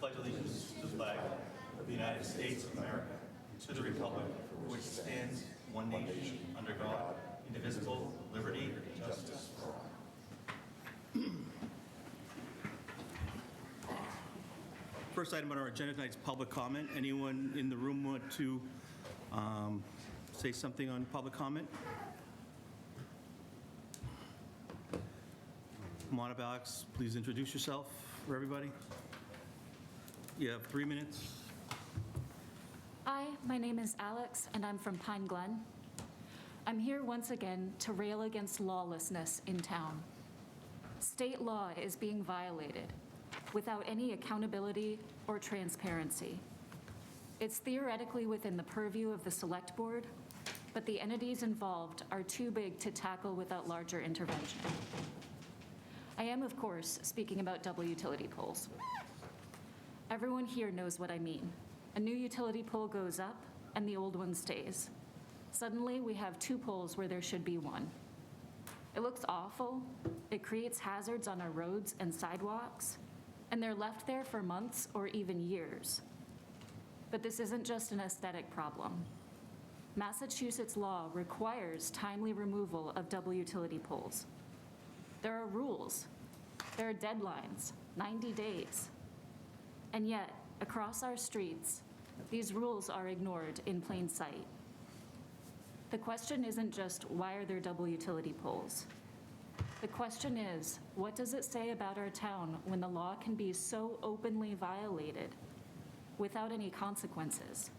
pledge allegiance to the flag of the United States of America, and to the republic for which it stands, one nation, under God, indivisible, with liberty and justice for all. First item on our agenda tonight is public comment. Anyone in the room want to say something on public comment? Come on up, Alex. Please introduce yourself for everybody. You have 3 minutes. Hi, my name is Alex, and I'm from Pine Glen. I'm here once again to rail against lawlessness in town. State law is being violated without any accountability or transparency. It's theoretically within the purview of the Select Board, but the entities involved are too big to tackle without larger intervention. I am, of course, speaking about double utility poles. Everyone here knows what I mean. A new utility pole goes up and the old one stays. Suddenly, we have 2 poles where there should be 1. It looks awful. It creates hazards on our roads and sidewalks, and they're left there for months or even years. But this isn't just an aesthetic problem. Massachusetts law requires timely removal of double utility poles. There are rules. There are deadlines, 90 days. And yet, across our streets, these rules are ignored in plain sight. The question isn't just, why are there double utility poles? The question is, what does it say about our town when the law can be so openly violated without any consequences?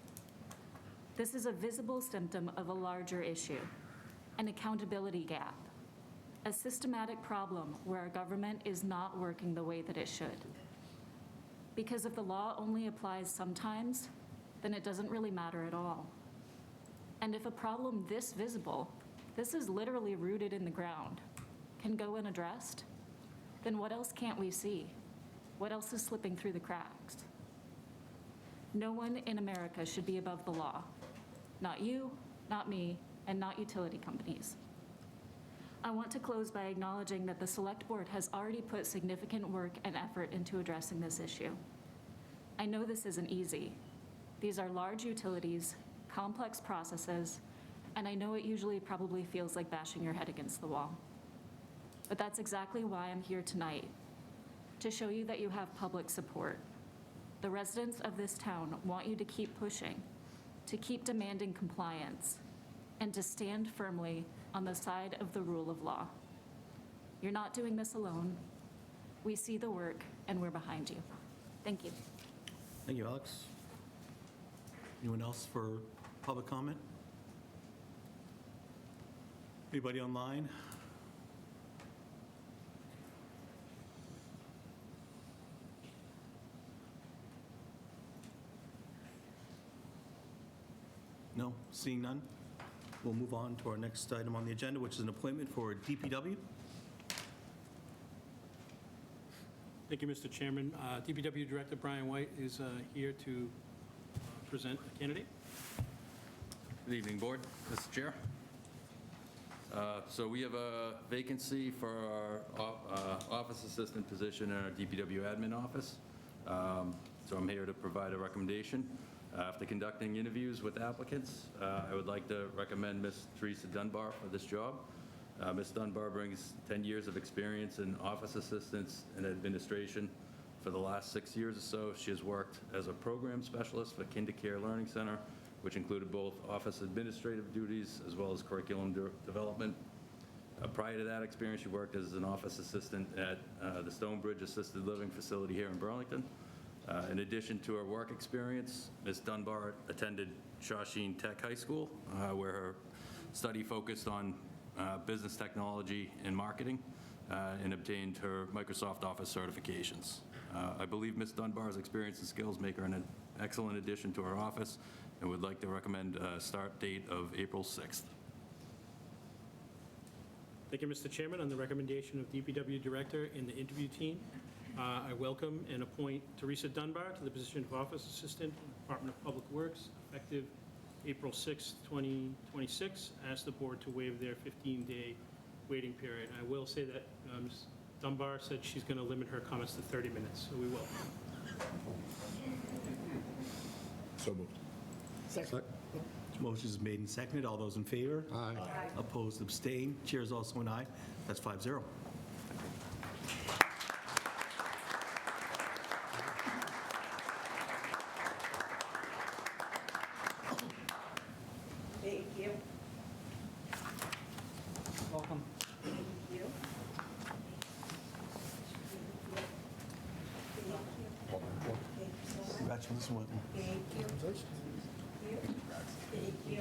This is a visible symptom of a larger issue, an accountability gap, a systematic problem where our government is not working the way that it should. Because if the law only applies sometimes, then it doesn't really matter at all. And if a problem this visible, this is literally rooted in the ground, can go unaddressed, then what else can't we see? What else is slipping through the cracks? No one in America should be above the law. Not you, not me, and not utility companies. I want to close by acknowledging that the Select Board has already put significant work and effort into addressing this issue. I know this isn't easy. These are large utilities, complex processes, and I know it usually probably feels like bashing your head against the wall. But that's exactly why I'm here tonight, to show you that you have public support. The residents of this town want you to keep pushing, to keep demanding compliance, and to stand firmly on the side of the rule of law. You're not doing this alone. We see the work, and we're behind you. Thank you. Thank you, Alex. Anyone else for public comment? Anybody online? No, seeing none. We'll move on to our next item on the agenda, which is an appointment for DPW. Thank you, Mr. Chairman. DPW Director Brian White is here to present a candidate. Good evening, Board. Mr. Chair. So we have a vacancy for our office assistant position in our DPW admin office. So I'm here to provide a recommendation. After conducting interviews with applicants, I would like to recommend Ms. Teresa Dunbar for this job. Ms. Dunbar brings 10 years of experience in office assistance and administration. For the last 6 years or so, she has worked as a program specialist for KinderCare Learning Center, which included both office administrative duties as well as curriculum development. Prior to that experience, she worked as an office assistant at the Stonebridge Assisted Living Facility here in Burlington. In addition to her work experience, Ms. Dunbar attended Shawsheen Tech High School, where her study focused on business technology and marketing, and obtained her Microsoft Office certifications. I believe Ms. Dunbar's experience and skills make her an excellent addition to our office, and would like to recommend a start date of April 6th. Thank you, Mr. Chairman. On the recommendation of DPW Director and the interview team, I welcome and appoint Teresa Dunbar to the position of Office Assistant in the Department of Public Works, effective April 6, 2026. Ask the board to waive their 15-day waiting period. I will say that Ms. Dunbar said she's going to limit her comments to 30 minutes, so we will. So moved. Second. Motion is made and seconded. All those in favor? Aye. Opposed, abstained. Chair is also an aye. That's 5-0. Thank you. Welcome. Thank you. Congratulations, Whitman. Thank you. Thank you.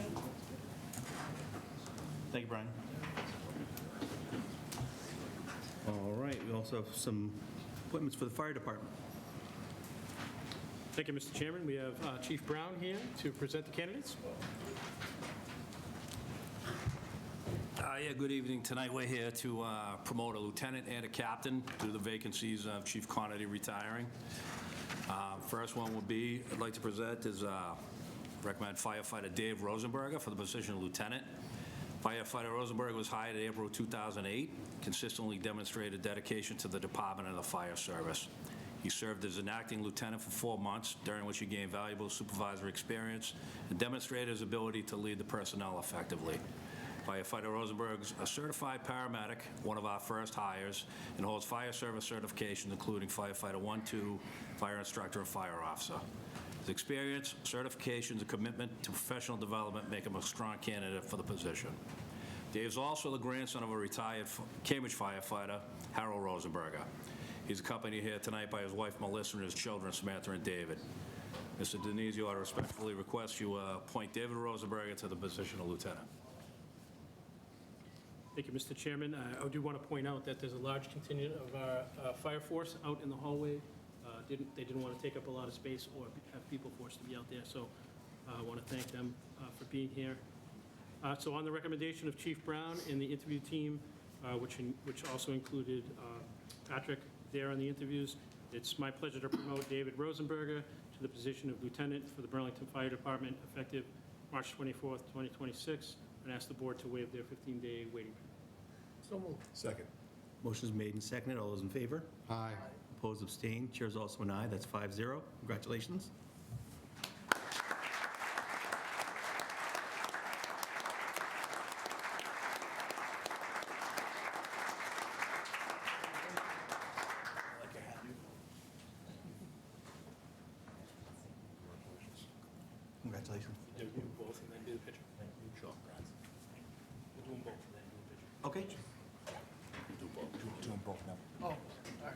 Thank you, Brian. All right, we also have some appointments for the fire department. Thank you, Mr. Chairman. We have Chief Brown here to present the candidates. Yeah, good evening. Tonight, we're here to promote a lieutenant and a captain due to the vacancies of Chief Conity retiring. First one would be, I'd like to present is recommend firefighter Dave Rosenberger for the position of lieutenant. Firefighter Rosenberger was hired in April 2008, consistently demonstrated dedication to the department and the fire service. He served as an acting lieutenant for 4 months, during which he gained valuable supervisory experience and demonstrated his ability to lead the personnel effectively. Firefighter Rosenberg is a certified paramedic, one of our first hires, and holds fire service certifications, including firefighter 1, 2, fire instructor, and fire officer. His experience, certifications, and commitment to professional development make him a strong candidate for the position. Dave is also the grandson of a retired Cambridge firefighter, Harold Rosenberger. He's accompanied here tonight by his wife, Melissa, and his children, Samantha and David. Mr. Denizio, I respectfully request you appoint David Rosenberger to the position of lieutenant. Thank you, Mr. Chairman. I do want to point out that there's a large contingent of our fire force out in the hallway. They didn't want to take up a lot of space or have people forced to be out there, so I want to thank them for being here. So on the recommendation of Chief Brown and the interview team, which also included Patrick there on the interviews, it's my pleasure to promote David Rosenberger to the position of lieutenant for the Burlington Fire Department effective March 24th, 2026, and ask the board to waive their 15-day waiting period. So moved. Second. Motion is made and seconded. All those in favor? Aye. Opposed, abstained. Chair is also an aye. That's 5-0. Congratulations. Congratulations. Do both and then do the picture? Sure. We'll do them both and then do the picture. Okay. Do them both now. Oh, all right.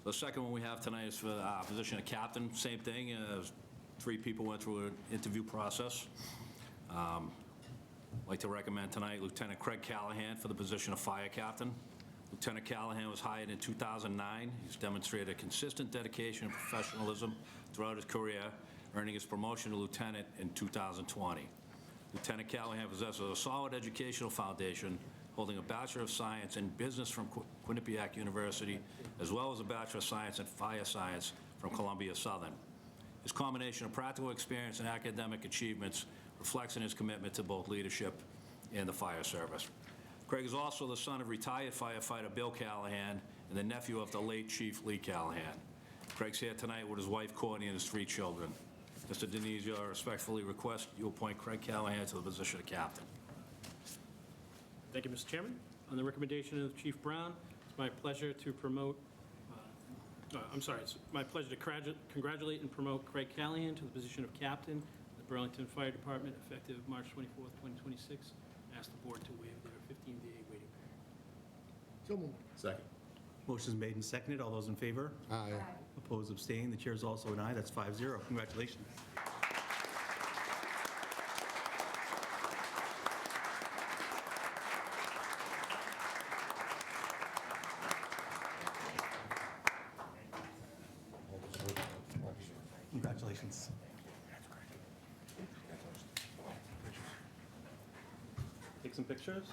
The second one we have tonight is for the position of captain. Same thing, 3 people went through an interview process. I'd like to recommend tonight Lieutenant Craig Callahan for the position of fire captain. Lieutenant Callahan was hired in 2009. He's demonstrated a consistent dedication and professionalism throughout his career, earning his promotion to lieutenant in 2020. Lieutenant Callahan possesses a solid educational foundation, holding a Bachelor of Science in Business from Quinnipiac University, as well as a Bachelor of Science in Fire Science from Columbia Southern. His combination of practical experience and academic achievements reflects in his commitment to both leadership and the fire service. Craig is also the son of retired firefighter Bill Callahan and the nephew of the late Chief Lee Callahan. Craig's here tonight with his wife Courtney and his 3 children. Mr. Denizio, I respectfully request you appoint Craig Callahan to the position of captain. Thank you, Mr. Chairman. On the recommendation of Chief Brown, it's my pleasure to promote, it's my pleasure to congratulate and promote Craig Callahan to the position of captain of the Burlington Fire Department effective March 24th, 2026. Ask the board to waive their 15-day waiting period. So moved. Second. Motion is made and seconded. All those in favor? Aye. Opposed, abstained. The chair is also an aye. That's 5-0. Congratulations. Congratulations. Take some pictures.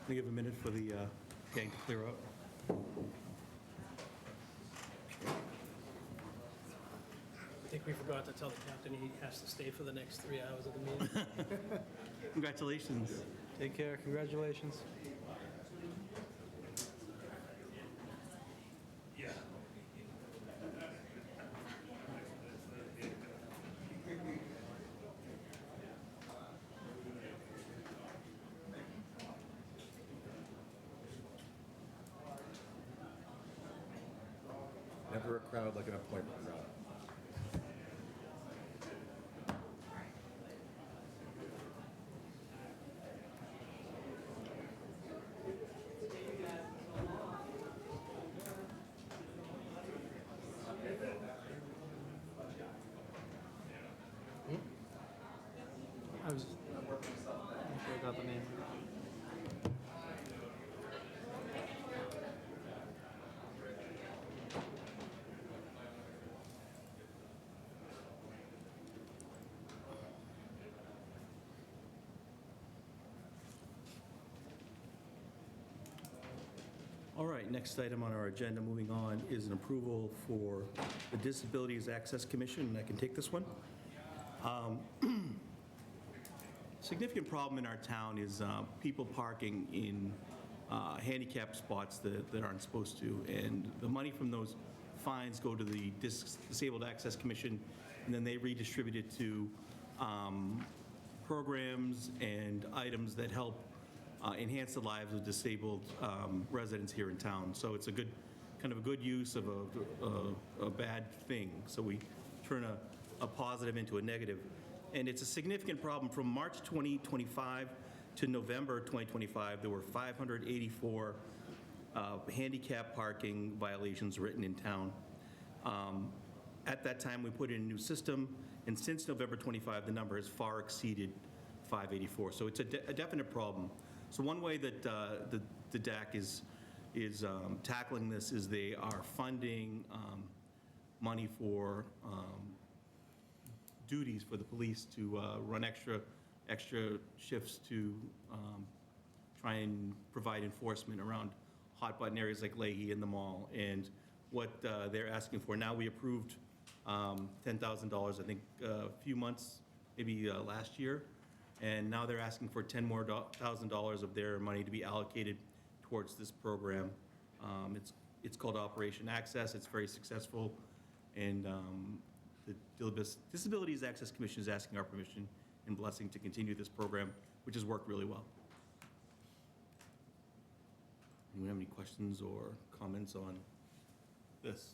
Can I give a minute for the gang to clear up? I think we forgot to tell the captain he has to stay for the next 3 hours of the meeting. Congratulations. Take care, congratulations. Never a crowd like an appointment crowd. I was, I'm sure I got the name. All right, next item on our agenda, moving on, is an approval for the Disabilities Access Commission, and I can take this one. Significant problem in our town is people parking in handicap spots that aren't supposed to, and the money from those fines go to the Disabled Access Commission, and then they redistribute it to programs and items that help enhance the lives of disabled residents here in town. So it's a good, kind of a good use of a bad thing. So we turn a positive into a negative. And it's a significant problem. From March 2025 to November 2025, there were 584 handicap parking violations written in town. At that time, we put in a new system, and since November 25, the number has far exceeded 584. So it's a definite problem. So one way that the DAC is tackling this is they are funding money for duties for the police to run extra shifts to try and provide enforcement around hot button areas like Leahy and the mall. And what they're asking for, now we approved $10,000, I think, a few months, maybe last year. And now they're asking for $10,000 more of their money to be allocated towards this program. It's called Operation Access. It's very successful. And the Disabilities Access Commission is asking our permission and blessing to continue this program, which has worked really well. Anyone have any questions or comments on this?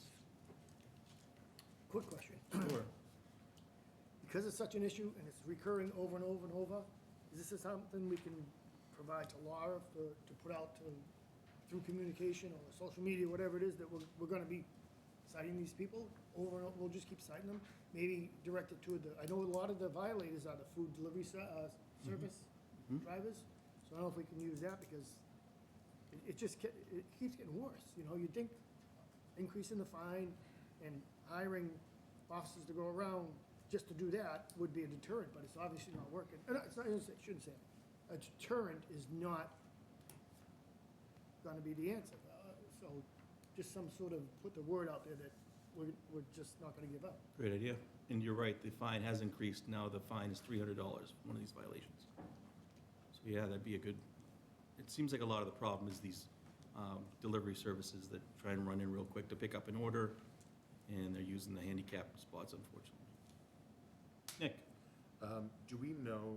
Quick question. Sure. Because it's such an issue and it's recurring over and over and over, is this something we can provide to Laura to put out through communication or social media, whatever it is, that we're going to be citing these people over and over? We'll just keep citing them, maybe direct it to I know a lot of the violators are the food delivery service drivers, so I don't know if we can use that, because it keeps getting worse. You know, you'd think increasing the fine and hiring officers to go around just to do that would be a deterrent, but it's obviously not working. It's not, I shouldn't say it. A deterrent is not gonna be the answer. So just some sort of, put the word out there that we're just not gonna give up. Great idea. And you're right, the fine has increased. Now the fine is $300 for one of these violations. So yeah, that'd be a good, it seems like a lot of the problem is these delivery services that try and run in real quick to pick up an order, and they're using the handicap spots, unfortunately. Nick? Do we know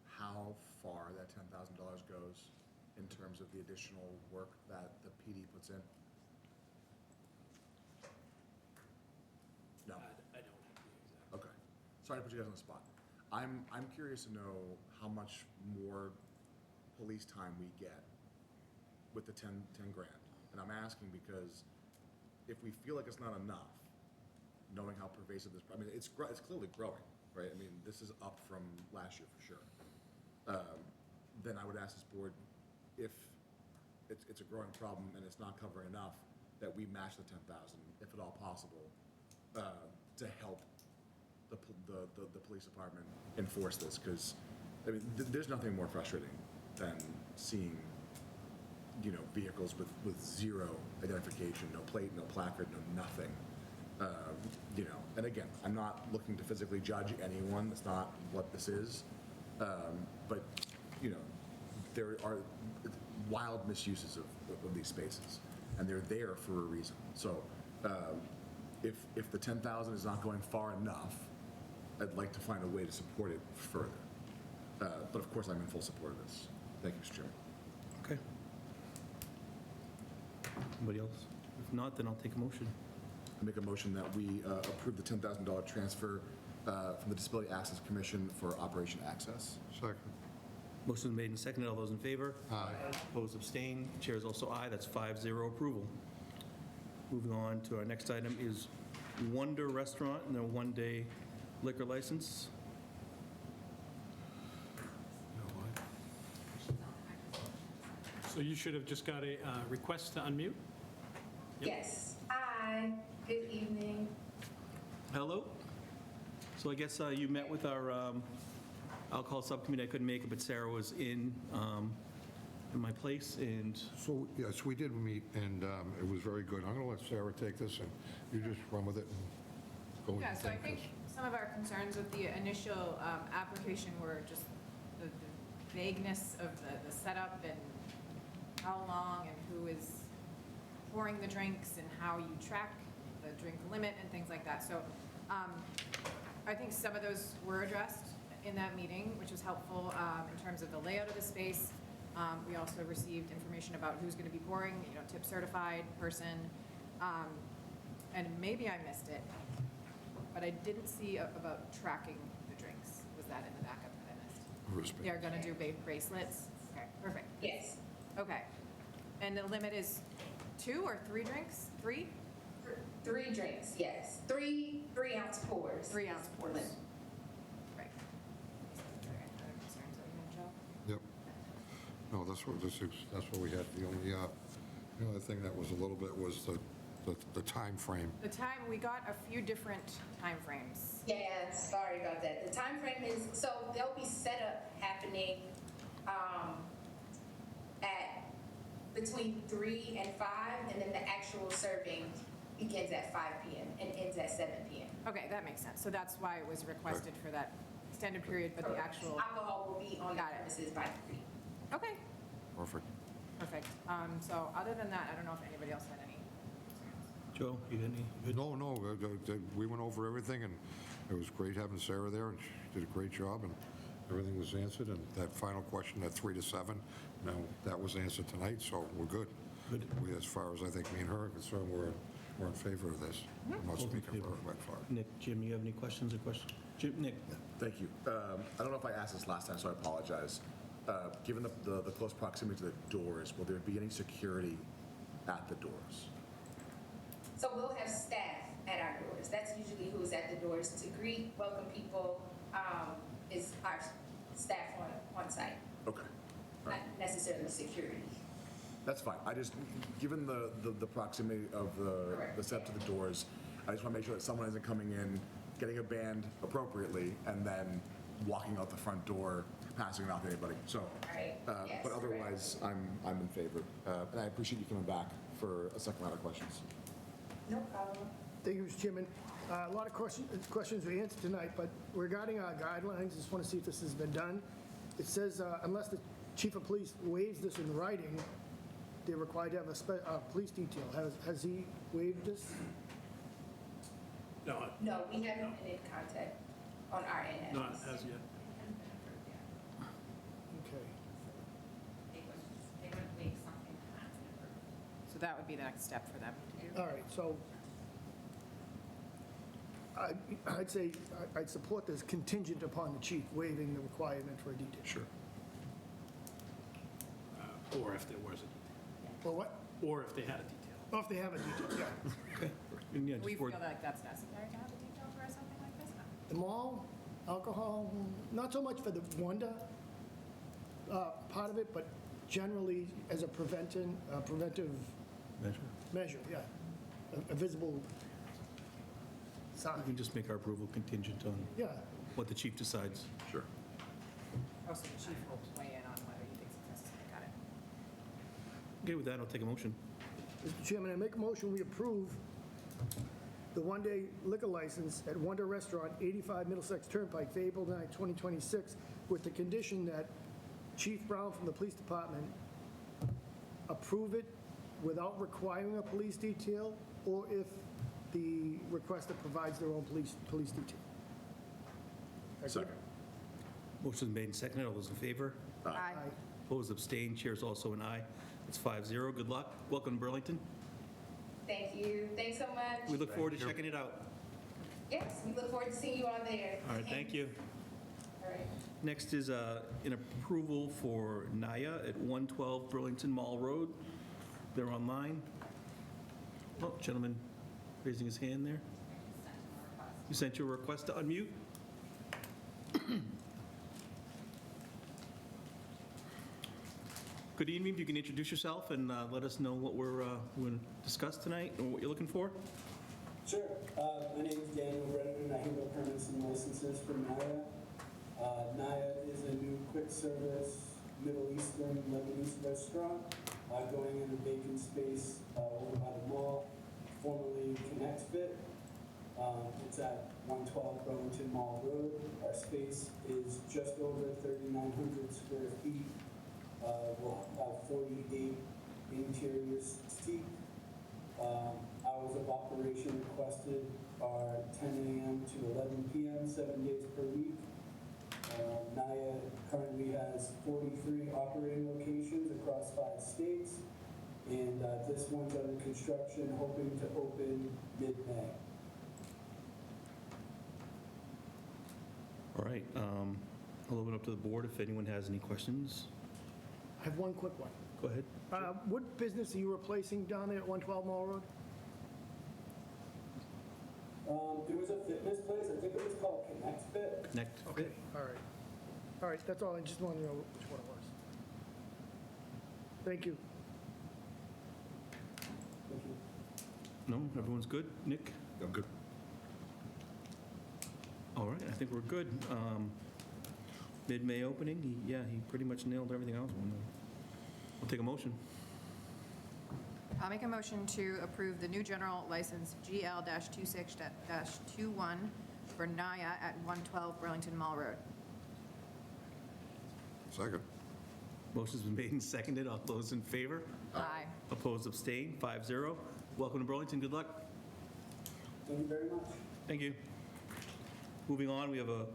how far that $10,000 goes in terms of the additional work that the PD puts in? No. I don't have the exact. Okay. Sorry to put you guys on the spot. I'm curious to know how much more police time we get with the 10 grand. And I'm asking because if we feel like it's not enough, knowing how pervasive this, I mean, it's clearly growing, right? I mean, this is up from last year for sure. Then I would ask this board, if it's a growing problem and it's not covering enough, that we match the 10,000, if at all possible, to help the police department enforce this. Because, I mean, there's nothing more frustrating than seeing, you know, vehicles with zero identification, no plate, no placard, no nothing. You know, and again, I'm not looking to physically judge anyone, that's not what this is. But, you know, there are wild misuses of these spaces, and they're there for a reason. So if the 10,000 is not going far enough, I'd like to find a way to support it further. But of course, I'm in full support of this. Thank you, Mr. Chairman. Okay. Anybody else? If not, then I'll take a motion. I make a motion that we approve the $10,000 transfer from the Disability Access Commission for Operation Access. Second. Motion made and seconded. All those in favor? Aye. Opposed, abstained. Chair is also aye. That's 5-0 approval. Moving on to our next item is Wonder Restaurant and their one-day liquor license. So you should have just got a request to unmute? Yep. Yes. Hi, good evening. Hello. So I guess you met with our alcohol subcommittee. I couldn't make it, but Sarah was in my place, and So, yes, we did meet, and it was very good. I'm going to let Sarah take this, and you just run with it and go. Yeah, so I think some of our concerns with the initial application were just the vagueness of the setup and how long and who is pouring the drinks and how you track the drink limit and things like that. So I think some of those were addressed in that meeting, which was helpful in terms of the layout of the space. We also received information about who's going to be pouring, you know, tip certified person. And maybe I missed it, but I didn't see about tracking the drinks. Was that in the backup that I missed? They're going to do bracelets? Okay, perfect. Yes. Okay. And the limit is 2 or 3 drinks? 3? 3 drinks, yes. 3 3-ounce pours. 3-ounce pours. Limit. Right. Other concerns that we mentioned, Joe? Yep. No, that's what we had. The only thing that was a little bit was the time frame. The time, we got a few different timeframes. Yeah, sorry about that. The time frame is, so there'll be setup happening at between 3 and 5, and then the actual serving begins at 5 p.m. and ends at 7 p.m. Okay, that makes sense. So that's why it was requested for that extended period, but the actual, Alcohol will be on the Got it. premises by 3. okay, Perfect. perfect. So other than that, I don't know if anybody else had any concerns. Joe, you got any? Good? No, we went over everything, and it was great having Sarah there, and she did a great job, and everything was answered, and that final question at 3 to 7, now, that was answered tonight, so we're good. Good. We, as far as I think me and her are concerned, we're in favor of this. I'm not speaking for her, but for Nick, Jim, you have any questions or questions? Jim, Nick? Thank you. I don't know if I asked this last time, so I apologize. Given the close proximity to the doors, will there be any security at the doors? So we'll have staff at our doors. That's usually who's at the doors to greet, welcome people, is our staff on site, Okay. All not right. necessarily security. That's fine. I just, given the proximity of the Correct. setup to the doors, I just want to make sure that someone isn't coming in, getting a band appropriately, and then walking out the front door, passing it off to anybody. So, Right. Yes, but otherwise, I'm in favor. And I appreciate you coming back for a second round of questions. No problem. Thank you, Mr. Chairman. A lot of questions we answered tonight, but regarding our guidelines, just want to see if this has been done. It says unless the chief of police waives this in writing, they're required to have a police detail. Has he waived this? No, No, we haven't been in contact on our end. at not least. as yet. Okay. They would make something happen. So that would be the next step for them to do. All right, so I'd say I'd support this contingent upon the chief waiving the requirement for a detail. Sure. Or if there was Or what? or if they had a detail. Or if they have a detail, yeah. And yeah, Do we just feel board- like that's necessary to have a detail for something like this? No. The mall, alcohol, not so much for the Wonder part of it, but generally as a preventive measure. measure, yeah. A visible We sign, can just make our approval contingent on yeah. what the chief decides. Sure. Oh, so the chief will weigh in on whether he thinks it's Okay, with that, I'll take a motion. Mr. Chairman, I make a motion, we approve the one-day liquor license at Wonder Restaurant, 85 Middlesex Turnpike, for April 9, 2026, with the condition that Chief Brown from the Police Department approve it without requiring a police detail, or if the requester provides their own police detail. Second. Motion's made and seconded. All those in favor? Aye. Opposed, abstained, chair's also an aye. It's 5-0. Good luck. Welcome to Burlington. Thank you. Thanks so much. We look forward to checking it out. Yes, we look forward to seeing you all there. All right, thank you. All right. Next is an approval for Naya at 112 Burlington Mall Road. They're online. Oh, gentleman raising his hand there. You sent your request to unmute? Good evening. If you can introduce yourself and let us know what we're going to discuss tonight or what you're looking for. Sure. My name is Daniel Brennan. I handle permits and licenses for Naya. Naya is a new quick-service Middle Eastern Lebanese restaurant going in a vacant space over by the mall, formerly Connect Fit. It's at 112 Burlington Mall Road. Our space is just over 3,900 square feet. We'll have 48 interior seats. Hours of operation requested are 10 a.m. to 11 p.m., 7 days per week. Naya currently has 43 operating locations across 5 states, and this one's under construction, hoping to open mid-May. All right. I'll open up to the board if anyone has any questions. I have one quick one. Go ahead. What business are you replacing down there at 112 Mall Road? There was a fitness place, I think it was called Connect Fit. Connect. Okay, all right. All right, that's all, I just wanted to know which one it was. Thank you. Thank you. No, everyone's good? Nick? I'm good. All right, I think we're good. Mid-May opening, he pretty much nailed everything else. We'll take a motion. I'll make a motion to approve the new general license GL-26-21 for Naya at 112 Burlington Mall Road. Second. Motion's been made and seconded. All those in favor? Aye. Opposed, abstained, 5-0. Welcome to Burlington. Good luck. Thank you very much. Thank you. Moving on, we have a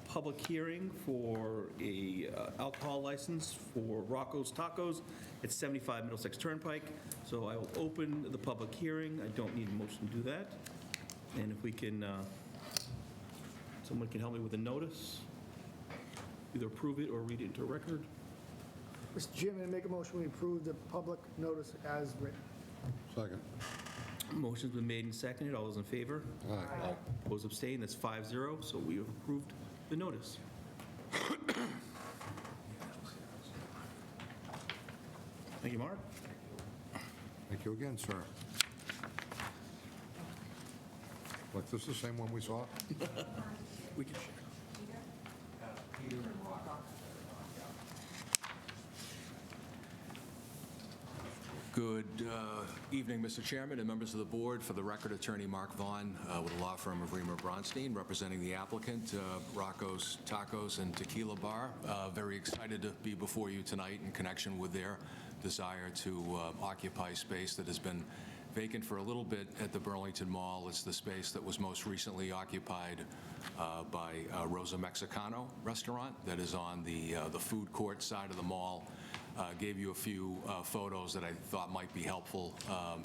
public hearing for a alcohol license for Rocco's Tacos at 75 Middlesex Turnpike. So I will open the public hearing. I don't need a motion to do that. And if we can, someone can help me with the notice, either approve it or read it into record. Mr. Chairman, I make a motion, we approve the public notice as written. Second. Motion's been made and seconded. All those in favor? Aye. Opposed, abstained. That's 5-0. So we have approved the notice. Thank you, Mark. Thank you again, sir. Look, this is the same one we saw? We can share. Good evening, Mr. Chairman and members of the board. For the record, Attorney Mark Vaughn with the law firm of Reamer Bronstein, representing the applicant, Rocco's Tacos and Tequila Bar. Very excited to be before you tonight in connection with their desire to occupy space that has been vacant for a little bit at the Burlington Mall. It's the space that was most recently occupied by Rosa Mexicano restaurant that is on the food court side of the mall. Gave you a few photos that I thought might be helpful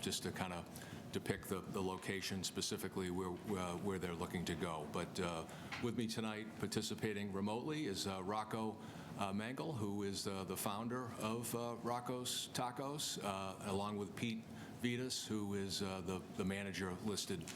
just to kind of depict the location specifically where they're looking to go. But with me tonight, participating remotely, is Rocco Mangle, who is the founder of Rocco's Tacos, along with Pete Vitas, who is the manager listed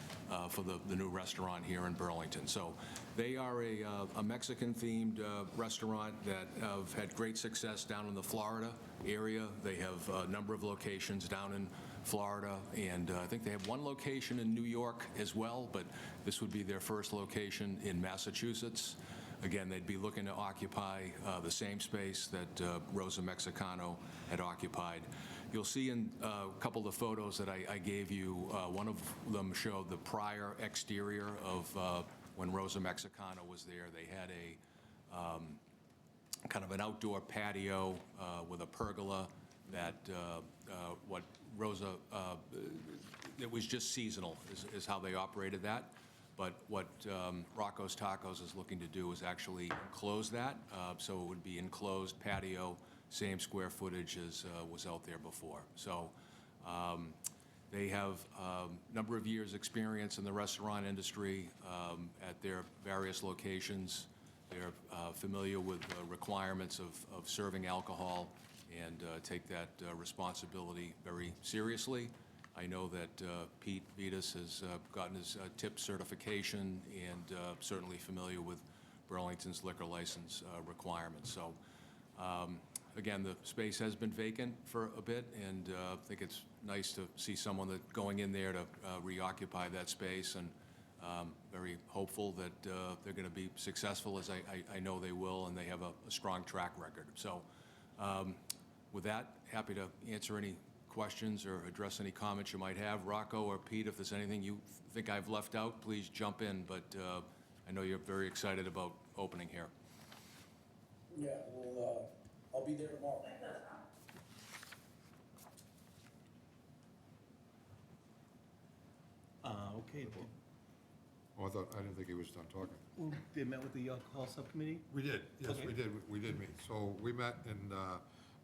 for the new restaurant here in Burlington. So they are a Mexican-themed restaurant that have had great success down in the Florida area. They have a number of locations down in Florida, and I think they have one location in New York as well, but this would be their first location in Massachusetts. Again, they'd be looking to occupy the same space that Rosa Mexicano had occupied. You'll see in a couple of the photos that I gave you, one of them showed the prior exterior of when Rosa Mexicano was there. They had a kind of an outdoor patio with a pergola that what Rosa, it was just seasonal is how they operated that. But what Rocco's Tacos is looking to do is actually enclose that, so it would be enclosed patio, same square footage as was out there before. So they have a number of years' experience in the restaurant industry at their various locations. They're familiar with the requirements of serving alcohol and take that responsibility very seriously. I know that Pete Vitas has gotten his TIP certification and certainly familiar with Burlington's liquor license requirements. So again, the space has been vacant for a bit, and I think it's nice to see someone that going in there to reoccupy that space, and very hopeful that they're going to be successful, as I know they will, and they have a strong track record. So with that, happy to answer any questions or address any comments you might have. Rocco or Pete, if there's anything you think I've left out, please jump in, but I know you're very excited about opening here. Yeah, well, I'll be there tomorrow. Okay. Oh, I didn't think he was done talking. Well, they met with the alcohol subcommittee? We did, yes, Okay. we did meet. So we met, and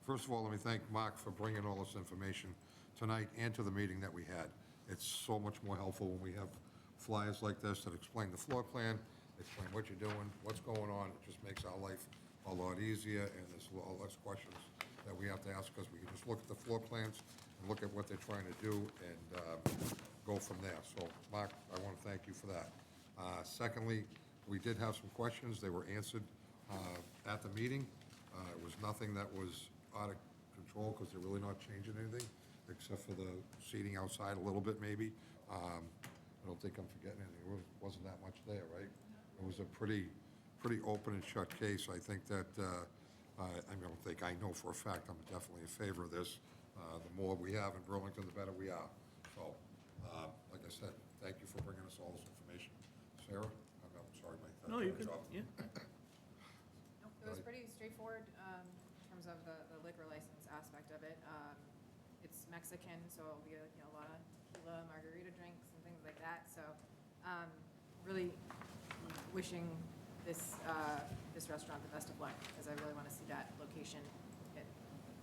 first of all, let me thank Mark for bringing all this information tonight and to the meeting that we had. It's so much more helpful when we have flyers like this that explain the floor plan, explain what you're doing, what's going on. It just makes our life a lot easier, and there's a lot less questions that we have to ask, because we can just look at the floor plans and look at what they're trying to do and go from there. So, Mark, I want to thank you for that. Secondly, we did have some questions. They were answered at the meeting. It was nothing that was out of control, because they're really not changing anything, except for the seating outside a little bit, maybe. I don't think I'm forgetting anything. It wasn't that much there, right? It was a pretty open and shut case. I think that, I know for a fact I'm definitely in favor of this. The more we have in Burlington, the better we are. So, like I said, thank you for bringing us all this information. Sarah? I'm sorry, Mike. No, you can, yeah. Nope, it was pretty straightforward in terms of the liquor license aspect of it. It's Mexican, so it'll be a lot of tequila, margarita drinks and things like that. So really wishing this restaurant the best of luck, because I really want to see that location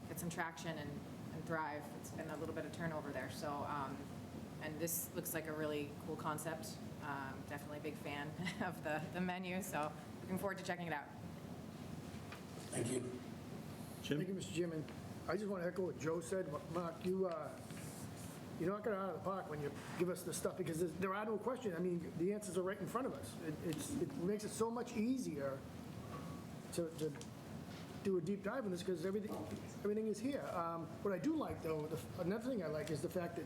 get some traction and thrive. It's been a little bit of turnover there. So, and this looks like a really cool concept. Definitely a big fan of the menu, so looking forward to checking it out. Thank you. Jim? Thank you, Mr. Chairman. I just want to echo what Joe said. Mark, you knock it out of the park when you give us the stuff, because there are no questions. I mean, the answers are right in front of us. It makes it so much easier to do a deep dive on this, because everything is here. What I do like, though, another thing I like is the fact that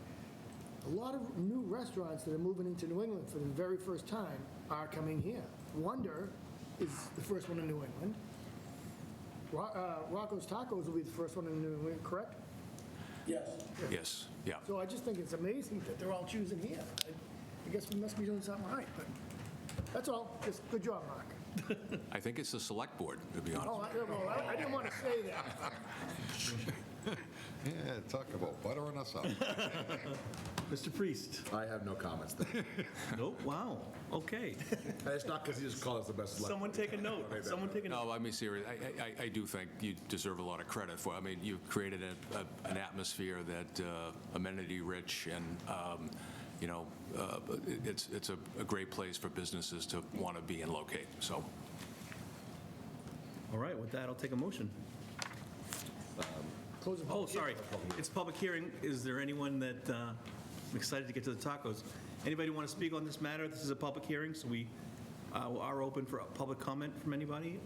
a lot of new restaurants that are moving into New England for the very first time are coming here. Wonder is the first one in New England. Rocco's Tacos will be the first one in New England, correct? Yes. Yes, yeah. So I just think it's amazing that they're all choosing here. I guess we must be doing something right, but that's all. Just good job, Mark. I think it's the select board, to be honest. Oh, I didn't want to say that. Yeah, talk about buttering us up. Mr. Priest? I have no comments there. Nope, wow, okay. And it's not because he just called us the best select. Someone take a note, someone take a note. No, I mean, seriously, I do think you deserve a lot of credit for, I mean, you've created an atmosphere that amenity-rich, and, it's a great place for businesses to want to be and locate, so. All right, with that, I'll take a motion. Close the Oh, public sorry, it's public hearing. Is there anyone that, I'm excited to get to the tacos. Anybody want to speak on this matter? This is a public hearing, so we are open for public comment from anybody,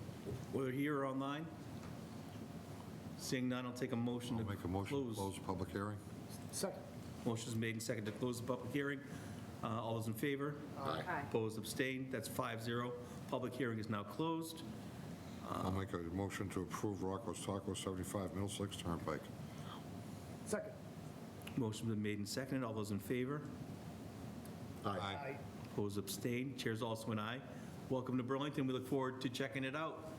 whether here or online. Seeing none, I'll take a motion to I'll make a motion to close the public hearing. Second. Motion's made and seconded to close the public hearing. All those in favor? Aye. Opposed, abstained, that's 5-0. Public hearing is now closed. I'll make a motion to approve Rocco's Tacos, 75 Middlesex Turnpike. Second. Motion been made and seconded. All those in favor? Aye. Opposed, abstained. Chair's also an aye. Welcome to Burlington. We look forward to checking it out.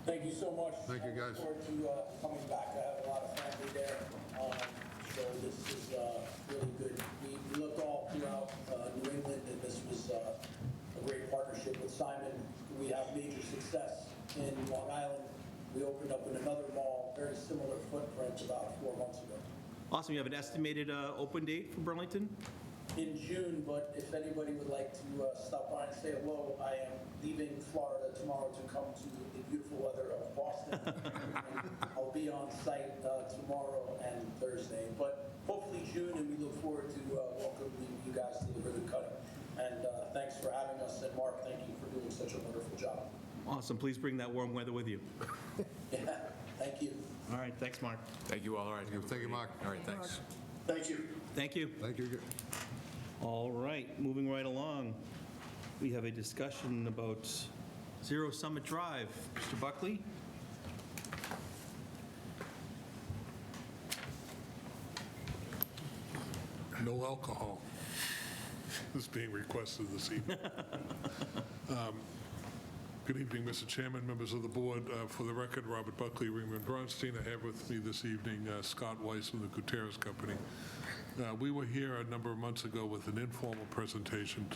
Thank you so much. Thank you, guys. I look forward to coming back. I have a lot of family there, so this is really good. We looked all throughout New England, and this was a great partnership with Simon. We have major success in Long Island. We opened up in another mall, very similar footprint, about 4 months ago. Awesome. You have an estimated open date for Burlington? In June, but if anybody would like to stop by and say hello, I am leaving Florida tomorrow to come to the beautiful weather of Boston. And I'll be on site tomorrow and Thursday, but hopefully June, and we look forward to welcoming you guys to the ribbon cutting. And thanks for having us, and Mark, thank you for doing such a wonderful job. Awesome. Please bring that warm weather with you. Yeah, thank you. All right. Thanks, Mark. Thank you all. All right. Thank you, Mark. All right, thanks. Thank you. Thank you. Thank you. All right, moving right along. We have a discussion about Zero Summit Drive. Mr. Buckley? No alcohol is being requested this evening. Good evening, Mr. Chairman, members of the board. For the record, Robert Buckley, Reamer and Bronstein. I have with me this evening Scott Weiss from the Gutierrez Company. We were here a number of months ago with an informal presentation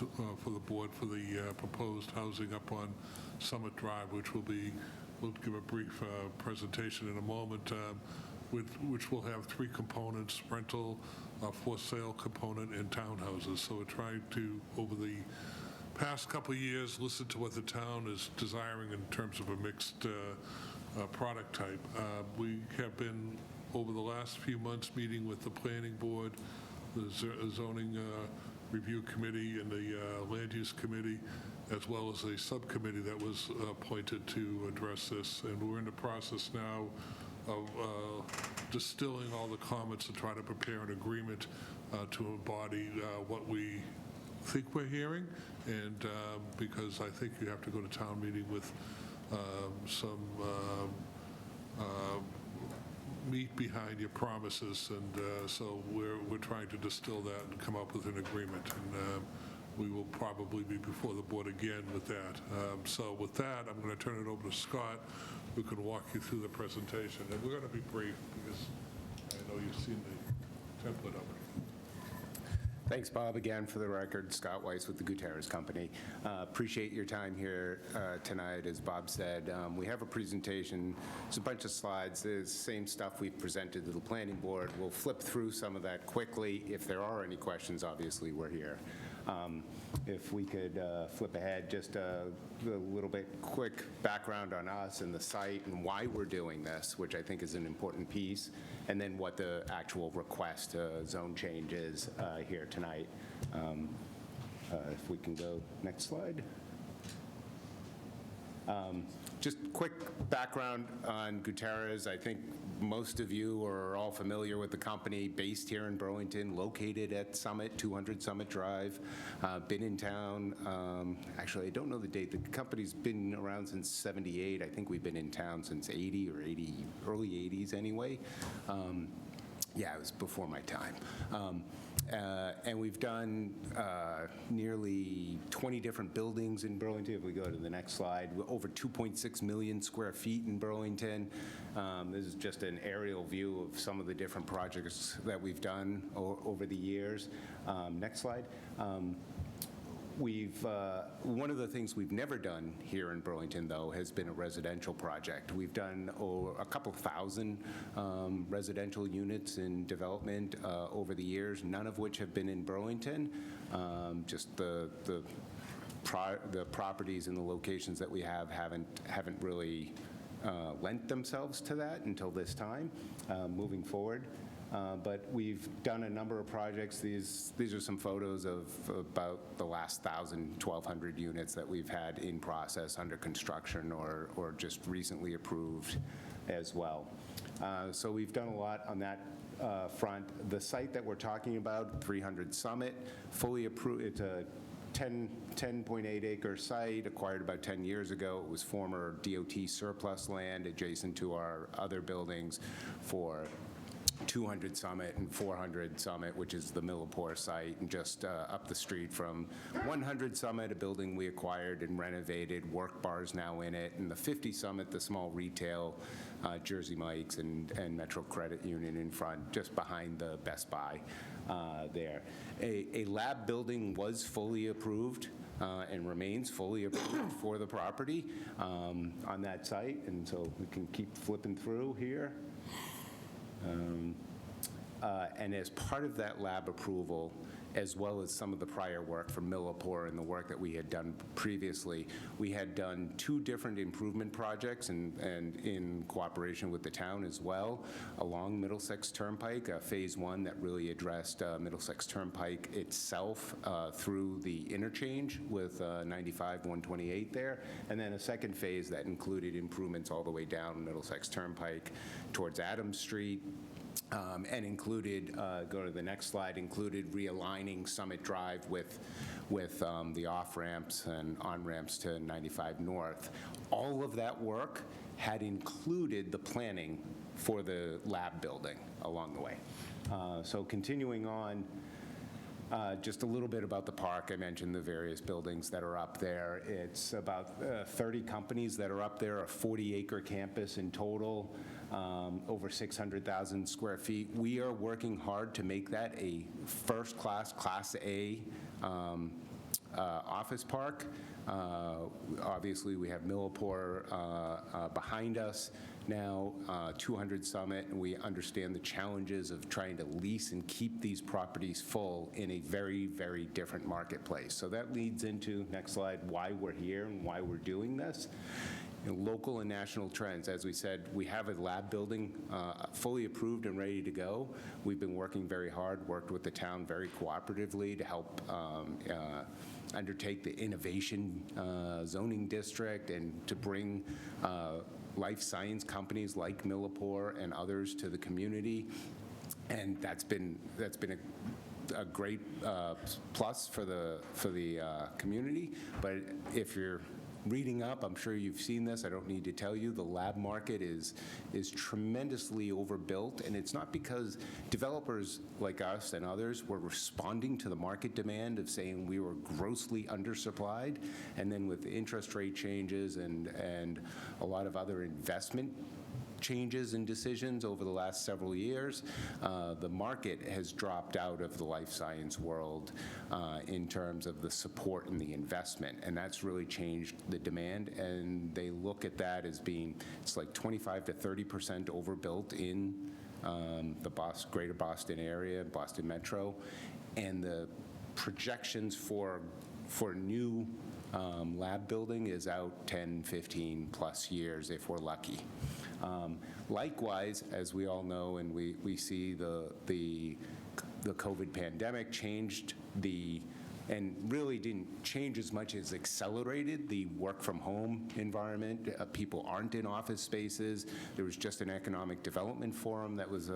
for the board for the proposed housing up on Summit Drive, which we'll give a brief presentation in a moment, which will have 3 components: rental, for sale component, and townhouses. So we're trying to, over the past couple of years, listen to what the town is desiring in terms of a mixed product type. We have been, over the last few months, meeting with the planning board, the zoning review committee, and the land use committee, as well as a subcommittee that was appointed to address this. And we're in the process now of distilling all the comments to try to prepare an agreement to embody what we think we're hearing. And because I think you have to go to town meeting with some meat behind your promises, and so we're trying to distill that and come up with an agreement, and we will probably be before the board again with that. So with that, I'm going to turn it over to Scott, who can walk you through the presentation. And we're going to be brief, because I know you've seen the template of it. Thanks, Bob. Again, for the record, Scott Weiss with the Gutierrez Company. Appreciate your time here tonight. As Bob said, we have a presentation. It's a bunch of slides. It's the same stuff we've presented to the planning board. We'll flip through some of that quickly. If there are any questions, obviously, we're here. If we could flip ahead, just a little bit quick background on us and the site and why we're doing this, which I think is an important piece, and then what the actual request zone change is here tonight. If we can go next slide. Just quick background on Gutierrez. I think most of you are all familiar with the company, based here in Burlington, located at Summit, 200 Summit Drive. Been in town, actually, I don't know the date. The company's been around since '78. I think we've been in town since '80 or early '80s anyway. Yeah, it was before my time. And we've done nearly 20 different buildings in Burlington. If we go to the next slide, we're over 2.6 million square feet in Burlington. This is just an aerial view of some of the different projects that we've done over the years. Next slide. One of the things we've never done here in Burlington, though, has been a residential project. We've done a couple thousand residential units in development over the years, none of which have been in Burlington. Just the properties and the locations that we have haven't really lent themselves to that until this time, moving forward. But we've done a number of projects. These are some photos of about the last 1,200 units that we've had in process, under construction, or just recently approved as well. So we've done a lot on that front. The site that we're talking about, 300 Summit, fully approved. It's a 10.8 acre site acquired about 10 years ago. It was former DOT surplus land adjacent to our other buildings for 200 Summit and 400 Summit, which is the Millipore site, and just up the street from 100 Summit, a building we acquired and renovated, work bars now in it, and the 50 Summit, the small retail, Jersey Mike's and Metro Credit Union in front, just behind the Best Buy there. A lab building was fully approved and remains fully approved for the property on that site, and so we can keep flipping through here. And as part of that lab approval, as well as some of the prior work from Millipore and the work that we had done previously, we had done 2 different improvement projects and in cooperation with the town as well, along Middlesex Turnpike, Phase 1 that really addressed Middlesex Turnpike itself through the interchange with 95-128 there, and then a second phase that included improvements all the way down Middlesex Turnpike towards Adams Street, and included, go to the next slide, included realigning Summit Drive with the off-ramps and on-ramps to 95 North. All of that work had included the planning for the lab building along the way. So continuing on, just a little bit about the park. I mentioned the various buildings that are up there. It's about 30 companies that are up there, a 40-acre campus in total, over 600,000 square feet. We are working hard to make that a first-class, Class A office park. Obviously, we have Millipore behind us now, 200 Summit, and we understand the challenges of trying to lease and keep these properties full in a very, very different marketplace. So that leads into, next slide, why we're here and why we're doing this. Local and national trends. As we said, we have a lab building fully approved and ready to go. We've been working very hard, worked with the town very cooperatively to help undertake the innovation zoning district and to bring life science companies like Millipore and others to the community. And that's been a great plus for the community. But if you're reading up, I'm sure you've seen this, I don't need to tell you, the lab market is tremendously overbuilt, and it's not because developers like us and others were responding to the market demand of saying we were grossly undersupplied, and then with interest rate changes and a lot of other investment changes and decisions over the last several years, the market has dropped out of the life science world in terms of the support and the investment, and that's really changed the demand, and they look at that as being, it's like 25 to 30% overbuilt in the greater Boston area, Boston Metro, and the projections for new lab building is out 10, 15 plus years if we're lucky. Likewise, as we all know, and we see the COVID pandemic changed and really didn't change as much as accelerated the work from home environment. People aren't in office spaces. There was just an economic development forum that was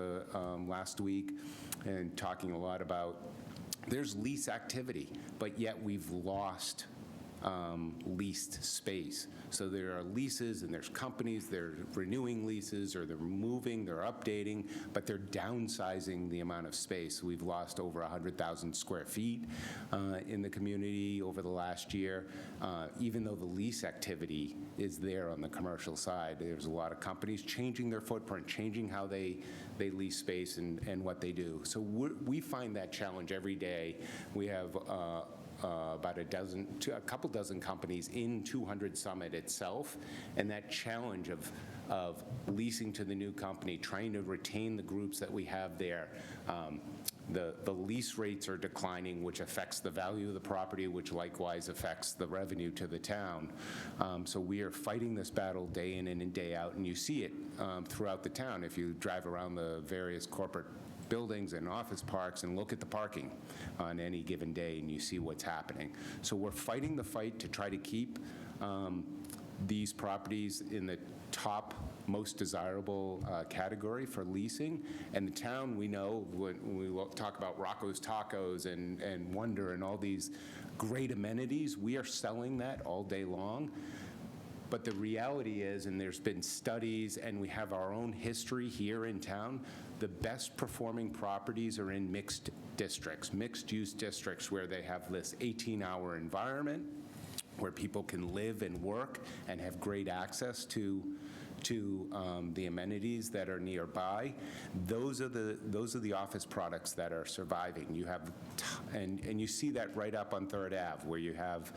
last week, and talking a lot about there's lease activity, but yet we've lost leased space. So there are leases and there's companies, they're renewing leases or they're moving, they're updating, but they're downsizing the amount of space. We've lost over 100,000 square feet in the community over the last year, even though the lease activity is there on the commercial side. There's a lot of companies changing their footprint, changing how they lease space and what they do. So we find that challenge every day. We have about a couple dozen companies in 200 Summit itself, and that challenge of leasing to the new company, trying to retain the groups that we have there. The lease rates are declining, which affects the value of the property, which likewise affects the revenue to the town. So we are fighting this battle day in and day out, and you see it throughout the town. If you drive around the various corporate buildings and office parks and look at the parking on any given day, and you see what's happening. So we're fighting the fight to try to keep these properties in the top most desirable category for leasing. And the town, we know, when we talk about Rocco's Tacos and Wonder and all these great amenities, we are selling that all day long. But the reality is, and there's been studies, and we have our own history here in town, the best performing properties are in mixed districts, mixed-use districts where they have this 18-hour environment, where people can live and work and have great access to the amenities that are nearby. Those are the office products that are surviving. You have, and you see that right up on 3rd Ave, where you have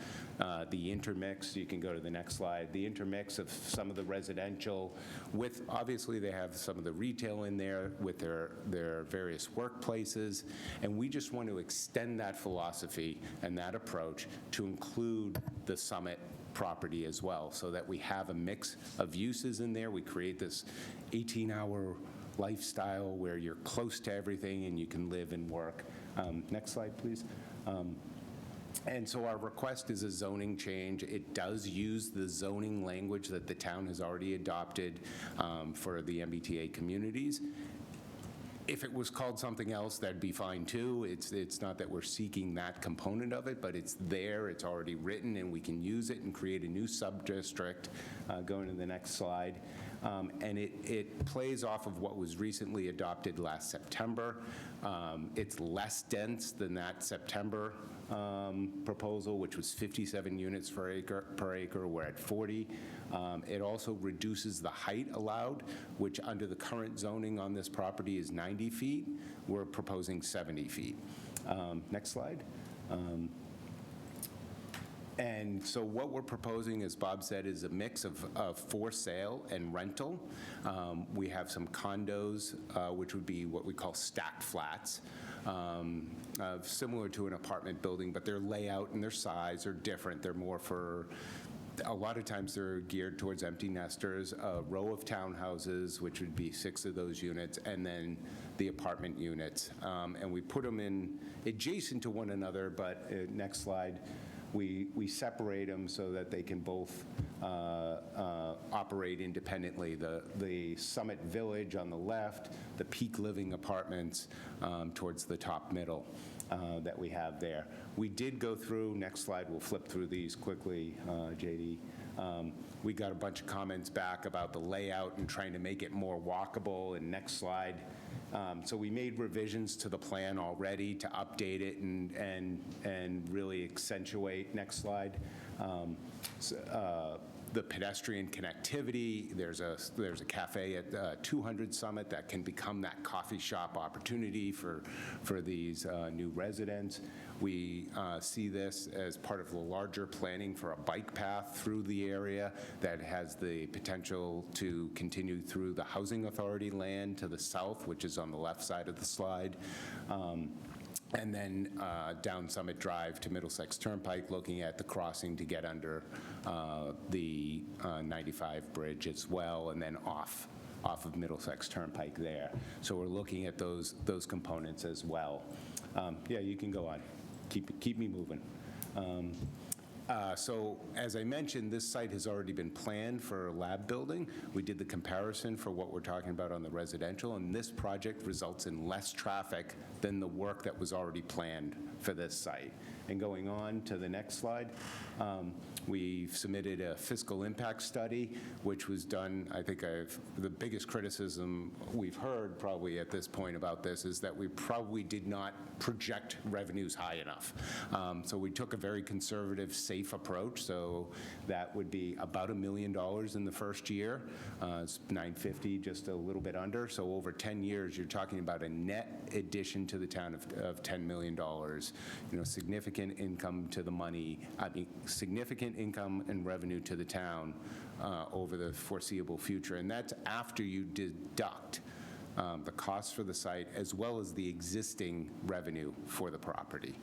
the intermix. You can go to the next slide. The intermix of some of the residential with, obviously they have some of the retail in there with their various workplaces, and we just want to extend that philosophy and that approach to include the Summit property as well, so that we have a mix of uses in there. We create this 18-hour lifestyle where you're close to everything and you can live and work. Next slide, please. And so our request is a zoning change. It does use the zoning language that the town has already adopted for the MBTA communities. If it was called something else, that'd be fine too. It's not that we're seeking that component of it, but it's there, it's already written, and we can use it and create a new sub-district. Going to the next slide. And it plays off of what was recently adopted last September. It's less dense than that September proposal, which was 57 units per acre. We're at 40. It also reduces the height allowed, which under the current zoning on this property is 90 feet. We're proposing 70 feet. Next slide. And so what we're proposing, as Bob said, is a mix of for sale and rental. We have some condos, which would be what we call stacked flats, similar to an apartment building, but their layout and their size are different. They're more for, a lot of times they're geared towards empty nesters, a row of townhouses, which would be 6 of those units, and then the apartment units. And we put them in adjacent to one another, but next slide. We separate them so that they can both operate independently. The Summit Village on the left, the Peak Living Apartments towards the top middle that we have there. We did go through, next slide, we'll flip through these quickly, JD. We got a bunch of comments back about the layout and trying to make it more walkable, and next slide. So we made revisions to the plan already to update it and really accentuate. Next slide. The pedestrian connectivity. There's a cafe at 200 Summit that can become that coffee shop opportunity for these new residents. We see this as part of the larger planning for a bike path through the area that has the potential to continue through the Housing Authority land to the south, which is on the left side of the slide. And then down Summit Drive to Middlesex Turnpike, looking at the crossing to get under the 95 bridge as well, and then off of Middlesex Turnpike there. So we're looking at those components as well. Yeah, you can go on. Keep me moving. So as I mentioned, this site has already been planned for a lab building. We did the comparison for what we're talking about on the residential, and this project results in less traffic than the work that was already planned for this site. And going on to the next slide, we've submitted a fiscal impact study, which was done, I think the biggest criticism we've heard probably at this point about this is that we probably did not project revenues high enough. So we took a very conservative, safe approach. So that would be about $1 million in the first year. It's $950, just a little bit under. So over 10 years, you're talking about a net addition to the town of $10 million. You know, significant income to the money, significant income and revenue to the town over the foreseeable future. And that's after you deduct the costs for the site as well as the existing revenue for the property.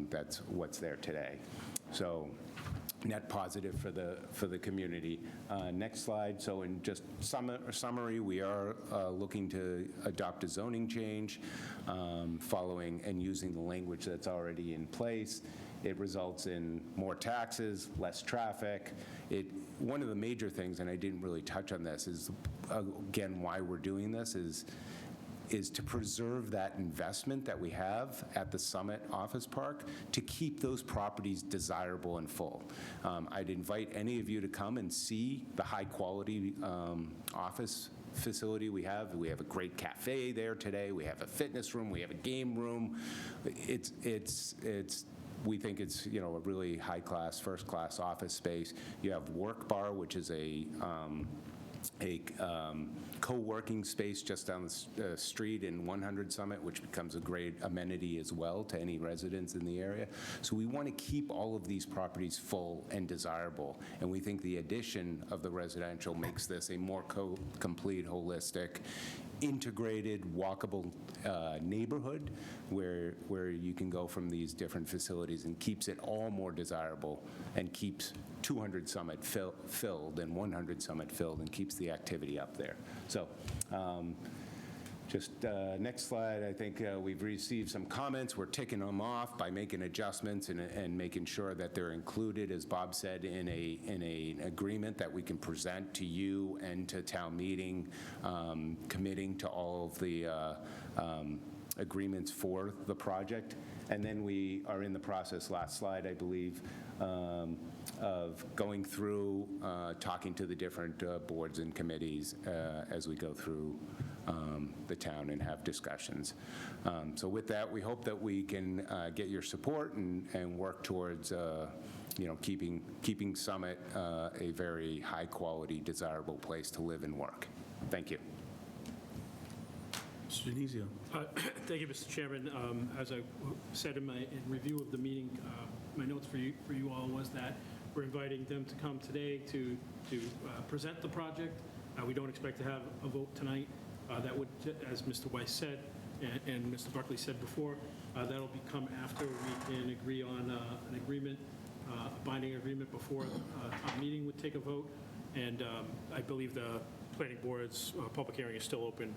That's what's there today. So net positive for the community. Next slide. So in just summary, we are looking to adopt a zoning change following and using the language that's already in place. It results in more taxes, less traffic. One of the major things, and I didn't really touch on this, is, again, why we're doing this is to preserve that investment that we have at the Summit Office Park to keep those properties desirable and full. I'd invite any of you to come and see the high-quality office facility we have. We have a great cafe there today. We have a fitness room. We have a game room. We think it's, a really high-class, first-class office space. You have Work Bar, which is a co-working space just down the street in 100 Summit, which becomes a great amenity as well to any residents in the area. So we want to keep all of these properties full and desirable, and we think the addition of the residential makes this a more complete, holistic, integrated, walkable neighborhood where you can go from these different facilities, and keeps it all more desirable and keeps 200 Summit filled and 100 Summit filled, and keeps the activity up there. So just next slide, I think we've received some comments. We're ticking them off by making adjustments and making sure that they're included, as Bob said, in an agreement that we can present to you and to town meeting, committing to all of the agreements for the project. And then we are in the process, last slide, I believe, of going through, talking to the different boards and committees as we go through the town and have discussions. So with that, we hope that we can get your support and work towards keeping Summit a very high-quality, desirable place to live and work. Thank you. Mr. Genizio. Thank you, Mr. Chairman. As I said in review of the meeting, my notes for you all was that we're inviting them to come today to present the project. We don't expect to have a vote tonight. That would, as Mr. Weiss said, and Mr. Buckley said before, that'll become after we can agree on an agreement, a binding agreement before our meeting would take a vote. And I believe the planning board's public hearing is still open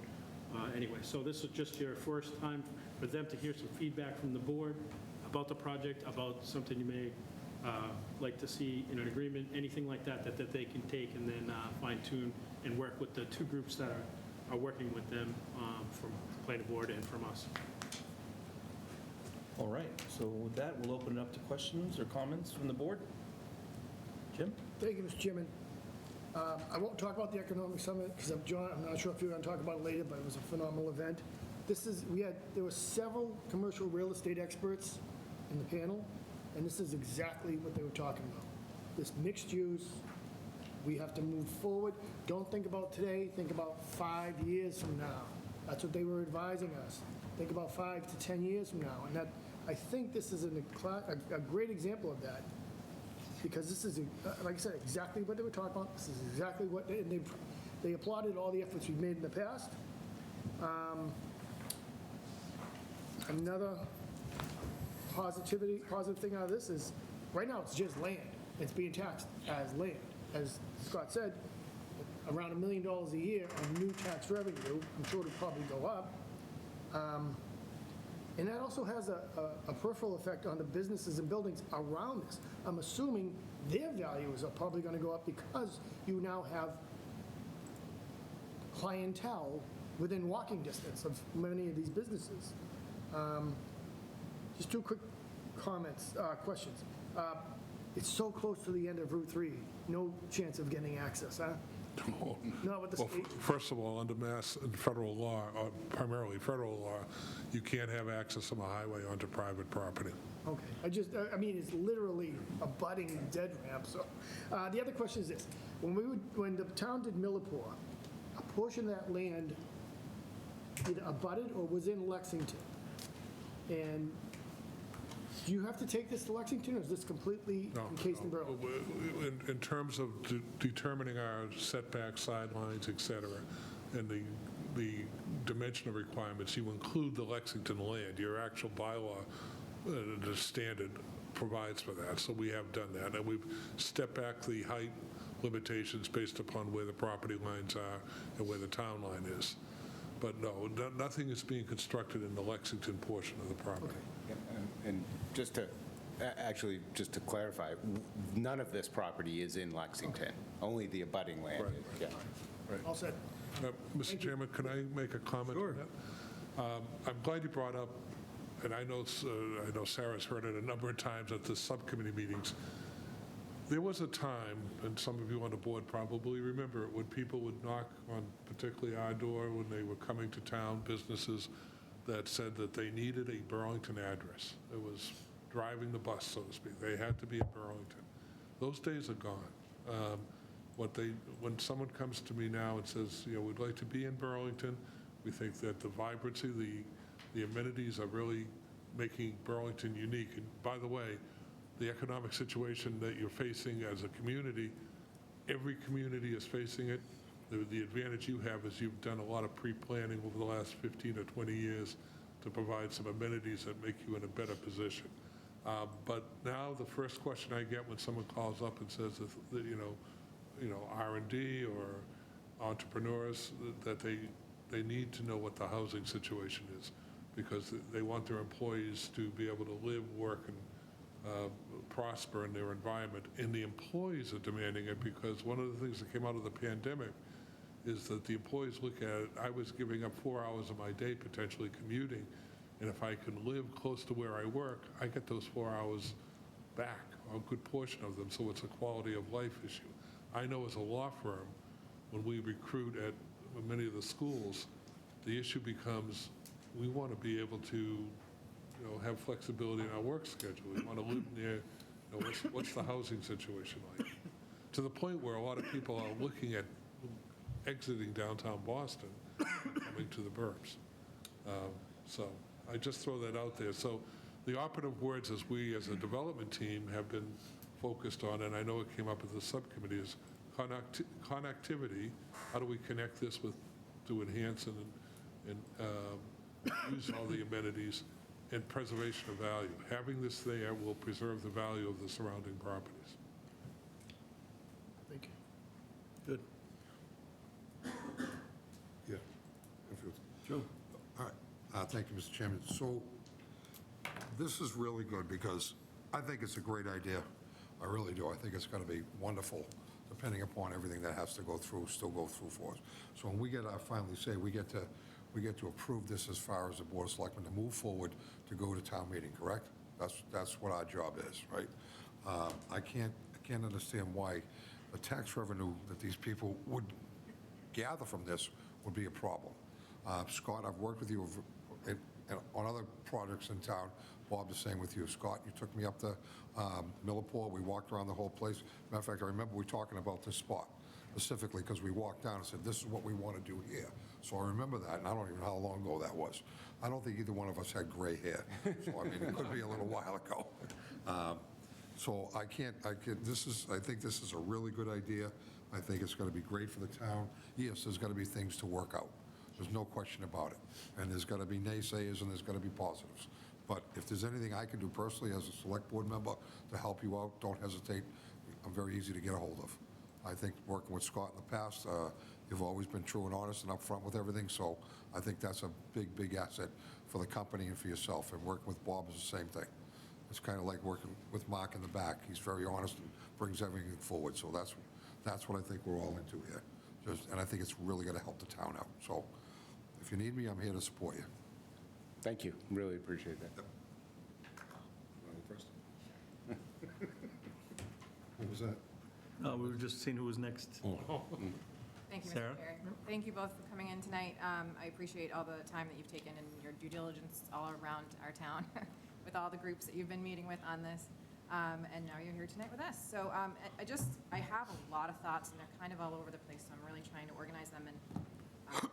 anyway. So this is just your first time for them to hear some feedback from the board about the project, about something you may like to see in an agreement, anything like that they can take and then fine tune and work with the two groups that are working with them from the planning board and from us. All right, so with that, we'll open it up to questions or comments from the board. Jim? Thank you, Mr. Chairman. I won't talk about the Economic Summit because I'm not sure if you're going to talk about it later, but it was a phenomenal event. There were several commercial real estate experts in the panel, and this is exactly what they were talking about. This mixed use, we have to move forward. Don't think about today, think about 5 years from now. That's what they were advising us. Think about 5 to 10 years from now. And I think this is a great example of that, because this is, like I said, exactly what they were talking about. This is exactly what, and they applauded all the efforts we've made in the past. Another positive thing out of this is, right now, it's just land. It's being taxed as land. As Scott said, around $1 million a year of new tax revenue. I'm sure it'll probably go up. And that also has a peripheral effect on the businesses and buildings around this. I'm assuming their values are probably going to go up because you now have clientele within walking distance of many of these businesses. Just two quick questions. It's so close to the end of Route 3, no chance of getting access, huh? No. Not with the Well, state? first of all, under mass and federal law, or primarily federal law, you can't have access from a highway onto private property. Okay, it's literally a budding dead ramp, so. The other question is this: when the town did Millipore, a portion of that land either abutted or was in Lexington. And do you have to take this to Lexington, or is this completely encased in borough? In terms of determining our setback, sidelines, et cetera, and the dimensional requirements, you include the Lexington land. Your actual bylaw, the standard, provides for that, so we have done that. And we've stepped back the height limitations based upon where the property lines are and where the town line is. But no, nothing is being constructed in the Lexington portion of the property. And just to Actually, just to clarify, none of this property is in Lexington, only the abutting land. Right. Yeah. All set. Mr. Chairman, can I make a comment on that? I'm glad you brought up, and I know Sarah's heard it a number of times at the subcommittee meetings. There was a time, and some of you on the board probably remember it, when people would knock on particularly our door when they were coming to town, businesses that said that they needed a Burlington address. It was driving the bus, so to speak. They had to be in Burlington. Those days are gone. When someone comes to me now and says, we'd like to be in Burlington, we think that the vibrancy, the amenities are really making Burlington unique. And by the way, the economic situation that you're facing as a community, every community is facing it. The advantage you have is you've done a lot of pre-planning over the last 15 or 20 years to provide some amenities that make you in a better position. But now the first question I get when someone calls up and says that, R&D or entrepreneurs, that they need to know what the housing situation is, because they want their employees to be able to live, work, and prosper in their environment. And the employees are demanding it, because one of the things that came out of the pandemic is that the employees look at it, I was giving up 4 hours of my day potentially commuting, and if I can live close to where I work, I get those 4 hours back, or a good portion of them, so it's a quality of life issue. I know as a law firm, when we recruit at many of the schools, the issue becomes, we want to be able to have flexibility in our work schedule. We want to live near, what's the housing situation like? To the point where a lot of people are looking at exiting downtown Boston, coming to the burbs. So I just throw that out there. So the operative words as we, as a development team, have been focused on, and I know it came up at the subcommittee, is connectivity. How do we connect this to enhance and use all the amenities, and preservation of value. Having this there will preserve the value of the surrounding properties. Thank you. Good. Yeah. Joe. All right. Thank you, Mr. Chairman. So this is really good, because I think it's a great idea. I really do. I think it's going to be wonderful, depending upon everything that has to go through, still go through for us. So when we get our finally say, we get to approve this as far as the Board of Selectmen to move forward to go to town meeting, correct? That's what our job is, right? I can't understand why the tax revenue that these people would gather from this would be a problem. Scott, I've worked with you on other projects in town. Bob, the same with you. Scott, you took me up to Millipore. We walked around the whole place. Matter of fact, I remember we talking about this spot specifically, because we walked down and said, this is what we want to do here. So I remember that, and I don't even know how long ago that was. I don't think either one of us had gray hair. So, I mean, it could be a little while ago. So I think this is a really good idea. I think it's going to be great for the town. Yes, there's going to be things to work out. There's no question about it. And there's going to be naysayers and there's going to be positives. But if there's anything I can do personally as a select board member to help you out, don't hesitate. I'm very easy to get a hold of. I think working with Scott in the past, you've always been true and honest and upfront with everything. So I think that's a big, big asset for the company and for yourself. And working with Bob is the same thing. It's kind of like working with Mark in the back. He's very honest and brings everything forward. So that's what I think we're all into here. And I think it's really going to help the town out. So if you need me, I'm here to support you. Thank you. Really appreciate that. What was that? We were just seeing who was next. Thank you, Sarah? Mr. Chair. Thank you both for coming in tonight. I appreciate all the time that you've taken and your due diligence all around our town with all the groups that you've been meeting with on this. And now you're here tonight with us. So I have a lot of thoughts, and they're kind of all over the place, so I'm really trying to organize them and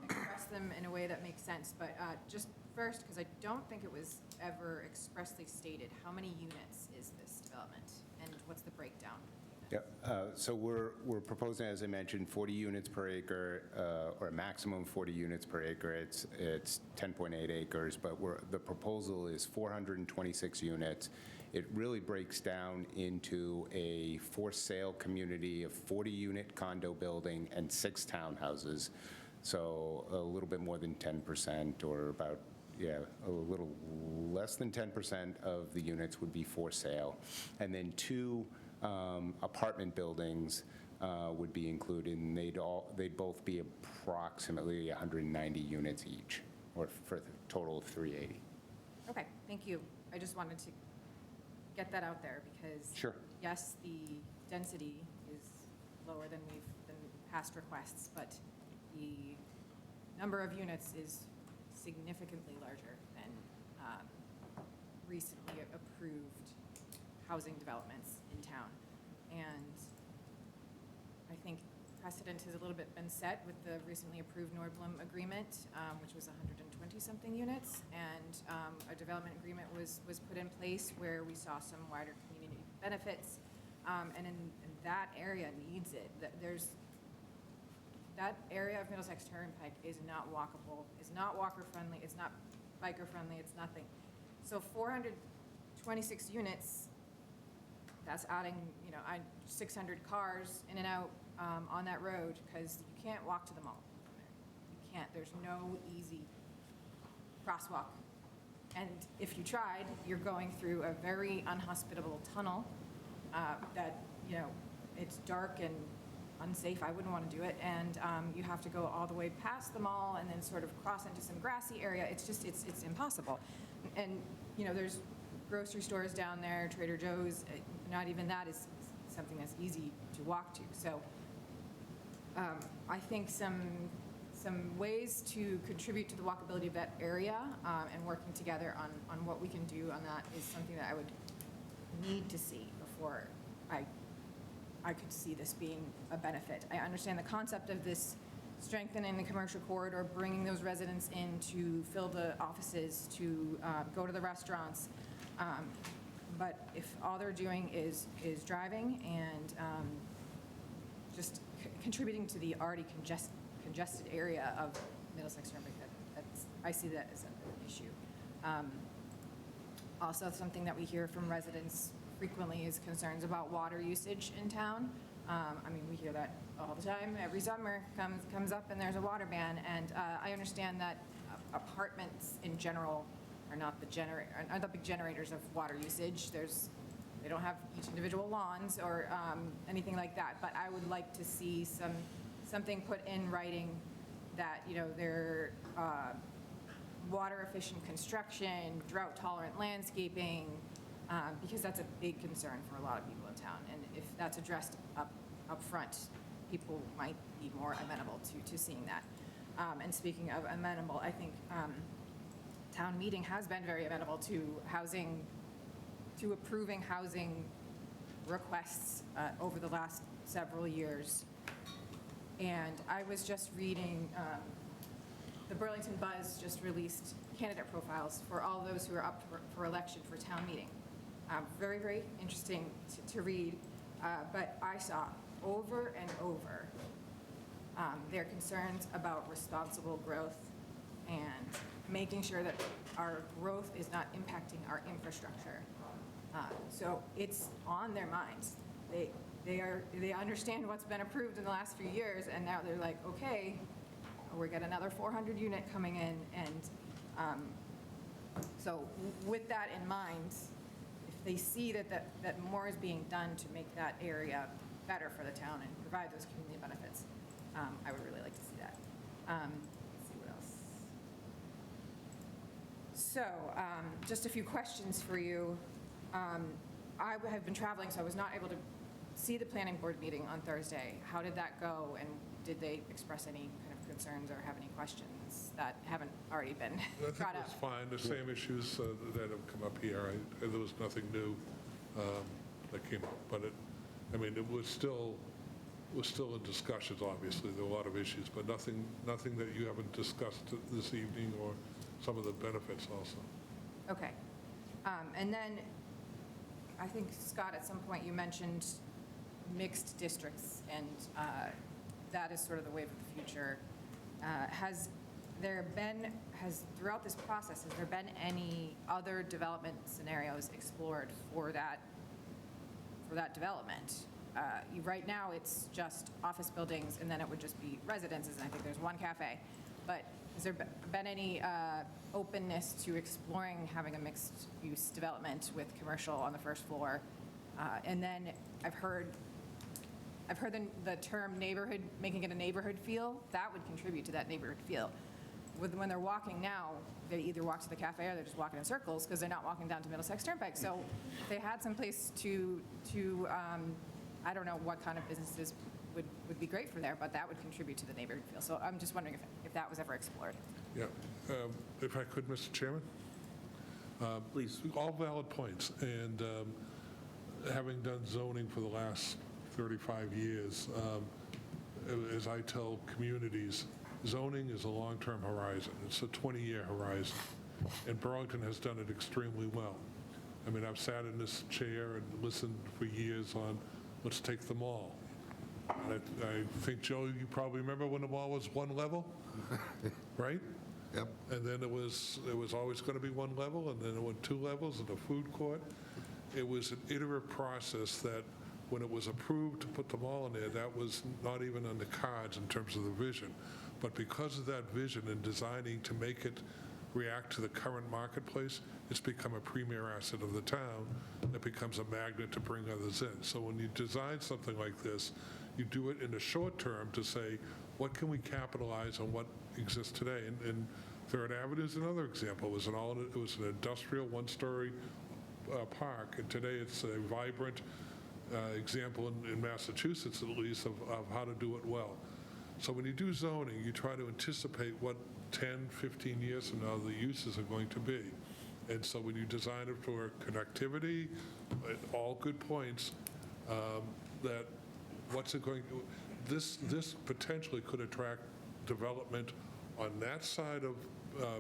express them in a way that makes sense. But just first, because I don't think it was ever expressly stated, how many units is this development, and what's the breakdown? Yep. So we're proposing, as I mentioned, 40 units per acre, or a maximum 40 units per acre. It's 10.8 acres, but the proposal is 426 units. It really breaks down into a for-sale community of 40-unit condo building and 6 townhouses. So a little bit more than 10%, or about a little less than 10% of the units would be for sale. And then 2 apartment buildings would be included, and they'd both be approximately 190 units each, or for a total of 380. Okay, thank you. I just wanted to get that out there because. Sure. Yes, the density is lower than past requests, but the number of units is significantly larger than recently approved housing developments in town. And I think precedent has a little bit been set with the recently approved Nordblum agreement, which was 120-something units, and a development agreement was put in place where we saw some wider community benefits, and in that area needs it. That area of Middlesex Turnpike is not walkable, is not walker-friendly, it's not biker-friendly, it's nothing. So 426 units, that's adding, 600 cars in and out on that road, because you can't walk to the mall. You can't, there's no easy crosswalk. And if you tried, you're going through a very unhospitable tunnel that, it's dark and unsafe. I wouldn't want to do it. And you have to go all the way past the mall and then sort of cross into some grassy area. It's just, it's impossible. And, there's grocery stores down there, Trader Joe's, not even that is something that's easy to walk to. So I think some ways to contribute to the walkability of that area and working together on what we can do on that is something that I would need to see before I could see this being a benefit. I understand the concept of this strengthening the commercial corridor, bringing those residents in to fill the offices, to go to the restaurants. But if all they're doing is driving and just contributing to the already congested area of Middlesex Turnpike, I see that as an issue. Also, something that we hear from residents frequently is concerns about water usage in town. We hear that all the time. Every summer comes up and there's a water ban. And I understand that apartments in general are not the big generators of water usage. They don't have each individual lawns or anything like that. But I would like to see something put in writing that, they're water efficient construction, drought tolerant landscaping, because that's a big concern for a lot of people in town. And if that's addressed up front, people might be more amenable to seeing that. And speaking of amenable, I think town meeting has been very amenable to housing, to approving housing requests over the last several years. And I was just reading, the Burlington Buzz just released candidate profiles for all those who are up for election for town meeting. Very, very interesting to read, but I saw over and over their concerns about responsible growth and making sure that our growth is not impacting our infrastructure. So it's on their minds. They understand what's been approved in the last few years, and now they're like, okay, we got another 400 unit coming in, and so with that in mind, if they see that more is being done to make that area better for the town and provide those community benefits, I would really like to see that. Let's see what else. So, just a few questions for you. I have been traveling, so I was not able to see the planning board meeting on Thursday. How did that go, and did they express any kind of concerns or have any questions that haven't already been brought up? I think it was fine, the same issues that have come up here. There was nothing new that came up, but it was still in discussions, obviously. There were a lot of issues, but nothing that you haven't discussed this evening, or some of the benefits also. Okay. And then I think, Scott, at some point you mentioned mixed districts, and that is sort of the wave of the future. Throughout this process, has there been any other development scenarios explored for that development? Right now, it's just office buildings, and then it would just be residences, and I think there's one cafe. But has there been any openness to exploring having a mixed-use development with commercial on the first floor? And then I've heard the term neighborhood, making it a neighborhood feel, that would contribute to that neighborhood feel. When they're walking now, they either walk to the cafe or they're just walking in circles because they're not walking down to Middlesex Turnpike. So if they had some place to I don't know what kind of businesses would be great for there, but that would contribute to the neighborhood feel. So I'm just wondering if that was ever explored. Yeah. If I could, Mr. Chairman? Please. All valid points. And having done zoning for the last 35 years, as I tell communities, zoning is a long-term horizon. It's a 20-year horizon. And Burlington has done it extremely well. I mean, I've sat in this chair and listened for years on, let's take the mall. And I think, Joe, you probably remember when the mall was one level, right? Yep. And then it was always going to be one level, and then it went 2 levels and a food court. It was an iterative process that when it was approved to put the mall in there, that was not even on the cards in terms of the vision. But because of that vision and designing to make it react to the current marketplace, it's become a premier asset of the town that becomes a magnet to bring others in. So when you design something like this, you do it in the short term to say, what can we capitalize on what exists today? And Third Avenue is another example. It was an industrial one-story park, and today it's a vibrant example in Massachusetts, at least, of how to do it well. So when you do zoning, you try to anticipate what 10, 15 years from now the uses are going to be. And so when you design it for connectivity, all good points, that what's it going to, this potentially could attract development on that side of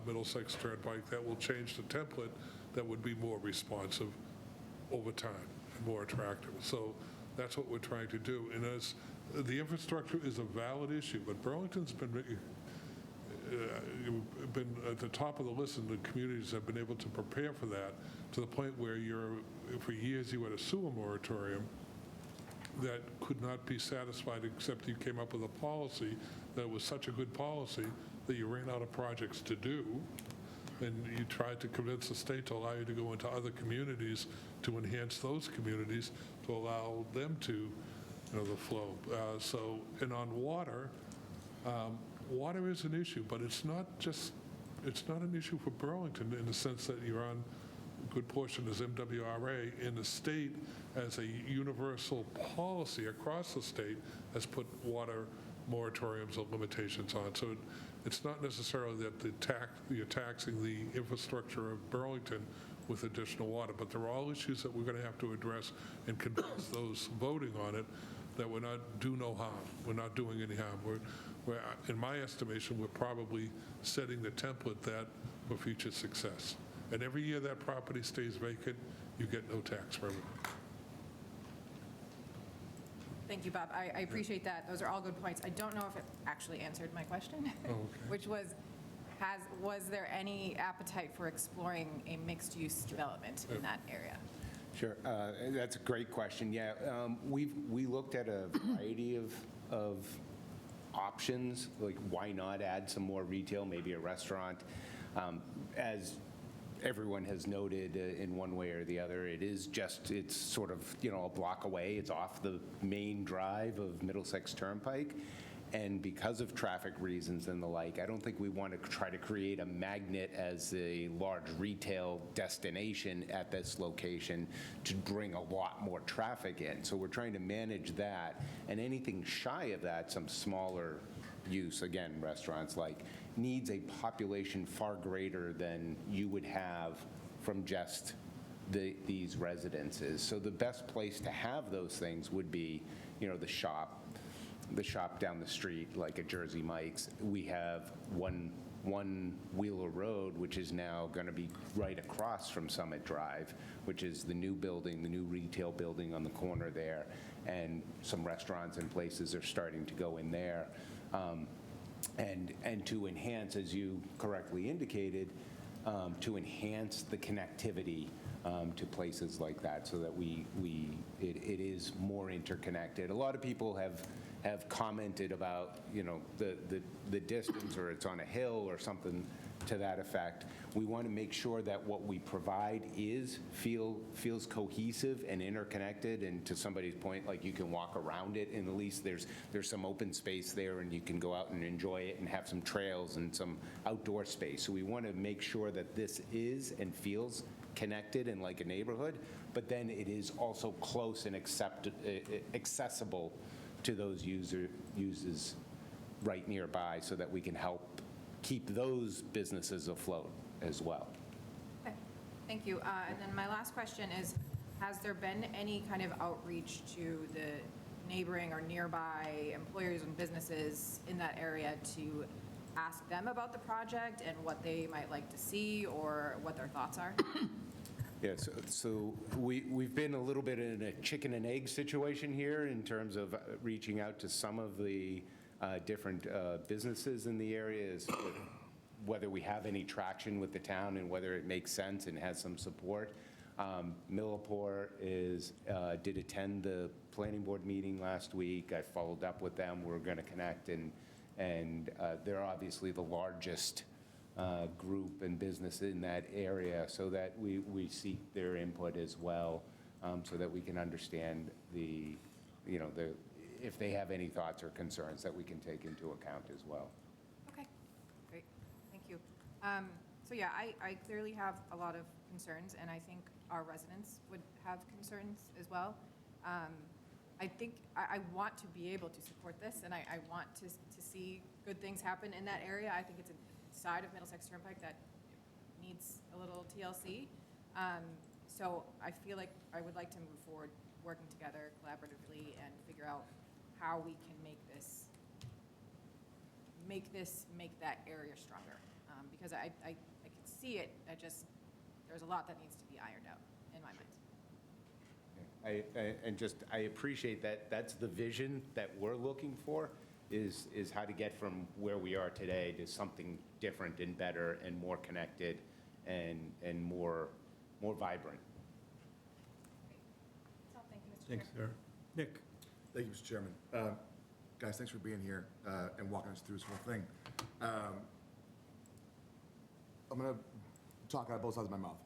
Middlesex Turnpike that will change the template that would be more responsive over time and more attractive. So that's what we're trying to do. And as the infrastructure is a valid issue, but Burlington's been at the top of the list, and the communities have been able to prepare for that to the point where for years you had a sewer moratorium that could not be satisfied except you came up with a policy that was such a good policy that you ran out of projects to do, and you tried to convince the state to allow you to go into other communities to enhance those communities to allow them to, the flow. And on water, water is an issue, but it's not an issue for Burlington in the sense that you're on a good portion is MWRA, and the state as a universal policy across the state has put water moratoriums or limitations on. So it's not necessarily that you're taxing the infrastructure of Burlington with additional water, but they're all issues that we're going to have to address and convince those voting on it that we're not do no harm. We're not doing any harm. We're, in my estimation, we're probably setting the template that for future success. And every year that property stays vacant, you get no tax revenue. Thank you, Bob. I appreciate that. Those are all good points. I don't know if it actually answered my question, which was, was there any appetite for exploring a mixed-use development in that area? Sure. That's a great question. Yeah, we looked at a variety of options, like why not add some more retail, maybe a restaurant. As everyone has noted in one way or the other, it's sort of, a block away. It's off the main drive of Middlesex Turnpike. And because of traffic reasons and the like, I don't think we want to try to create a magnet as a large retail destination at this location to bring a lot more traffic in. So we're trying to manage that. And anything shy of that, some smaller use, again, restaurants like, needs a population far greater than you would have from just these residences. So the best place to have those things would be, the shop down the street, like a Jersey Mike's. We have one Wheeler Road, which is now going to be right across from Summit Drive, which is the new building, the new retail building on the corner there, and some restaurants and places are starting to go in there. And to enhance, as you correctly indicated, to enhance the connectivity to places like that so that it is more interconnected. A lot of people have have commented about, the distance, or it's on a hill or something to that effect. We want to make sure that what we provide feels cohesive and interconnected, and to somebody's point, like, you can walk around it, and at least there's some open space there, and you can go out and enjoy it and have some trails and some outdoor space. So we want to make sure that this is and feels connected and like a neighborhood, but then it is also close and accessible to those users right nearby, so that we can help keep those businesses afloat as well. Okay, thank you. And then my last question is, has there been any kind of outreach to the neighboring or nearby employers and businesses in that area to ask them about the project and what they might like to see or what their thoughts are? Yeah, so we've been a little bit in a chicken and egg situation here in terms of reaching out to some of the different businesses in the area, as to whether we have any traction with the town and whether it makes sense and has some support. Millipore did attend the planning board meeting last week. I followed up with them. We're going to connect, and they're obviously the largest group and business in that area, so that we seek their input as well, so that we can understand if they have any thoughts or concerns that we can take into account as well. Okay, great, thank you. So yeah, I clearly have a lot of concerns, and I think our residents would have concerns as well. I think I want to be able to support this, and I want to see good things happen in that area. I think it's a side of Middlesex Turnpike that needs a little TLC. So I feel like I would like to move forward, working together collaboratively, and figure out how we can make that area stronger. Because I can see it, there's a lot that needs to be ironed out in my mind. I appreciate that. That's the vision that we're looking for, is how to get from where we are today to something different and better and more connected and more vibrant. So thank you, Mr. Thanks, Chair. Sarah. Nick? Thank you, Mr. Chairman. Guys, thanks for being here and walking us through this whole thing. I'm going to talk out of both sides of my mouth,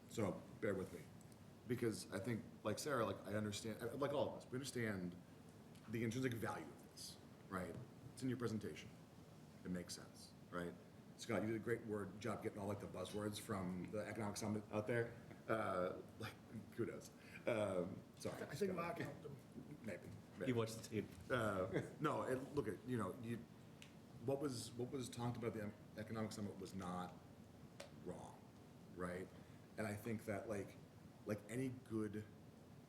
so bear with me. Because I think, like Sarah, I understand, like all of us, we understand the intrinsic value of this, right? It's in your presentation. It makes sense, right? Scott, you did a great job getting all the buzzwords from the Economic Summit out there. Kudos. Sorry. I think Mark helped them. Maybe. He watched the tape. No, look at, what was talked about at the Economic Summit was not wrong, right? And I think that like any good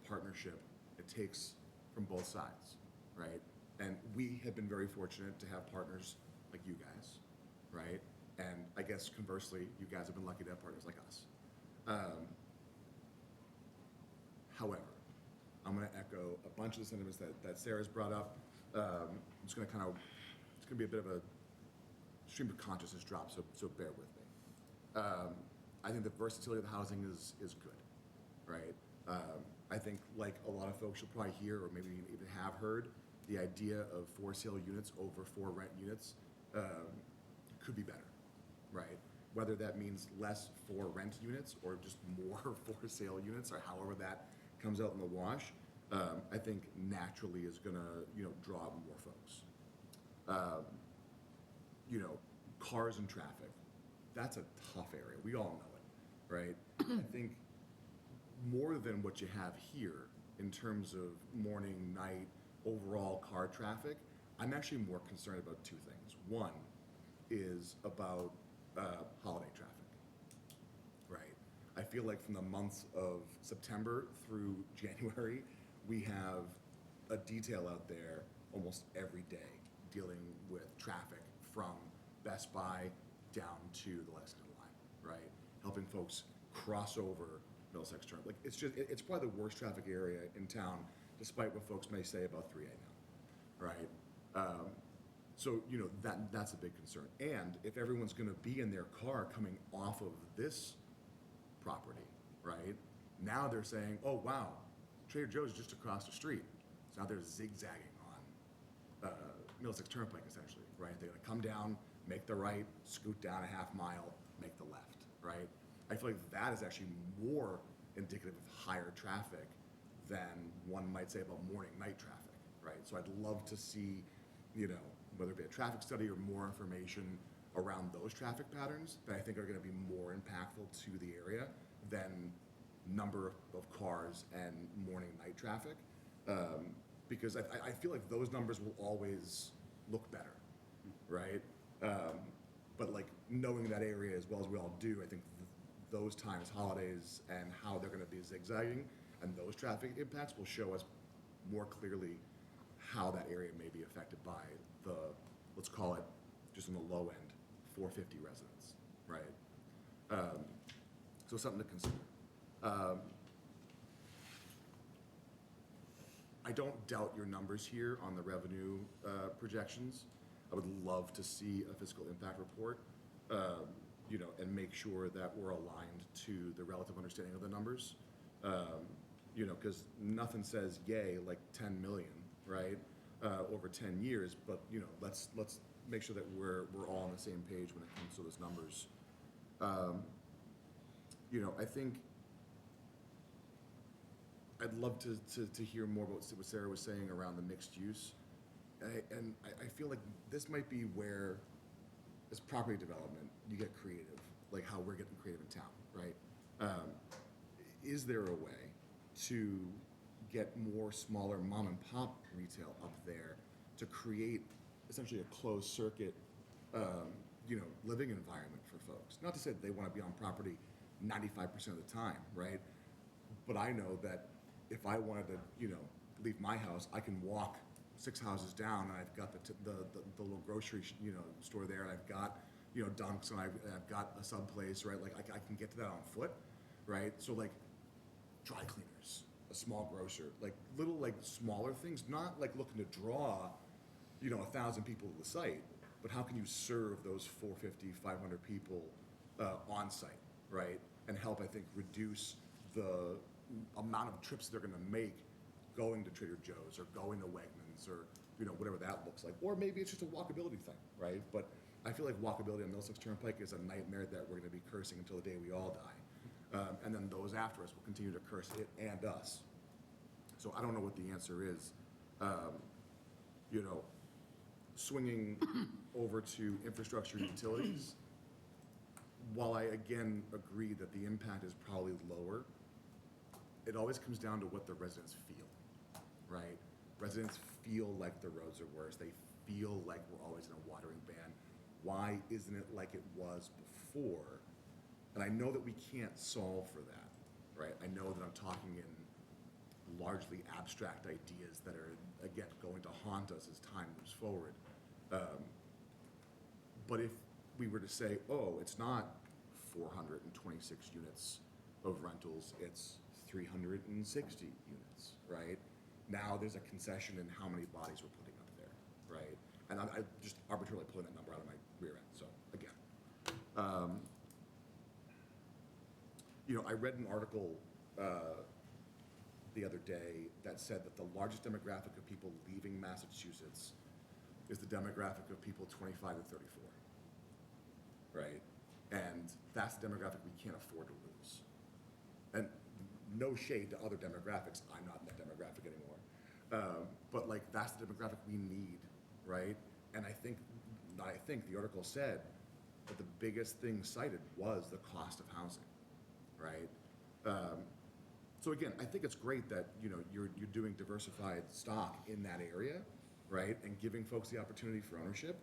partnership, it takes from both sides, right? And we have been very fortunate to have partners like you guys, right? And I guess conversely, you guys have been lucky to have partners like us. However, I'm going to echo a bunch of the sentiments that Sarah's brought up. I'm just going to it's going to be a bit of a stream of consciousness drop, so bear with me. I think the versatility of the housing is good, right? I think, like a lot of folks you'll probably hear, or maybe even have heard, the idea of for sale units over for rent units could be better, right? Whether that means less for rent units or just more for sale units, or however that comes out in the wash, I think naturally is going to draw more folks. Cars and traffic, that's a tough area. We all know it, right? I think more than what you have here in terms of morning, night, overall car traffic, I'm actually more concerned about two things. One is about holiday traffic, right? I feel like from the months of September through January, we have a detail out there almost every day dealing with traffic from Best Buy down to the Lexington line, right? Helping folks cross over Middlesex Turnpike. It's probably the worst traffic area in town, despite what folks may say about 3A now, right? So, that's a big concern. And if everyone's going to be in their car coming off of this property, right? Now they're saying, oh, wow, Trader Joe's just across the street. So now they're zigzagging Middlesex Turnpike essentially, right? They're gonna come down, make the right, scoot down a half mile, make the left, right? I feel like that is actually more indicative of higher traffic than one might say about morning, night traffic, right? So I'd love to see, you know, whether it be a traffic study or more information around those traffic patterns that I think are gonna be more impactful to the area than number of cars and morning, night traffic. Because I feel like those numbers will always look better, right? But like knowing that area as well as we all do, I think those times, holidays, and how they're gonna be zigzagging, and those traffic impacts will show us more clearly how that area may be affected by the, let's call it, just on the low end, 450 residents, right? So something to consider. I don't doubt your numbers here on the revenue projections. I would love to see a fiscal impact report, you know, and make sure that we're aligned to the relative understanding of the numbers. You know, because nothing says yay like 10 million, right, over 10 years. But you know, let's make sure that we're all on the same page when it comes to those numbers. You know, I think I'd love to hear more about what Sarah was saying around the mixed use. And I feel like this might be where, as property development, you get creative, like how we're getting creative in town, right? Is there a way to get more smaller mom and pop retail up there to create essentially a closed circuit, you know, living environment for folks? Not to say that they want to be on property 95% of the time, right? But I know that if I wanted to, you know, leave my house, I can walk 6 houses down, and I've got the little grocery, you know, store there, and I've got, you know, Dunks, and I've got a sub place, right? Like I can get to that on foot, right? So like dry cleaners, a small grocer, like little like smaller things, not like looking to draw, you know, 1,000 people to the site, but how can you serve those 450, 500 people on site, right? And help, I think, reduce the amount of trips they're gonna make going to Trader Joe's or going to Wegmans or, you know, whatever that looks like. Or maybe it's just a walkability thing, right? But I feel like walkability on Middlesex Turnpike is a nightmare that we're gonna be cursing until the day we all die. And then those after us will continue to curse it and us. So I don't know what the answer is. You know, swinging over to infrastructure utilities, while I again agree that the impact is probably lower, it always comes down to what the residents feel, right? Residents feel like the roads are worse. They feel like we're always in a watering ban. Why isn't it like it was before? And I know that we can't solve for that, right? I know that I'm talking in largely abstract ideas that are, again, going to haunt us as time moves forward. But if we were to say, oh, it's not 426 units of rentals, it's 360 units, right? Now there's a concession in how many bodies we're putting up there, right? And I'm just arbitrarily pulling that number out of my rear end, so again. You know, I read an article the other day that said that the largest demographic of people leaving Massachusetts is the demographic of people 25 to 34, right? And that's the demographic we can't afford to lose. And no shade to other demographics, I'm not in that demographic anymore. But like, that's the demographic we need, right? And I think the article said that the biggest thing cited was the cost of housing, right? So again, I think it's great that, you know, you're doing diversified stock in that area, right? And giving folks the opportunity for ownership.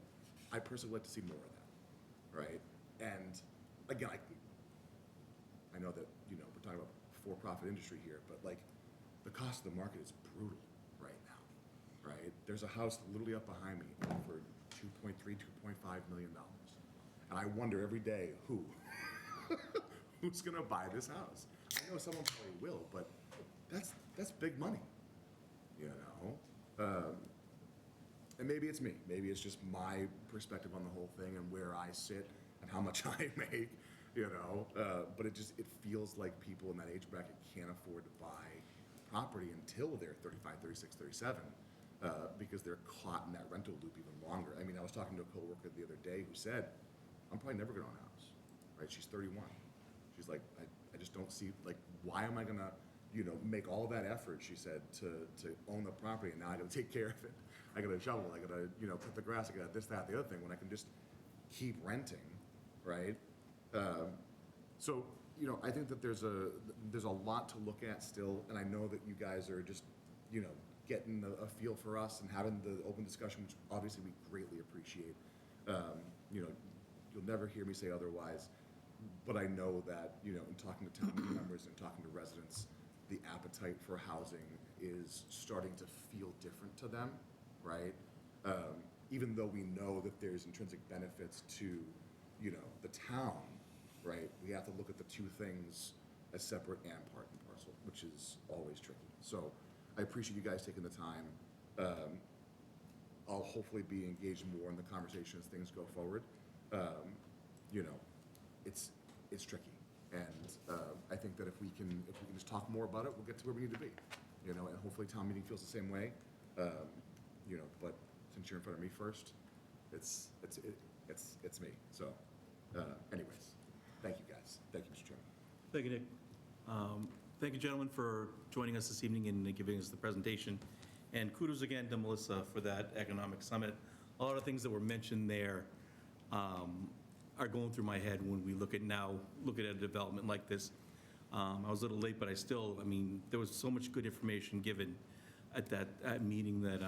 I personally would like to see more of that, right? And again, I know that, you know, we're talking about for-profit industry here, but like the cost of the market is brutal right now, right? There's a house literally up behind me for $2.3, $2.5 million. And I wonder every day who's gonna buy this house? I know someone probably will, but that's big money, you know? And maybe it's me, maybe it's just my perspective on the whole thing and where I sit and how much I make, you know? But it feels like people in that age bracket can't afford to buy property until they're 35, 36, 37. because they're caught in that rental loop even longer. I mean, I was talking to a coworker the other day who said, I'm probably never gonna own a house, right? She's 31. She's like, I just don't see, like, why am I gonna, make all that effort, she said, to own the property, and now I gotta take care of it. I gotta shovel, I gotta, cut the grass, I gotta this, that, the other thing, when I can just keep renting, right? So, I think that there's a lot to look at still, and I know that you guys are just, getting a feel for us and having the open discussion, which obviously we greatly appreciate. You'll never hear me say otherwise, but I know that, in talking to town meeting members and talking to residents, the appetite for housing is starting to feel different to them, right? Even though we know that there's intrinsic benefits to, the town, right? We have to look at the two things as separate and part and parcel, which is always tricky. So I appreciate you guys taking the time. I'll hopefully be engaged more in the conversation as things go forward. It's tricky. And I think that if we can just talk more about it, we'll get to where we need to be, and hopefully town meeting feels the same way. But since you're in front of me first, it's me. So anyways, thank you guys. Thank you, Mr. Chairman. Thank you, Nick. Thank you, gentlemen, for joining us this evening and giving us the presentation. And kudos again to Melissa for that economic summit. A lot of things that were mentioned there are going through my head when we look at a development like this. I was a little late, but there was so much good information given at that meeting that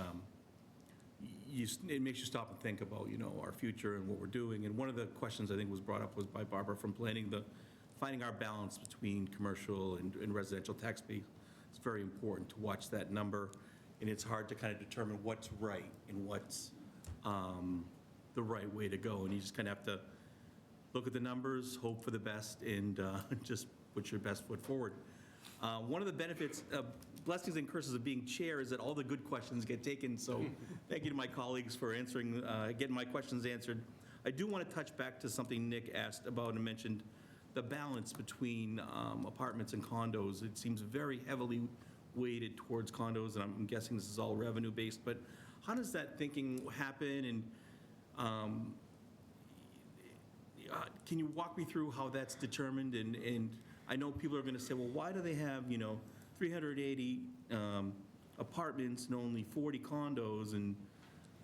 it makes you stop and think about, our future and what we're doing. And one of the questions I think was brought up was by Barbara from planning, finding our balance between commercial and residential tax base. It's very important to watch that number, and it's hard to kind of determine what's right and what's the right way to go. And you just kind of have to look at the numbers, hope for the best, and just put your best foot forward. One of the benefits, blessings and curses of being chair is that all the good questions get taken, so thank you to my colleagues for answering, getting my questions answered. I do want to touch back to something Nick asked about and mentioned, the balance between apartments and condos. It seems very heavily weighted towards condos, and I'm guessing this is all revenue-based, but how does that thinking happen, and can you walk me through how that's determined? And I know people are going to say, well, why do they have, 380 apartments and only 40 condos? And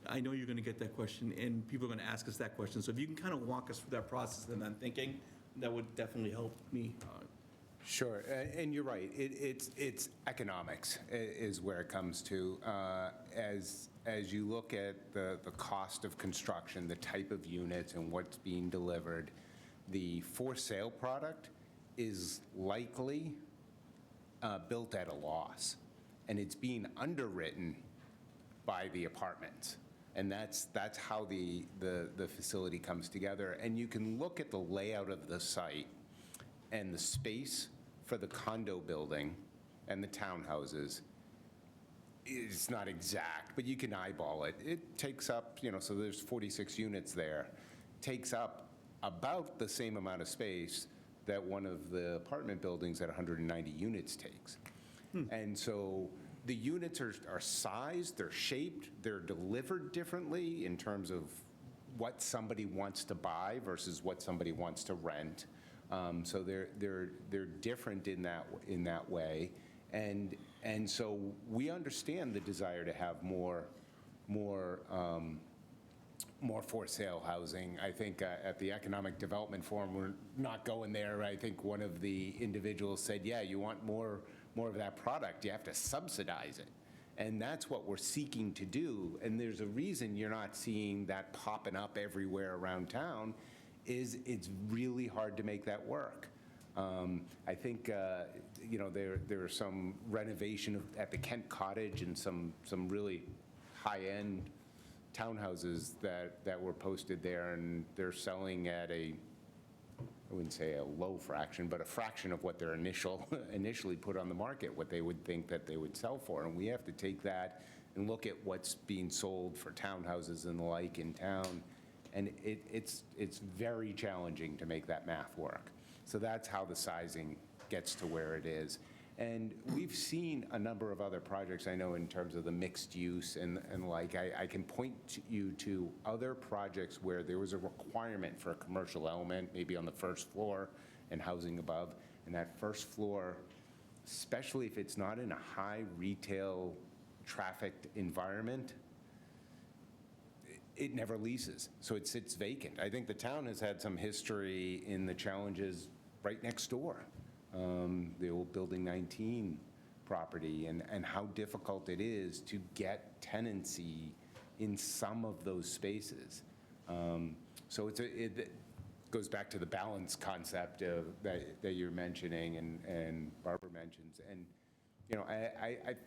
I know you're going to get that question, and people are going to ask us that question. So if you can kind of walk us through that process and that thinking, that would definitely help me. Sure, and you're right. It's economics is where it comes to. As you look at the cost of construction, the type of units and what's being delivered, the for sale product is likely built at a loss, and it's being underwritten by the apartments. And that's how the facility comes together. And you can look at the layout of the site and the space for the condo building and the townhouses. It's not exact, but you can eyeball it. It takes up, so there's 46 units there, takes up about the same amount of space that one of the apartment buildings at 190 units takes. And so the units are sized, they're shaped, they're delivered differently in terms of what somebody wants to buy versus what somebody wants to rent. So they're different in that way. And so we understand the desire to have more for sale housing. I think at the Economic Development Forum, we're not going there. I think one of the individuals said, yeah, you want more of that product, you have to subsidize it. And that's what we're seeking to do. And there's a reason you're not seeing that popping up everywhere around town, is it's really hard to make that work. I think, there are some renovation at the Kent Cottage and some really high-end townhouses that were posted there, and they're selling at I wouldn't say a low fraction, but a fraction of what they're initially put on the market, what they would think that they would sell for. And we have to take that and look at what's being sold for townhouses and the like in town. And it's very challenging to make that math work. So that's how the sizing gets to where it is. And we've seen a number of other projects, I know, in terms of the mixed use and like, I can point you to other projects where there was a requirement for a commercial element, maybe on the first floor and housing above. And that first floor, especially if it's not in a high retail trafficked environment, it never leases, so it sits vacant. I think the town has had some history in the challenges right next door, the old Building 19 property, and how difficult it is to get tenancy in some of those spaces. So it goes back to the balance concept that you're mentioning and Barbara mentions. And you know,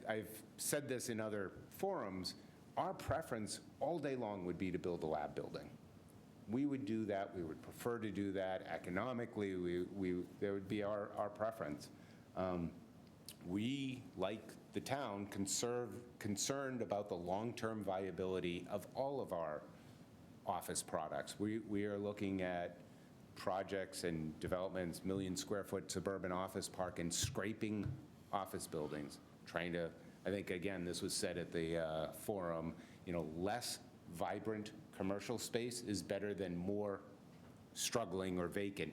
I've said this in other forums. Our preference all day long would be to build a lab building. We would do that. We would prefer to do that. Economically, that would be our preference. We, like the town, concerned about the long-term viability of all of our office products. We are looking at projects and developments, million-square-foot suburban office park, and scraping office buildings, trying to, I think, again, this was said at the forum, you know, less vibrant commercial space is better than more struggling or vacant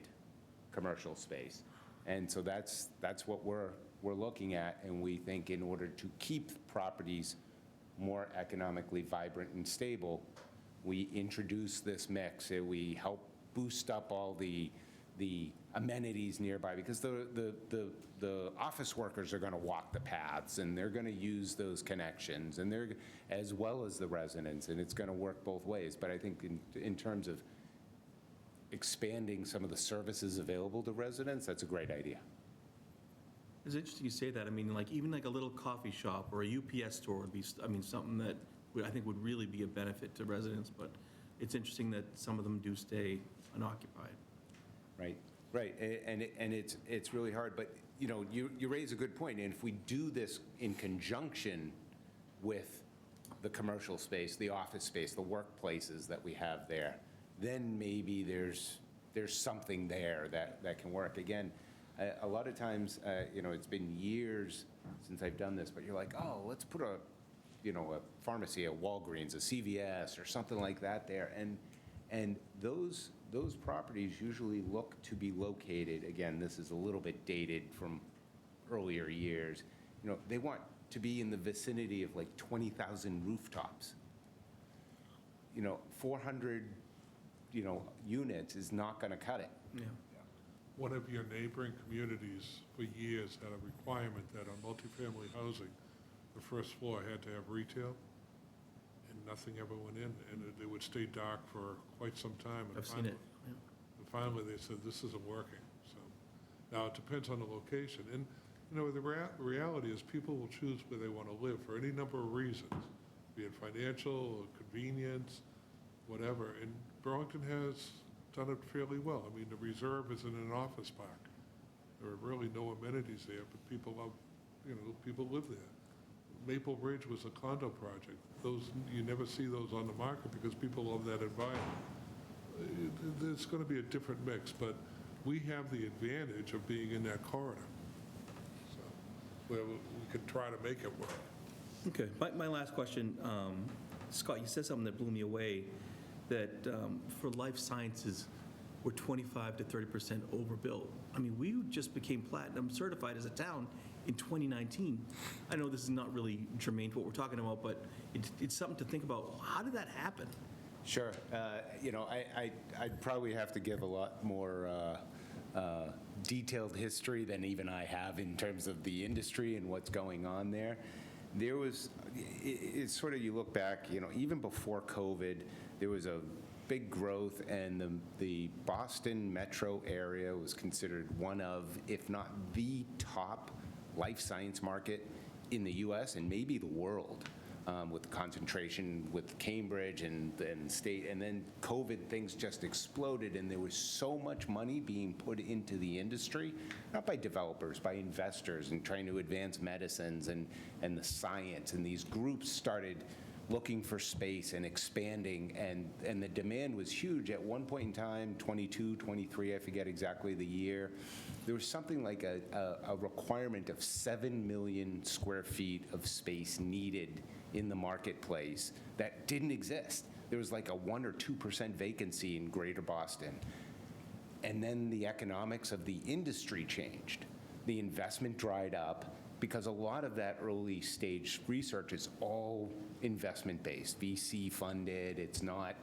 commercial space. And so that's what we're looking at, and we think in order to keep properties more economically vibrant and stable, we introduce this mix, and we help boost up all the amenities nearby, because the office workers are going to walk the paths, and they're going to use those connections, and they're, as well as the residents, and it's going to work both ways. But I think in terms of expanding some of the services available to residents, that's a great idea. It's interesting you say that. I mean, like, even like a little coffee shop or a UPS store would be, I mean, something that I think would really be a benefit to residents, but it's interesting that some of them do stay unoccupied. Right, and it's really hard, but, you know, you raise a good point, and if we do this in conjunction with the commercial space, the office space, the workplaces that we have there, then maybe there's something there that can work. Again, a lot of times, you know, it's been years since I've done this, but you're like, oh, let's put a pharmacy, a Walgreens, a CVS, or something like that there, and those properties usually look to be located, again, this is a little bit dated from earlier years, you know, they want to be in the vicinity of like 20,000 rooftops. You know, 400, you know, units is not going to cut it. Yeah. One of your neighboring communities for years had a requirement that on multifamily housing, the first floor had to have retail, and nothing ever went in, and it would stay dark for quite some time. And I've seen it. Yeah. And finally, they said, this isn't working. So now it depends on the location. And, you know, the reality is people will choose where they want to live for any number of reasons, be it financial, convenience, whatever. And Burlington has done it fairly well. I mean, the Reserve is in an office park. There are really no amenities there, but people love, you know, people live there. Maple Ridge was a condo project. Those, you never see those on the market because people love that environment. It's going to be a different mix, but we have the advantage of being in that corridor. So, where we could try to make it work. Okay, my last question, Scott, you said something that blew me away, that for life sciences, we're 25 to 30% overbuilt. I mean, we just became platinum certified as a town in 2019. I know this is not really germane to what we're talking about, but it's something to think about. How did that happen? Sure. You know, I'd probably have to give a lot more detailed history than even I have in terms of the industry and what's going on there. There was, it's sort of, you look back, you know, even before COVID, there was a big growth, and the Boston metro area was considered one of, if not the top life science market in the US and maybe the world, with the concentration with Cambridge and state. And then COVID, things just exploded, and there was so much money being put into the industry, not by developers, by investors, and trying to advance medicines and the science. And these groups started looking for space and expanding, and the demand was huge. At one point in time, 22, 23, I forget exactly the year, there was something like a requirement of 7 million square feet of space needed in the marketplace that didn't exist. There was like a 1 or 2% vacancy in Greater Boston. And then the economics of the industry changed. The investment dried up because a lot of that early stage research is all investment-based, VC funded, it's not,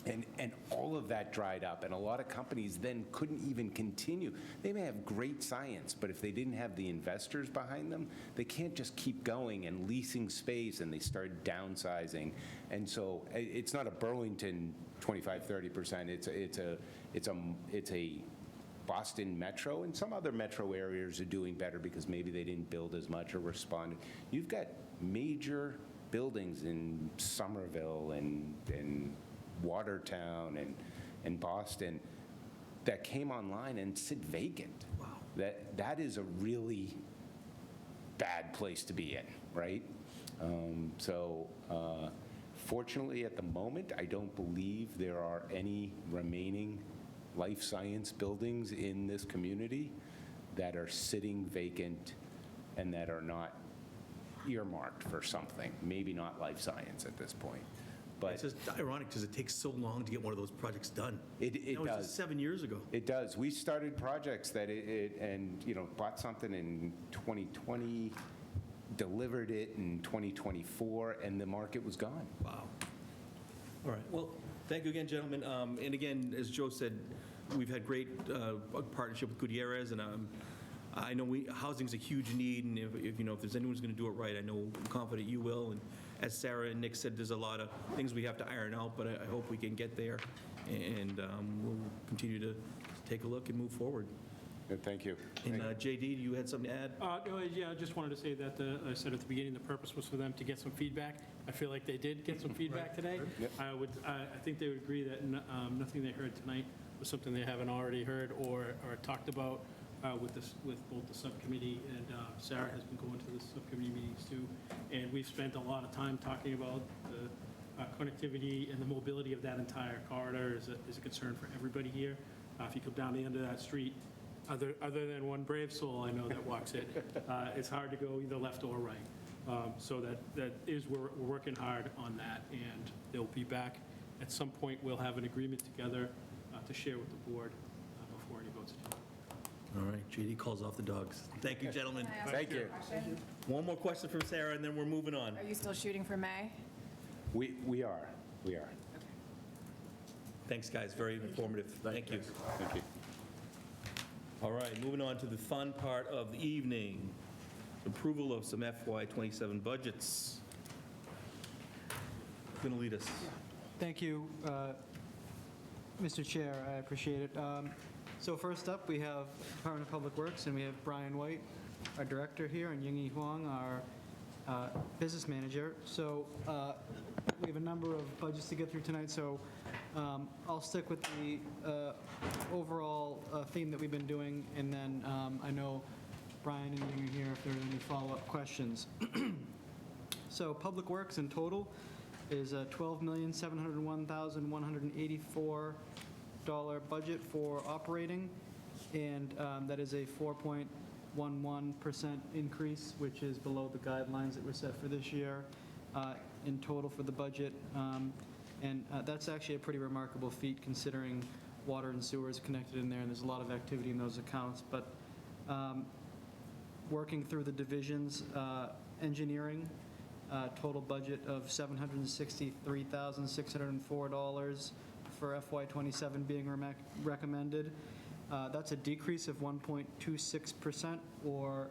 and all of that dried up, and a lot of companies then couldn't even continue. They may have great science, but if they didn't have the investors behind them, they can't just keep going and leasing space, and they start downsizing. And so it's not a Burlington 25-30%, it's a Boston Metro, and some other metro areas are doing better because maybe they didn't build as much or responded. You've got major buildings in Somerville and Watertown and Boston that came online and sit vacant. Wow. That is a really bad place to be in, right? Fortunately, at the moment, I don't believe there are any remaining life science buildings in this community that are sitting vacant and that are not earmarked for something. Maybe not life science at this point. But it's just ironic because it takes so long to get one of those projects done. It That was does. just 7 years ago. It does. We started projects that bought something in 2020, delivered it in 2024, and the market was gone. Wow. All right. Well, thank you again, gentlemen. And again, as Joe said, we've had great partnership with Gutierrez, and I know housing's a huge need, and if there's anyone who's going to do it right, I know, I'm confident you will. And as Sarah and Nick said, there's a lot of things we have to iron out, but I hope we can get there, and we'll continue to take a look and move forward. Good, thank you. And JD, you had something to add? No, yeah, I just wanted to say that I said at the beginning, the purpose was for them to get some feedback. I feel like they did get some feedback today. Yep. I think they would agree that nothing they heard tonight was something they haven't already heard or talked about with both the subcommittee, and Sarah has been going to the subcommittee meetings too. And we've spent a lot of time talking about the connectivity and the mobility of that entire corridor is a concern for everybody here. If you come down the end of that street, other than one brave soul I know that walks it, it's hard to go either left or right. So we're working hard on that, and they'll be back. At some point, we'll have an agreement together to share with the board before any votes are taken. All right, JD calls off the dogs. Thank you, gentlemen. Can I ask Thank a you. question? One more question from Sarah, and then we're moving on. Are you still shooting for May? We are. Thanks, guys, very informative. Thank you. Thank you. All right, moving on to the fun part of the evening, approval of some FY27 budgets. Going to lead us. Thank you, Mr. Chair, I appreciate it. So first up, we have Department of Public Works, and we have Brian White, our director here, and Yingyi Huang, our business manager. So we have a number of budgets to get through tonight, so I'll stick with the overall theme that we've been doing, and then I know Brian and Ying are here if there are any follow-up questions. So Public Works in total is a $12,701,184 budget for operating, and that is a 4.11% increase, which is below the guidelines that were set for this year in total for the budget. And that's actually a pretty remarkable feat considering water and sewer is connected in there, and there's a lot of activity in those accounts. But working through the divisions, engineering, total budget of $763,604 for FY27 being recommended. That's a decrease of 1.26%, or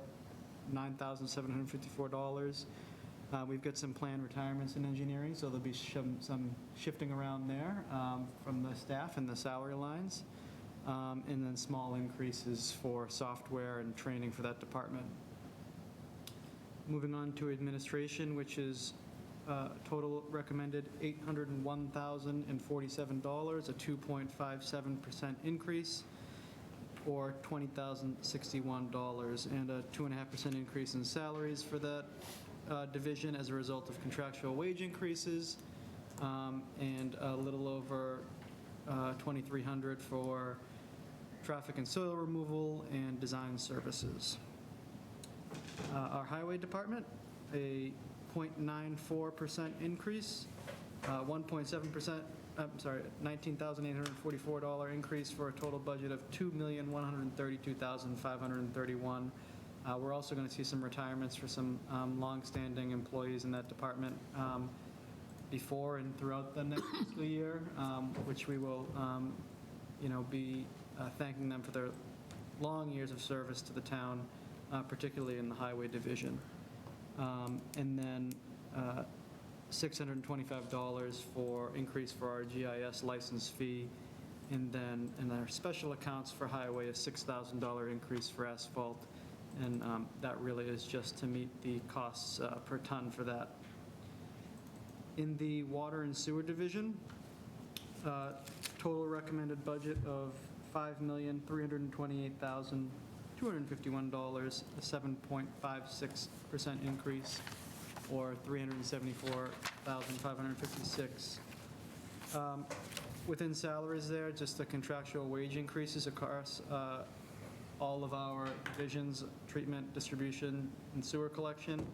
$9,754. We've got some planned retirements in engineering, so there'll be some shifting around there from the staff and the salary lines, and then small increases for software and training for that department. Moving on to administration, which is total recommended $801,047, a 2.57% increase, or $20,061, and a 2.5% increase in salaries for that division as a result of contractual wage increases, and a little over $2,300 for traffic and soil removal and design services. Our highway department, a 0.94% increase, 1.7%, I'm sorry, $19,844 increase for a total budget of $2,132,531. We're also going to see some retirements for some longstanding employees in that department before and throughout the next fiscal year, which we will, be thanking them for their long years of service to the town, particularly in the highway division. And then $625 for increase for our GIS license fee. And then in our special accounts for highway, a $6,000 increase for asphalt. And that really is just to meet the costs per ton for that. In the water and sewer division, total recommended budget of $5,328,251, a 7.56% increase, or $374,556. Within salaries there, just the contractual wage increases across all of our divisions, treatment, distribution, and sewer collection.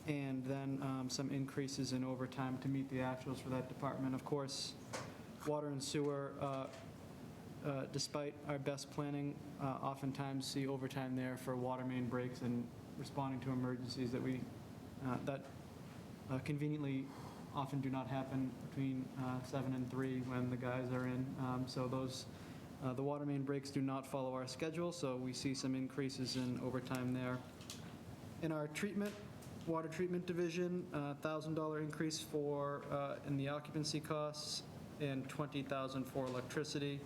And then some increases in overtime to meet the actuals for that department. Of course, water and sewer, despite our best planning, oftentimes see overtime there for water main breaks and responding to emergencies that conveniently often do not happen between 7 and 3 when the guys are in. So those, the water main breaks do not follow our schedule, so we see some increases in overtime there. In our water treatment division, $1,000 increase for in the occupancy costs and $20,000 for electricity.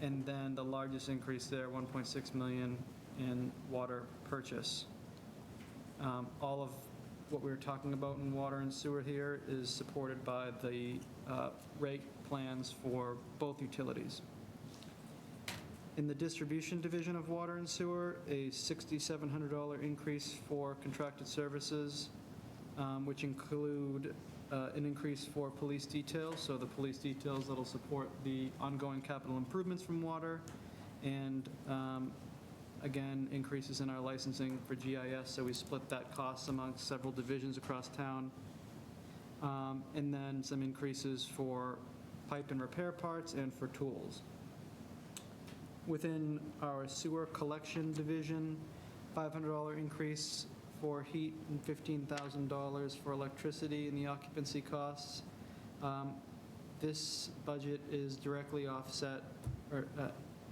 And then the largest increase there, $1.6 million in water purchase. All of what we were talking about in water and sewer here is supported by the rate plans for both utilities. In the distribution division of water and sewer, a $6,700 increase for contracted services, which include an increase for police details, so the police details that'll support the ongoing capital improvements from water, and again, increases in our licensing for GIS, so we split that cost amongst several divisions across town. And then some increases for pipe and repair parts and for tools. Within our sewer collection division, $500 increase for heat and $15,000 for electricity and the occupancy costs. This budget is directly offset, or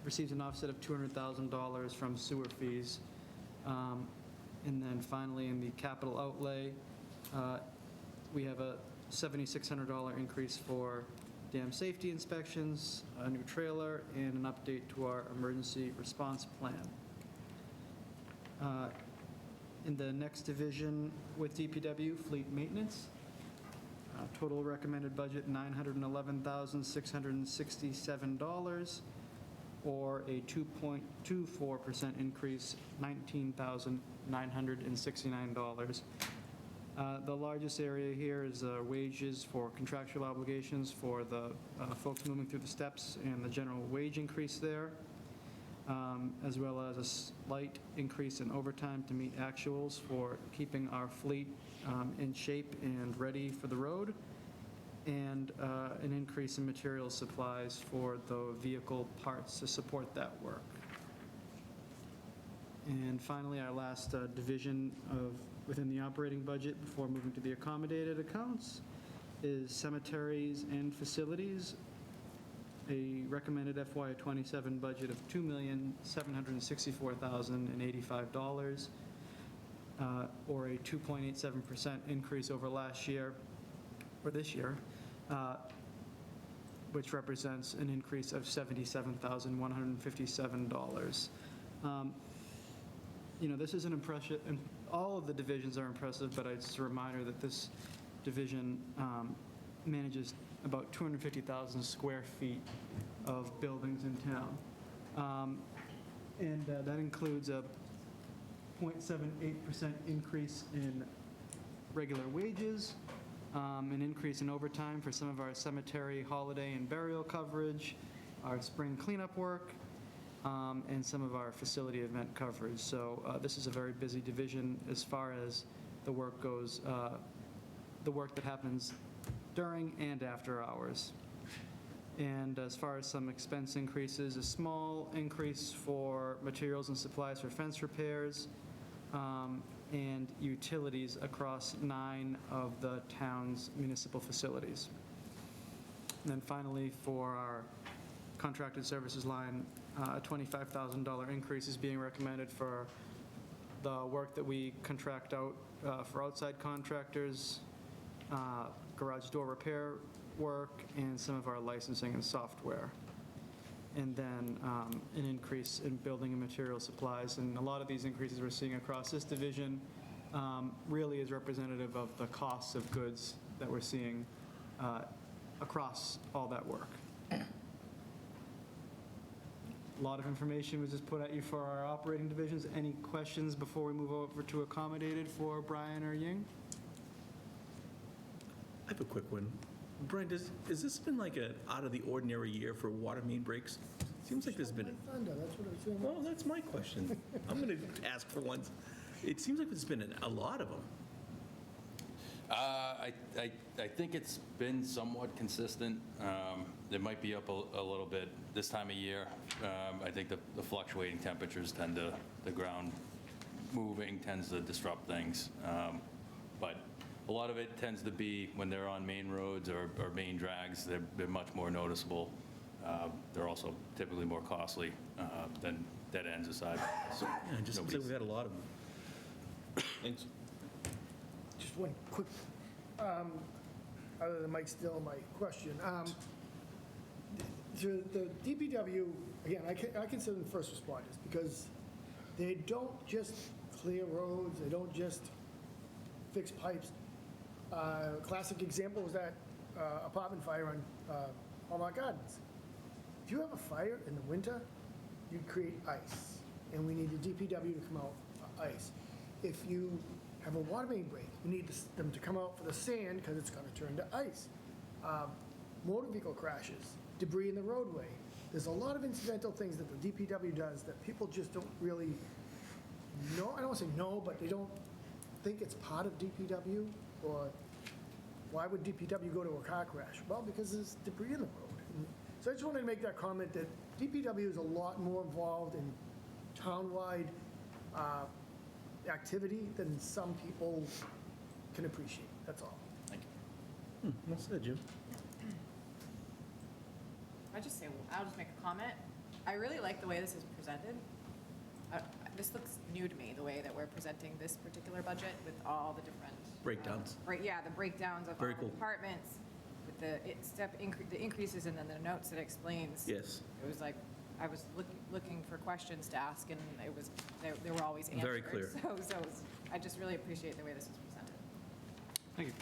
receives an offset of $200,000 from sewer fees. And then finally, in the capital outlay, we have a $7,600 increase for dam safety inspections, a new trailer, and an update to our emergency response plan. In the next division with DPW, fleet maintenance, total recommended budget $911,667, or a 2.24% increase, $19,969. The largest area here is wages for contractual obligations for the folks moving through the steps and the general wage increase there, as well as a slight increase in overtime to meet actuals for keeping our fleet in shape and ready for the road, and an increase in material supplies for the vehicle parts to support that work. And finally, our last division within the operating budget before moving to the accommodated accounts is cemeteries and facilities, a recommended FY27 budget of $2,764,085, or a 2.87% increase over last year, or this year, which represents an increase of $77,157. This is an impressive, and all of the divisions are impressive, but it's just a reminder that this division manages about 250,000 square feet of buildings in town. And that includes 0.78% increase in regular wages, an increase in overtime for some of our cemetery, holiday, and burial coverage, our spring cleanup work, and some of our facility event coverage. So this is a very busy division as far as the work goes, the work that happens during and after hours. And as far as some expense increases, a small increase for materials and supplies for fence repairs, and utilities across 9 of the town's municipal facilities. And then finally, for our contracted services line, a $25,000 increase is being recommended for the work that we contract out for outside contractors, garage door repair work, and some of our licensing and software. And then an increase in building and material supplies. And a lot of these increases we're seeing across this division really is representative of the costs of goods that we're seeing across all that work. A lot of information was just put at you for our operating divisions. Any questions before we move over to accommodated for Brian or Ying? I have a quick one. Brian, has this been like an out-of-the-ordinary year for water main breaks? Seems like there's been, My thunder, that's what I was saying. well, that's my question. I'm going to ask for once. It seems like there's been a lot of them. I think it's been somewhat consistent. It might be up a little bit this time of year. I think the fluctuating temperatures tend to, the ground moving tends to disrupt things. But a lot of it tends to be when they're on main roads or main drags, they're much more noticeable. They're also typically more costly than dead ends aside. So Yeah, it just seems like we've had a lot of them. Thanks. Just one quick, other than Mike Still, my question. The DPW, again, I consider them first responders because they don't just clear roads, they don't just fix pipes. Classic example was that apartment fire on Hallmark Gardens. If you have a fire in the winter, you create ice, and we need the DPW to come out ice. If you have a water main break, you need them to come out for the sand because it's going to turn to ice. Motor vehicle crashes, debris in the roadway. There's a lot of incidental things that the DPW does that people just don't really know. I don't want to say no, but they don't think it's part of DPW. Or why would DPW go to a car crash? Well, because there's debris in the road. And so I just wanted to make that comment that DPW is a lot more involved in townwide activity than some people can appreciate. That's all. Thank you. Well said, Jim. I'll just make a comment. I really like the way this is presented. This looks new to me, the way that we're presenting this particular budget with all the different Breakdowns. Right, yeah, the breakdowns of Very all cool. the departments with the the increases and then the notes that explains. Yes. It was like, I was looking for questions to ask and it was, they were always answered. Very clear. So I just really appreciate the way this is presented. Thank you.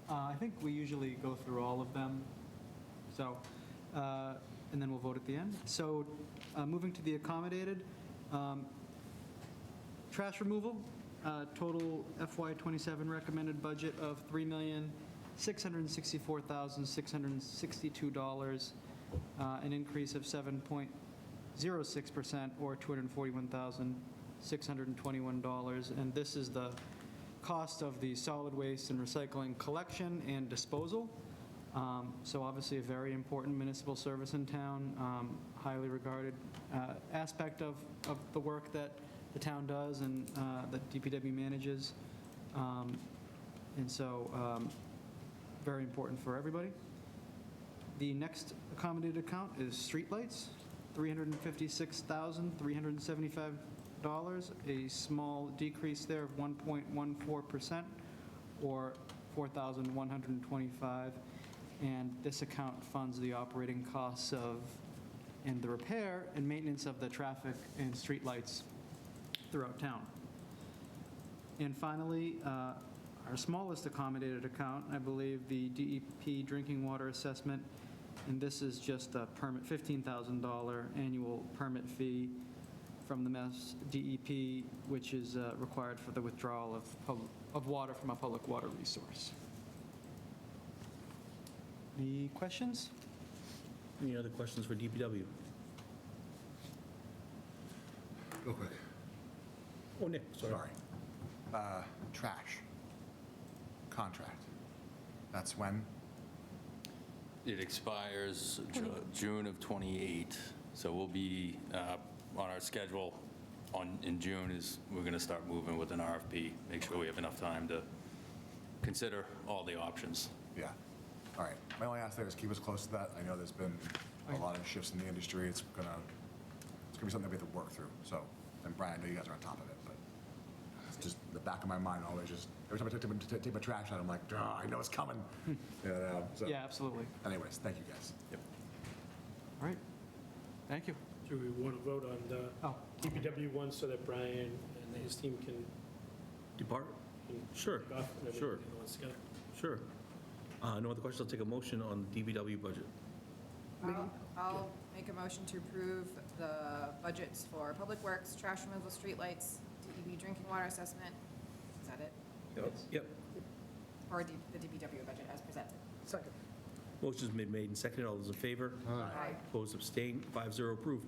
I think we usually go through all of them, so, and then we'll vote at the end. So, moving to the accommodated, trash removal, total FY27 recommended budget of $3,664,662, an increase of 7.06% or $241,621. And this is the cost of the solid waste and recycling collection and disposal. So obviously a very important municipal service in town, highly regarded aspect of the work that the town does and that DPW manages. And so very important for everybody. The next accommodated account is streetlights, $356,375. A small decrease there of 1.14% or $4,125. And this account funds the operating costs of, and the repair and maintenance of the traffic and streetlights throughout town. And finally, our smallest accommodated account, I believe the DEP drinking water assessment And this is just a permit, $15,000 annual permit fee from the Mass DEP, which is required for the withdrawal of water from a public water resource. Any questions? Any other questions for DPW? Real quick. Oh, Nick, sorry. Trash. Contract. That's when? It expires June of '28, so we'll be on our schedule in June is we're going to start moving with an RFP, make sure we have enough time to consider all the options. Yeah. All right. My only ask there is keep us close to that. I know there's been a lot of shifts in the industry. It's gonna be something that we have to work through. So, and Brian, I know you guys are on top of it, but it's just the back of my mind always just, every time I take my trash out, I'm like, oh, I know it's coming. So, Yeah, absolutely. anyways, thank you guys. Yep. All right. Thank you. Do we want to vote on the DPW one so that Brian and his team can Depart? can Sure, kick off and sure. everything else together? Sure. No other questions? I'll take a motion on the DPW budget. I'll make a motion to approve the budgets for Public Works, trash removal, streetlights, DEP drinking water assessment. Is that it? Yep. Or the DPW budget as presented. Second. Motion's been made and seconded. All those in favor? Aye. Opposed, abstained, 5-0 approved.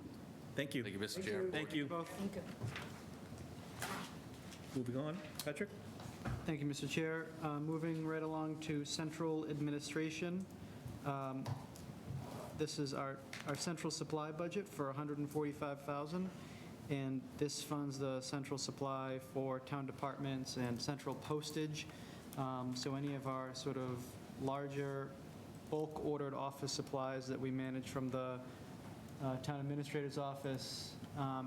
Thank you. Thank you, Mr. Chair. Thank you. Thank you. Moving on. Patrick? Thank you, Mr. Chair. Moving right along to central administration. This is our central supply budget for $145,000, and this funds the central supply for town departments and central postage. So any of our sort of larger bulk ordered office supplies that we manage from the town administrator's office,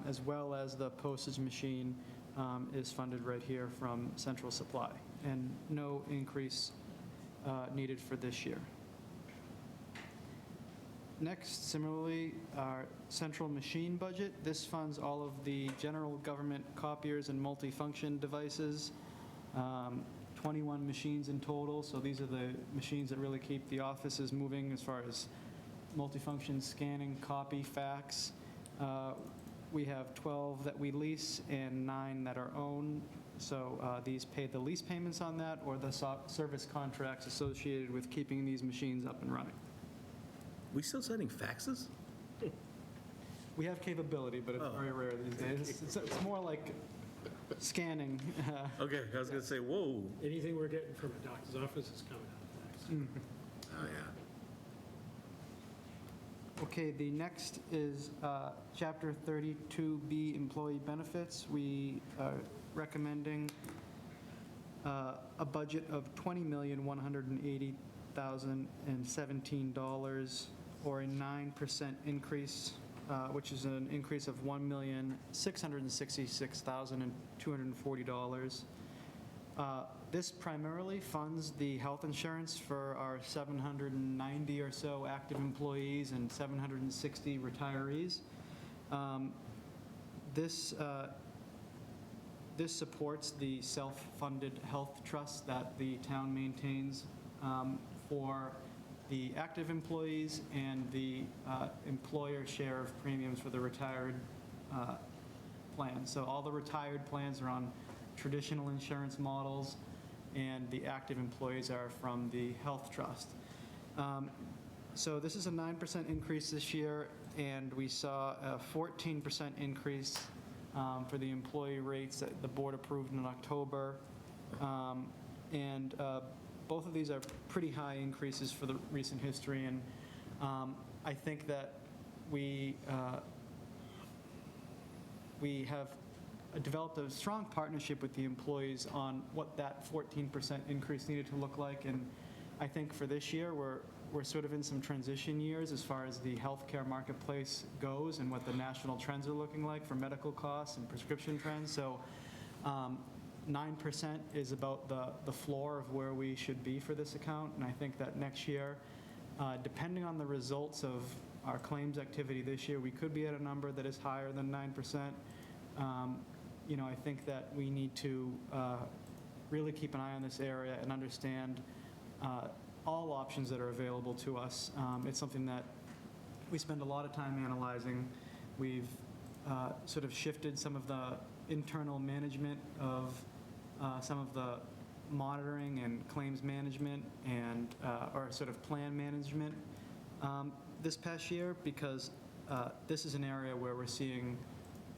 as well as the postage machine, is funded right here from central supply, and no increase needed for this year. Next, similarly, our central machine budget. This funds all of the general government copiers and multifunction devices, 21 machines in total, so these are the machines that really keep the offices moving as far as multifunction scanning, copy, fax. We have 12 that we lease and 9 that are owned. So these pay the lease payments on that or the service contracts associated with keeping these machines up and running. We still sending faxes? We have capability, but it's very rare these days. It's more like scanning. Okay, I was going to say, whoa. Anything we're getting from a doctor's office is coming out of fax. Oh, yeah. Okay, the next is Chapter 32B Employee Benefits. We are recommending a budget of $20,180,017, or a 9% increase, which is an increase of $1,666,240. This primarily funds the health insurance for our 790 or so active employees and 760 retirees. This supports the self-funded health trust that the town maintains for the active employees and the employer share of premiums for the retired plans. So all the retired plans are on traditional insurance models, and the active employees are from the health trust. So this is a 9% increase this year, and we saw a 14% increase for the employee rates that the board approved in October. And both of these are pretty high increases for the recent history, and I think that we have developed a strong partnership with the employees on what that 14% increase needed to look like, and I think for this year, we're sort of in some transition years as far as the healthcare marketplace goes and what the national trends are looking like for medical costs and prescription trends. So 9% is about the floor of where we should be for this account, and I think that next year, depending on the results of our claims activity this year, we could be at a number that is higher than 9%. You know, I think that we need to really keep an eye on this area and understand all options that are available to us. It's something that we spend a lot of time analyzing. We've sort of shifted some of the internal management of some of the monitoring and claims management and, or sort of plan management this past year, because this is an area where we're seeing,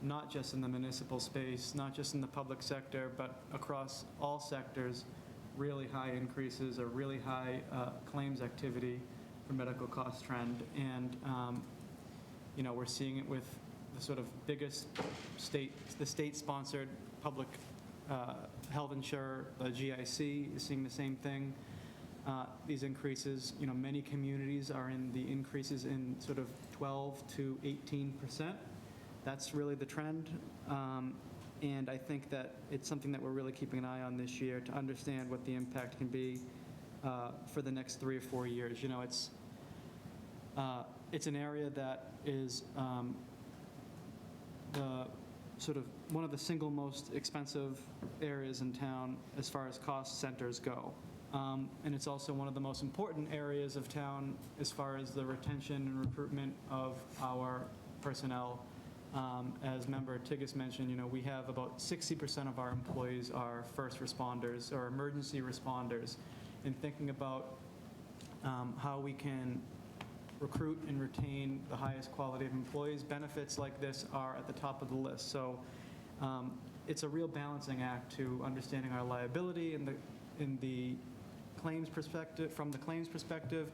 not just in the municipal space, not just in the public sector, but across all sectors, really high increases or really high claims activity for medical cost trend. And, you know, we're seeing it with the sort of biggest the state-sponsored public health insurer, the GIC, is seeing the same thing. These increases, you know, many communities are in the increases in sort of 12 to 18%. That's really the trend. And I think that it's something that we're really keeping an eye on this year to understand what the impact can be for the next 3 or 4 years. You know, it's an area that is the sort of one of the single most expensive areas in town as far as cost centers go. And it's also one of the most important areas of town as far as the retention and recruitment of our personnel. As Member Tigas mentioned, you know, we have about 60% of our employees are first responders or emergency responders. And thinking about how we can recruit and retain the highest quality of employees, benefits like this are at the top of the list. So it's a real balancing act to understanding our liability in the claims perspective, from the claims perspective,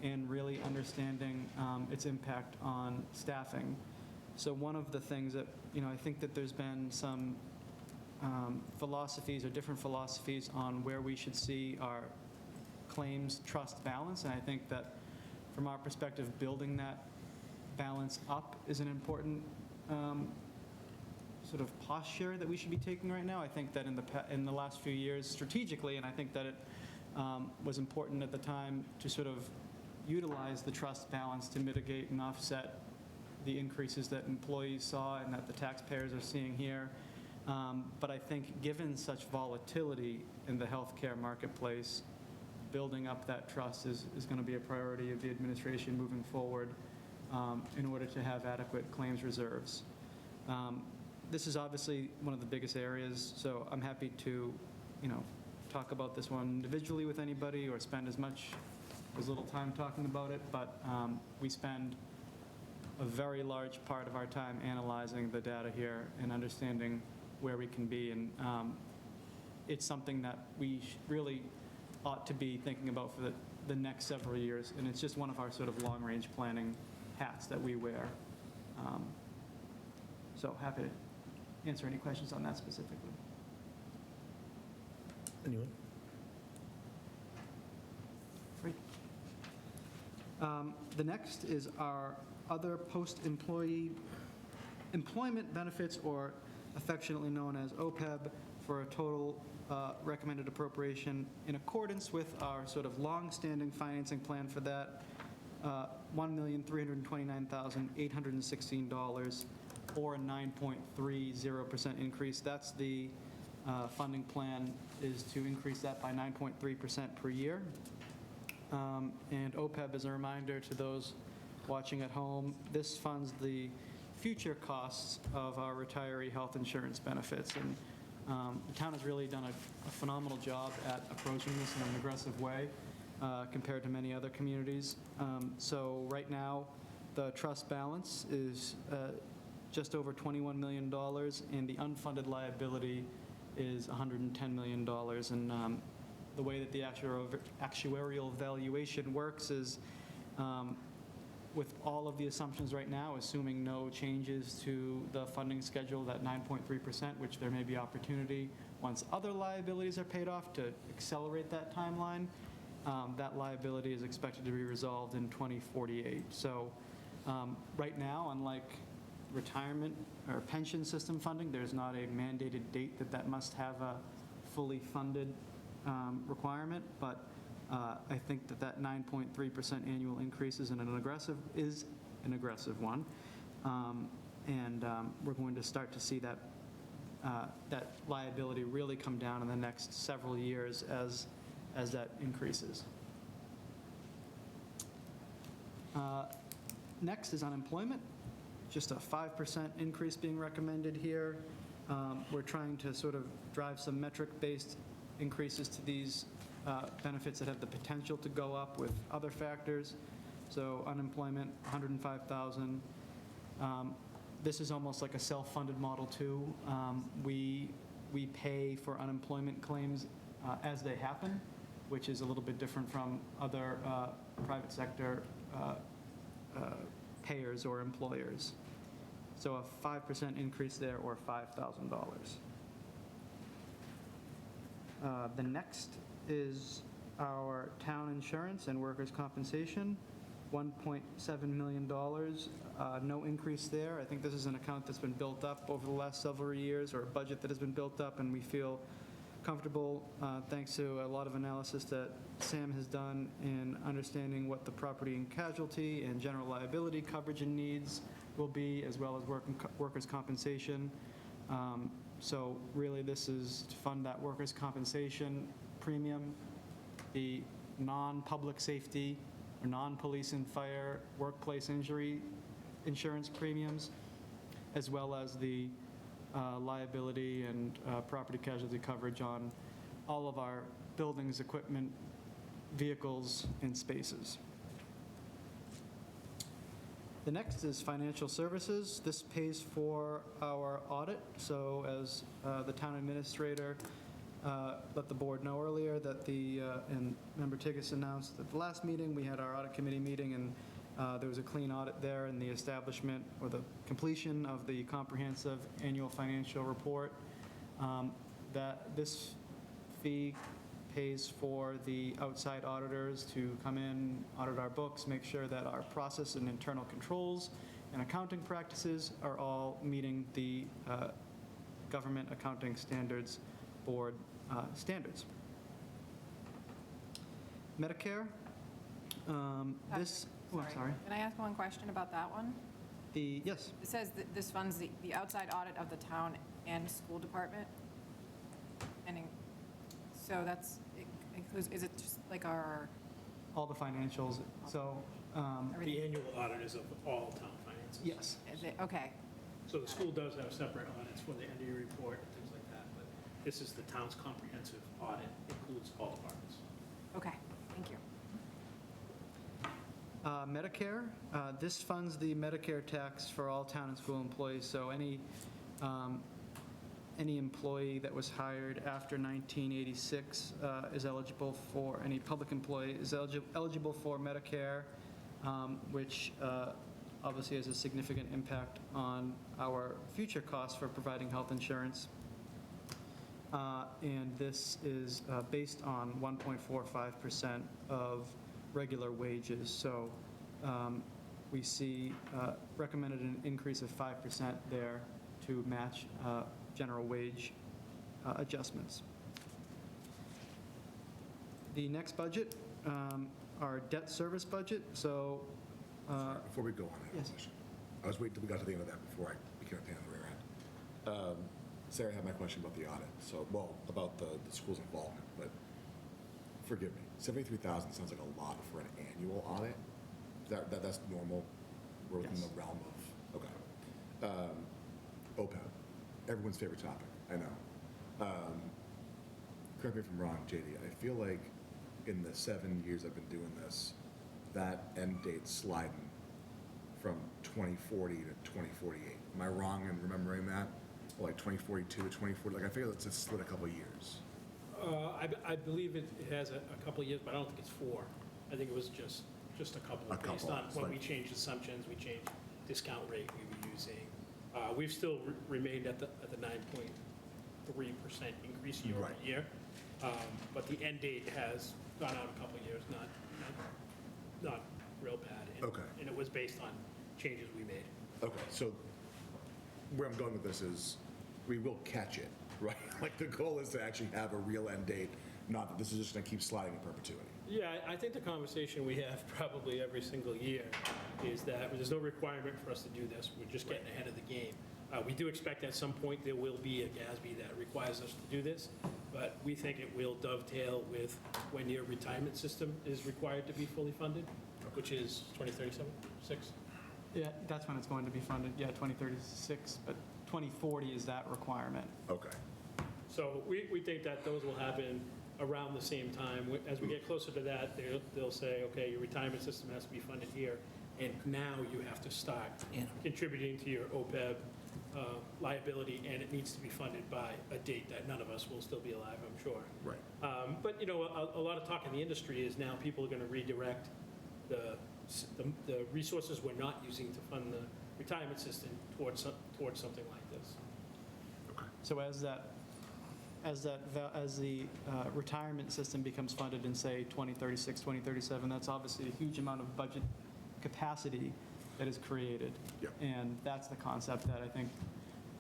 and really understanding its impact on staffing. So one of the things that, you know, I think that there's been some philosophies or different philosophies on where we should see our claims trust balance, and I think that from our perspective, building that balance up is an important sort of posture that we should be taking right now. I think that in the last few years, strategically, and I think that it was important at the time to sort of utilize the trust balance to mitigate and offset the increases that employees saw and that the taxpayers are seeing here. But I think given such volatility in the healthcare marketplace, building up that trust is going to be a priority of the administration moving forward in order to have adequate claims reserves. This is obviously one of the biggest areas, so I'm happy to, you know, talk about this one individually with anybody or spend as little time talking about it, but we spend a very large part of our time analyzing the data here and understanding where we can be, and it's something that we really ought to be thinking about for the next several years, and it's just one of our sort of long-range planning hats that we wear. So happy to answer any questions on that specifically. Anyone? Great. The next is our other post-employee employment benefits, or affectionately known as OPEB, for a total recommended appropriation in accordance with our sort of long-standing financing plan for that, $1,329,816, or a 9.30% increase. That's the funding plan, is to increase that by 9.3% per year. And OPEB, as a reminder to those watching at home, this funds the future costs of our retiree health insurance benefits. And the town has really done a phenomenal job at approaching this in an aggressive way compared to many other communities. So right now, the trust balance is just over $21 million, and the unfunded liability is $110 million. And the way that the actuarial valuation works is with all of the assumptions right now, assuming no changes to the funding schedule, that 9.3%, which there may be opportunity once other liabilities are paid off to accelerate that timeline, that liability is expected to be resolved in 2048. So right now, unlike retirement or pension system funding, there's not a mandated date that must have a fully funded requirement, but I think that 9.3% annual increase is an aggressive one, and we're going to start to see that that liability really come down in the next several years as that increases. Next is unemployment, just a 5% increase being recommended here. We're trying to sort of drive some metric-based increases to these benefits that have the potential to go up with other factors. So unemployment, 105,000. This is almost like a self-funded model too. We pay for unemployment claims as they happen, which is a little bit different from other private sector payers or employers. So a 5% increase there, or $5,000. The next is our town insurance and workers' compensation, $1.7 million. No increase there. I think this is an account that's been built up over the last several years, or a budget that has been built up, and we feel comfortable, thanks to a lot of analysis that Sam has done in understanding what the property and casualty and general liability coverage and needs will be, as well as workers' compensation. So really, this is to fund that workers' compensation premium, the non-public safety or non-police and fire workplace injury insurance premiums, as well as the liability and property casualty coverage on all of our buildings, equipment, vehicles, and spaces. The next is financial services. This pays for our audit. So as the town administrator let the board know earlier that and Member Tigas announced at the last meeting, we had our audit committee meeting, and there was a clean audit there in the establishment or the completion of the comprehensive annual financial report. That this fee pays for the outside auditors to come in, audit our books, make sure that our process and internal controls and accounting practices are all meeting the Government Accounting Standards Board standards. Medicare, I'm sorry. Can I ask one question about that one? Yes. It says that this funds the outside audit of the town and school department. So that's, is it just like our? All the financials, so. The annual audit is of all town finances. Yes. Is it, okay. So the school does have separate audits for the end of year report and things like that, but this is the town's comprehensive audit, includes all departments. Okay, thank you. Medicare, this funds the Medicare tax for all town and school employees, so any employee that was hired after 1986 is eligible for, any public employee is eligible for Medicare, which obviously has a significant impact on our future costs for providing health insurance. And this is based on 1.45% of regular wages. So we see recommended an increase of 5% there to match general wage adjustments. The next budget, our debt service budget. So Before we go on, I have a question. I was waiting till we got to the end of that before I became a pain in the rear end. Sarah had my question about the audit, about the school's involvement, but forgive me, 73,000 sounds like a lot for an annual audit. That's normal? We're within the realm of, okay. OPEB, everyone's favorite topic, I know. Correct me if I'm wrong, JD, I feel like in the 7 years I've been doing this, that end date's sliding from 2040 to 2048. Am I wrong in remembering that? Or like 2042 to 2040, like I feel it's just split a couple of years. I believe it has a couple of years, but I don't think it's 4. I think it was just a couple. Based on when we changed assumptions, we changed discount rate we were using. We've still remained at the 9.3% increase year over year. But the end date has gone out a couple of years, not real bad. Okay. And it was based on changes we made. Okay, so where I'm going with this is we will catch it, right? Like the goal is to actually have a real end date, not that this is just going to keep sliding in perpetuity. Yeah, I think the conversation we have probably every single year is that there's no requirement for us to do this. We're just getting ahead of the game. We do expect at some point there will be a GASB that requires us to do this, but we think it will dovetail with when your retirement system is required to be fully funded. which is 2037, 6? Yeah, that's when it's going to be funded, yeah, 2036, but 2040 is that requirement. Okay. So we think that those will happen around the same time. As we get closer to that, they'll say, okay, your retirement system has to be funded here, and now you have to start contributing to your OPEB liability, and it needs to be funded by a date that none of us will still be alive, I'm sure. Right. But, you know, a lot of talk in the industry is now people are going to redirect the resources we're not using to fund the retirement system towards something like this. So as the retirement system becomes funded in, say, 2036, 2037, that's obviously a huge amount of budget capacity that is created. Yep. And that's the concept that I think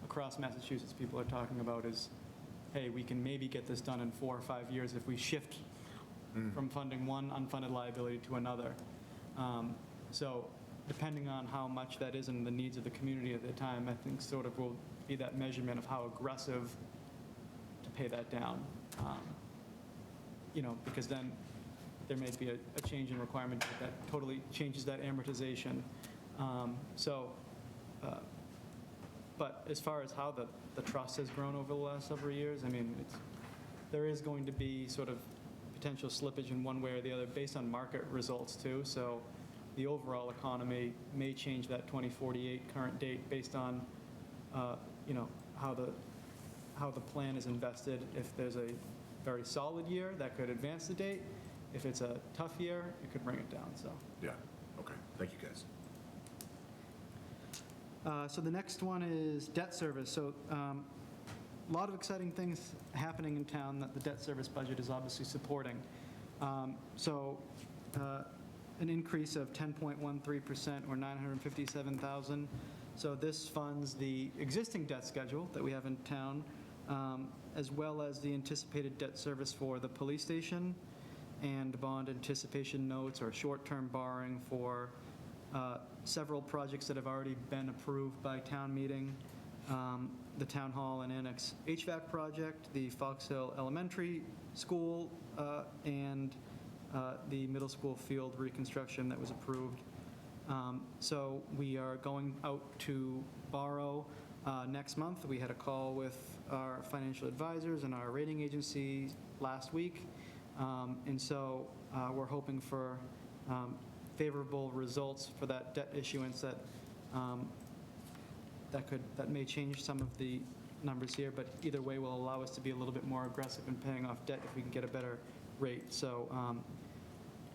across Massachusetts people are talking about is, hey, we can maybe get this done in 4 or 5 years if we shift from funding one unfunded liability to another. So depending on how much that is and the needs of the community at the time, I think sort of will be that measurement of how aggressive to pay that down. You know, because then there may be a change in requirement that totally changes that amortization. But as far as how the trust has grown over the last several years, I mean, there is going to be sort of potential slippage in one way or the other based on market results too. So the overall economy may change that 2048 current date based on, you know, how the plan is invested. If there's a very solid year, that could advance the date. If it's a tough year, it could bring it down, so. Yeah, okay. Thank you, guys. So the next one is debt service. So a lot of exciting things happening in town that the debt service budget is obviously supporting. An increase of 10.13% or $957,000. So this funds the existing debt schedule that we have in town, as well as the anticipated debt service for the police station and bond anticipation notes or short-term borrowing for several projects that have already been approved by town meeting, the town hall and annex HVAC project, the Fox Hill Elementary School, and the middle school field reconstruction that was approved. So we are going out to borrow next month. We had a call with our financial advisors and our rating agency last week. And so we're hoping for favorable results for that debt issuance that may change some of the numbers here, but either way will allow us to be a little bit more aggressive in paying off debt if we can get a better rate. So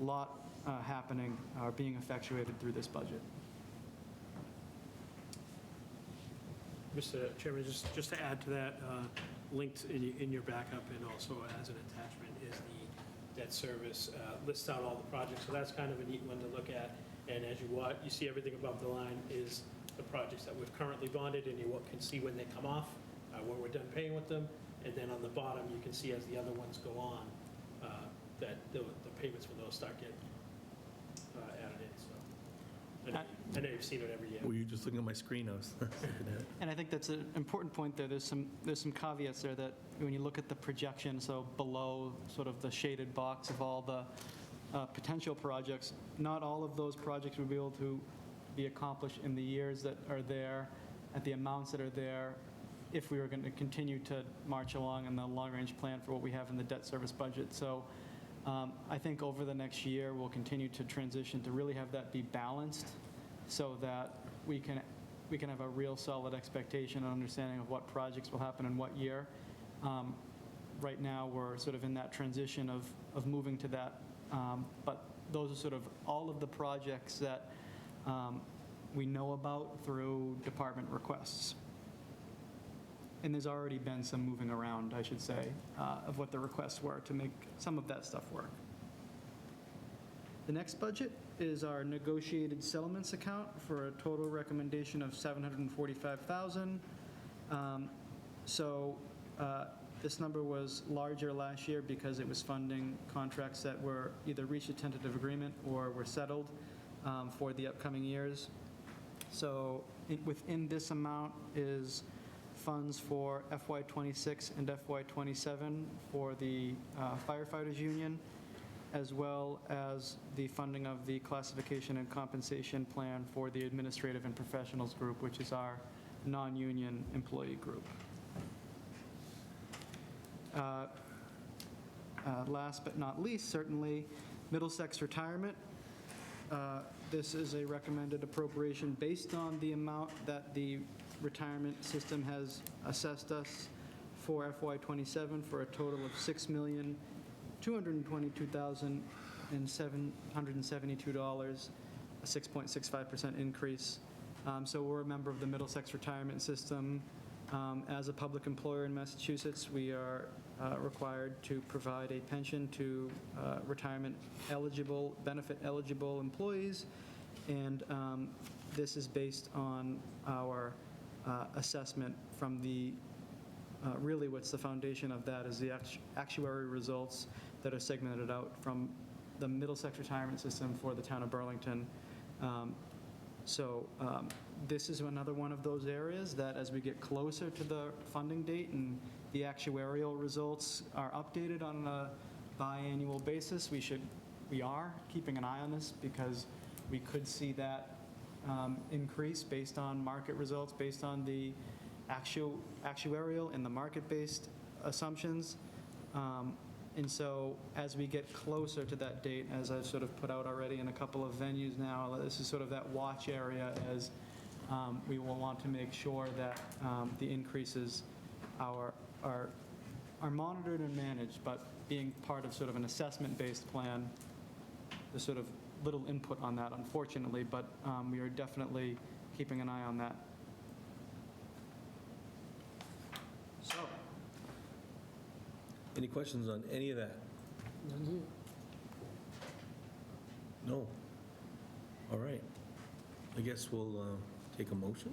a lot happening or being effectuated through this budget. Mr. Chairman, just to add to that, linked in your backup and also as an attachment is the debt service, lists out all the projects. So that's kind of a neat one to look at. And as you watch, you see everything above the line is the projects that we've currently bonded, and you can see when they come off, when we're done paying with them. And then on the bottom, you can see as the other ones go on, that the payments for those start getting added in. So I know you've seen it every year. Were you just looking at my screen? I was looking at it. And I think that's an important point there. There's some caveats there that when you look at the projection, so below sort of the shaded box of all the potential projects, not all of those projects will be able to be accomplished in the years that are there, at the amounts that are there, if we were going to continue to march along in the long-range plan for what we have in the debt service budget. So I think over the next year, we'll continue to transition to really have that be balanced so that we can have a real solid expectation and understanding of what projects will happen in what year. Right now, we're sort of in that transition of moving to that, but those are sort of all of the projects that we know about through department requests. And there's already been some moving around, I should say, of what the requests were to make some of that stuff work. The next budget is our negotiated settlements account for a total recommendation of $745,000. This number was larger last year because it was funding contracts that were either reached a tentative agreement or were settled for the upcoming years. So within this amount is funds for FY26 and FY27 for the firefighters union, as well as the funding of the classification and compensation plan for the administrative and professionals group, which is our non-union employee group. Last but not least, certainly, Middlesex retirement. This is a recommended appropriation based on the amount that the retirement system has assessed us for FY '27 for a total of $6,222,772, a 6.65% increase. So we're a member of the Middlesex retirement system. As a public employer in Massachusetts, we are required to provide a pension to retirement eligible, benefit eligible employees, and this is based on our assessment from the, really what's the foundation of that is the actuary results that are segmented out from the Middlesex retirement system for the town of Burlington. This is another one of those areas that as we get closer to the funding date and the actuarial results are updated on a biannual basis, we are keeping an eye on this because we could see that increase based on market results, based on the actuarial and the market-based assumptions. And so as we get closer to that date, as I've sort of put out already in a couple of venues now, this is sort of that watch area as we will want to make sure that the increases are monitored and managed, but being part of sort of an assessment-based plan, there's sort of little input on that, unfortunately, but we are definitely keeping an eye on that. So, Any questions on any of that? No? All right. I guess we'll take a motion.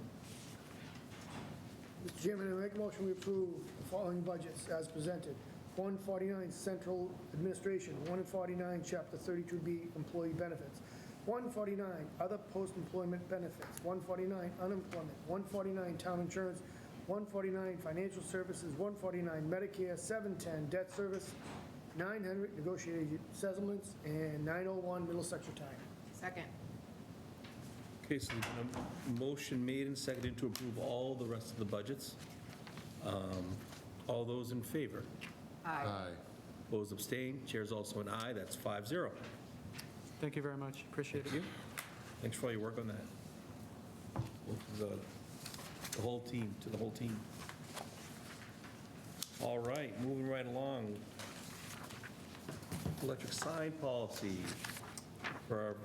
Mr. Chairman, I make a motion we approve the following budgets as presented. 149 Central Administration, 149 Chapter 32B Employee Benefits, 149 Other Post-Employment Benefits, 149 Unemployment, 149 Town Insurance, 149 Financial Services, 149 Medicare, 710 Debt Service, 900 Negotiated Settlements, and 901 Middlesex Retirement. Second. Okay, so there's been a motion made and seconded to approve all the rest of the budgets. All those in favor? Aye. Opposed, abstained. Chair's also an aye. That's 5-0. thank you very much, appreciate it. Thank you. Thanks for all your work on that. The whole team, to the whole team. All right, moving right along. Electric sign policy for our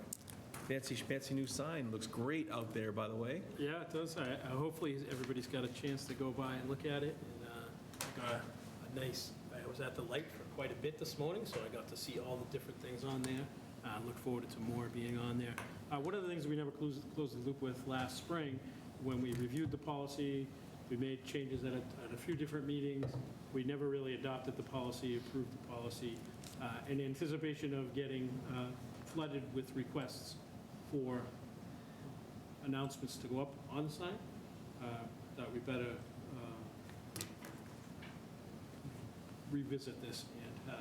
fancy new sign. Looks great out there, by the way. Yeah, it does. Hopefully, everybody's got a chance to go by and look at it. And I got a nice, I was at the light for quite a bit this morning, so I got to see all the different things on there. Look forward to more being on there. One of the things we never closed the loop with last spring, when we reviewed the policy, we made changes at a few different meetings. We never really adopted the policy, approved the policy, in anticipation of getting flooded with requests for announcements to go up on the sign, that we better revisit this and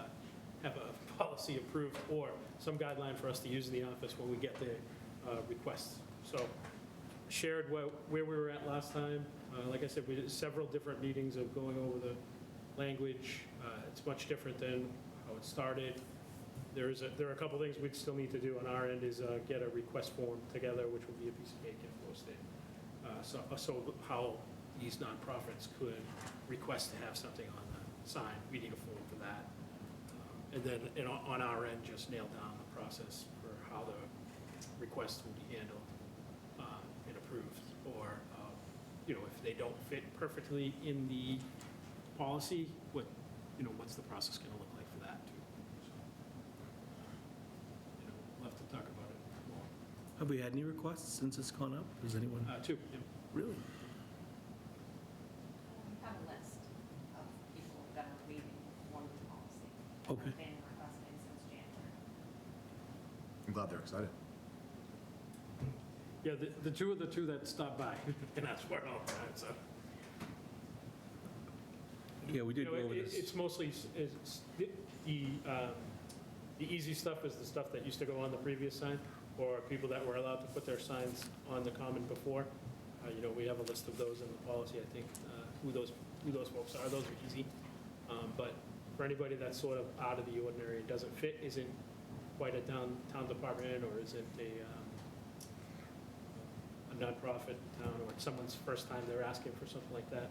have a policy approved or some guideline for us to use in the office when we get the requests. So shared where we were at last time. Like I said, we did several different meetings of going over the language. It's much different than how it started. There are a couple things we'd still need to do on our end is get a request form together, which will be a piece of cake and post it. So how these nonprofits could request to have something on the sign, we need a form for that. And then on our end, just nail down the process for how the request will be handled and approved. Or, if they don't fit perfectly in the policy, what's the process going to look like for that too? So, we'll have to talk about it more. Have we had any requests since it's gone up? Has anyone? Two, yeah. Really? We have a list of people that are leaving one policy. Okay. They've been requesting since January. I'm glad they're excited. Yeah, the two are the two that stopped by, and that's where all the time, so. Yeah, we did go over this. It's mostly the The easy stuff is the stuff that used to go on the previous sign, or people that were allowed to put their signs on the common before. We have a list of those in the policy, I think, who those folks are. Those are easy. But for anybody that's sort of out of the ordinary, it doesn't fit, isn't quite a town department, or isn't a nonprofit town, or someone's first time they're asking for something like that,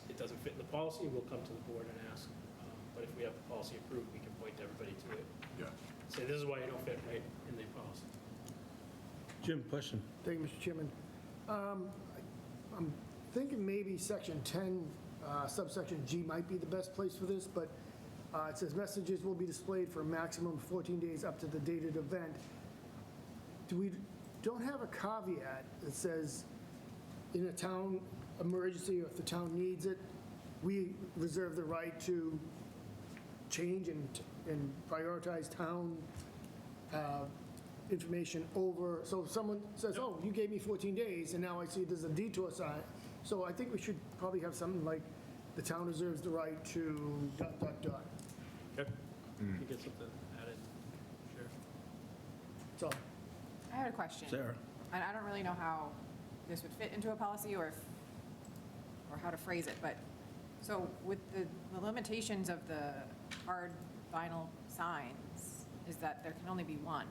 it doesn't fit in the policy, we'll come to the board and ask. But if we have the policy approved, we can point everybody to it. Yeah. Say, this is why you don't fit right in the policy. Jim, question? Thank you, Mr. Chairman. I'm thinking maybe section 10, subsection G might be the best place for this, but it says messages will be displayed for a maximum of 14 days up to the dated event. Don't have a caveat that says in a town emergency, or if the town needs it, we reserve the right to change and prioritize town information over, so if someone says, oh, you gave me 14 days, and now I see there's a detour sign. So I think we should probably have something like, the town reserves the right to ... Okay. You get something added, sure. That's all. I had a question. Sarah? And I don't really know how this would fit into a policy or how to phrase it, but, so with the limitations of the hard vinyl signs is that there can only be one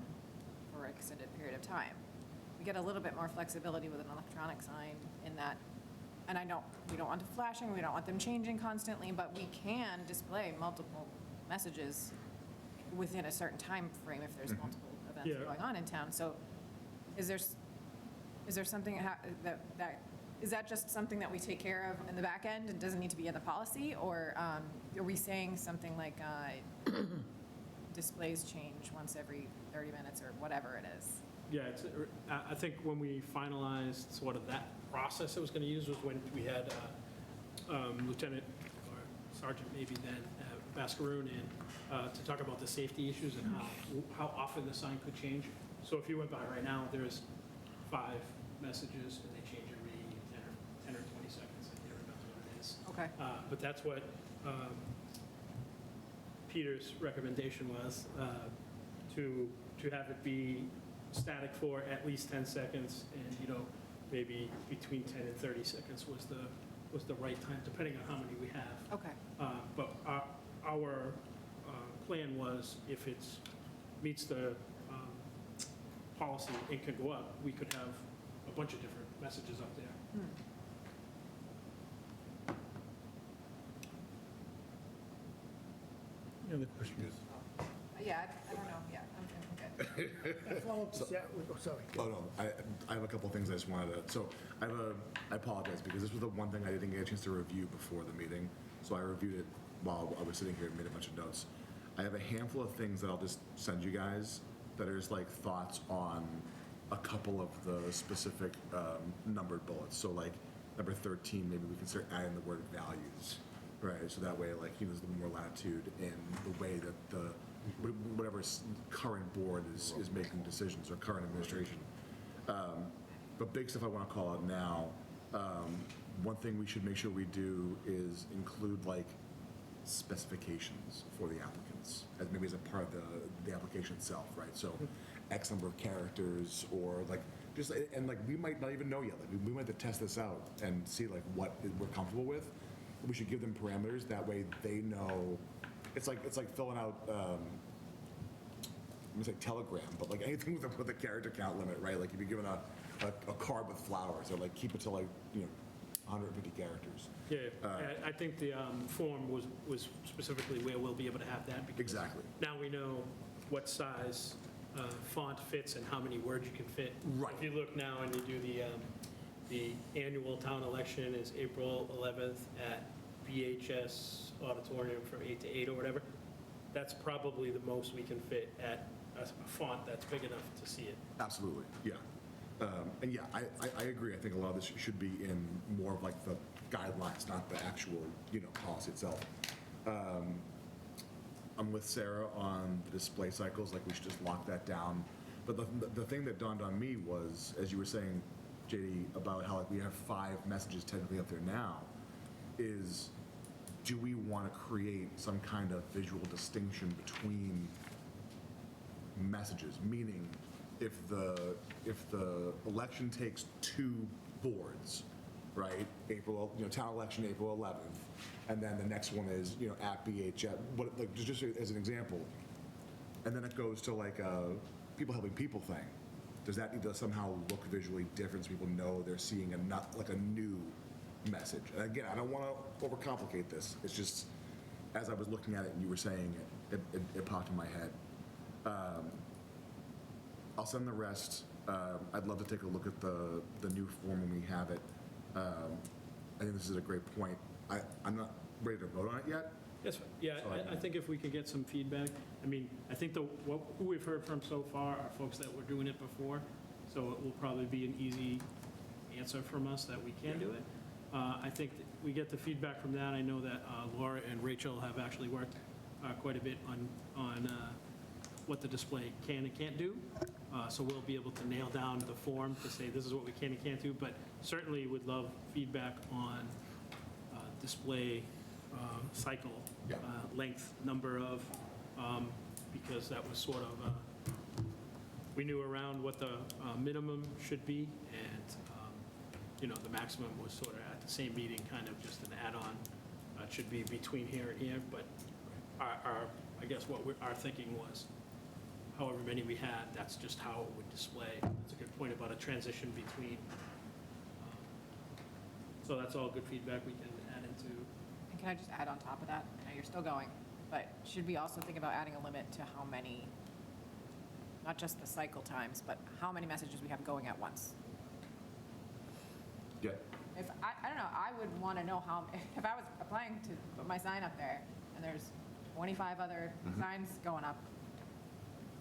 for an extended period of time. We get a little bit more flexibility with an electronic sign in that, and we don't want them flashing, we don't want them changing constantly, but we can display multiple messages within a certain time frame if there's multiple events Yeah. going on in town. So is there something is that just something that we take care of in the back end and doesn't need to be in the policy? Or are we saying something like displays change once every 30 minutes or whatever it is? Yeah, I think when we finalized sort of that process that was going to use was when we had Lieutenant or Sergeant maybe then Bascaroon in to talk about the safety issues and how often the sign could change. So if you went by right now, there's 5 messages and they change every 10 or 20 seconds. I can't remember what it is. Okay. But that's what Peter's recommendation was, to have it be static for at least 10 seconds, and, maybe between 10 and 30 seconds was the right time, depending on how many we have. Okay. But our plan was, if it meets the policy and can go up, we could have a bunch of different messages up there. Any other questions? Yeah, I don't know. Yeah, I'm good. Follow-up to Sarah. Oh, sorry. Oh, no, I have a couple things I just wanted to, so I apologize, because this was the one thing I didn't get a chance to review before the meeting, so I reviewed it while I was sitting here and made a bunch of notes. I have a handful of things that I'll just send you guys that are just like thoughts on a couple of the specific numbered bullets. So like number 13, maybe we can start adding the word values, right? So that way, like, there's a little more latitude in the way that whatever current board is making decisions, or current administration. But big stuff I want to call out now, one thing we should make sure we do is include like specifications for the applicants, as maybe as a part of the application itself, right? So X number of characters, or like, just, and like, we might not even know yet, like, we might have to test this out and see like what we're comfortable with. We should give them parameters, that way they know. It's like filling out, I'm gonna say Telegram, but like anything with a character count limit, right? Like if you're given a card with flowers, or like keep it to like, 150 characters. Yeah, I think the form was specifically where we'll be able to have that. Because Exactly. now we know what size font fits and how many words you can fit. Right. If you look now and you do the annual town election is April 11th at BHS Auditorium from 8 to 8 or whatever, that's probably the most we can fit at a font that's big enough to see it. Absolutely, yeah. And yeah, I agree. I think a lot of this should be in more of like the guidelines, not the actual, policy itself. I'm with Sarah on the display cycles, like we should just lock that down. But the thing that dawned on me was, as you were saying, JD, about how like we have 5 messages technically up there now, is do we want to create some kind of visual distinction between messages? Meaning, if the election takes 2 boards, right? Town election April 11th, and then the next one is, at BHF, just as an example. And then it goes to like a people helping people thing. Does that need to somehow look visually different so people know they're seeing a new message? And again, I don't want to overcomplicate this. It's just, as I was looking at it and you were saying it, it popped in my head. I'll send the rest. I'd love to take a look at the new form when we have it. I think this is a great point. I'm not ready to vote on it yet. Yes, yeah, I think if we could get some feedback, I think who we've heard from so far are folks that were doing it before, so it will probably be an easy answer from us that we can do it. I think that we get the feedback from that. I know that Laura and Rachel have actually worked quite a bit on what the display can and can't do, so we'll be able to nail down the form to say this is what we can and can't do, but certainly would love feedback on display cycle length, number of, because that was sort of, we knew around what the minimum should be, and, the maximum was sort of at the same meeting, kind of just an add-on. It should be between here and here, but I guess our thinking was, however many we had, that's just how it would display. That's a good point about a transition between. So that's all good feedback we can add into. And can I just add on top of that? I know you're still going, but should we also think about adding a limit to how many, not just the cycle times, but how many messages we have going at once? Yeah. If, I don't know, I would want to know how, if I was applying to put my sign up there and there's 25 other signs going up,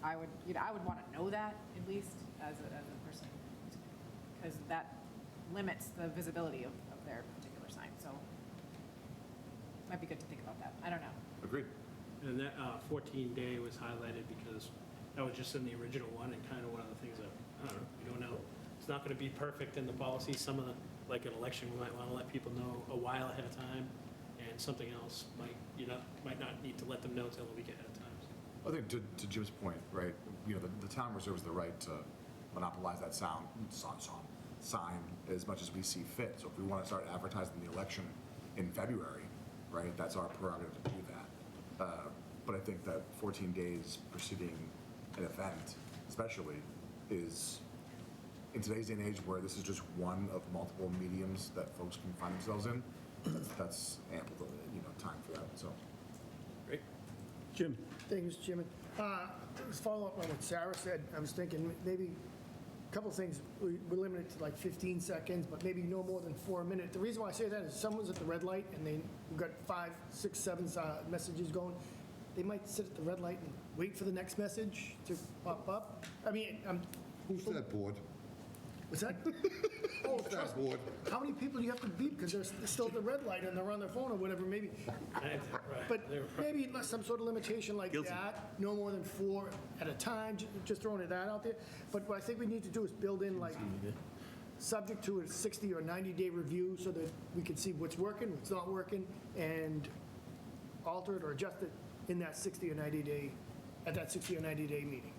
I would want to know that at least as a person, because that limits the visibility of their particular sign. So it might be good to think about that. I don't know. Agreed. And that 14-day was highlighted because that was just in the original one, and kind of one of the things that, I don't know, we don't know. It's not going to be perfect in the policy. Some of the, like an election, we might want to let people know a while ahead of time, and something else might not need to let them know till a week ahead of time. I think to Jim's point, right, the town reserves the right to monopolize that sign as much as we see fit. So if we want to start advertising the election in February, right, that's our prerogative to do that. But I think that 14 days preceding an event, especially, is, in today's day and age where this is just one of multiple mediums that folks can find themselves in, that's ample, time for that, so. Great. Jim? Thanks, Chairman. Let's follow up on what Sarah said. I was thinking maybe a couple things. We're limited to like 15 seconds, but maybe no more than 4 minutes. The reason why I say that is someone's at the red light and we've got 5, 6, 7 messages going. They might sit at the red light and wait for the next message to pop up. Who's that board? What's that? Who's that board? How many people do you have to beep because they're still at the red light and they're on their phone or whatever, maybe? But maybe some sort of limitation like that, no more than 4 at a time, just throwing that out there. But what I think we need to do is build in like, subject to a 60 or 90-day review so that we can see what's working, what's not working, and alter it or adjust it in that 60 or 90-day, at that 60 or 90-day meeting.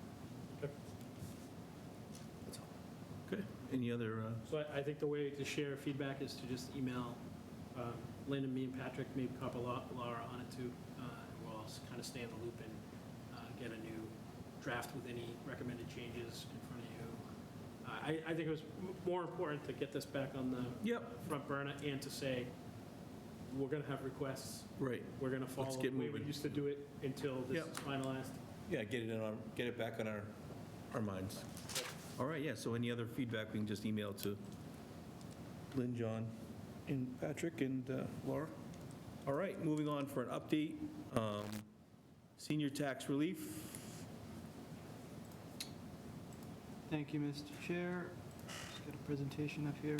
Okay. Any other? So I think the way to share feedback is to just email Lynn and me and Patrick, maybe copy Laura on it too. We'll all kind of stay in the loop and get a new draft with any recommended changes in front of you. I think it was more important to get this back on the front burner and to say, we're going to have requests. Right. We're going to follow the way we used to do it until this is finalized. Yeah, get it back on our minds. All right, yeah, so any other feedback, we can just email to Lynn, John, and Patrick, and Laura. All right, moving on for an update. Senior tax relief. Thank you, Mr. Chair. Just got a presentation up here.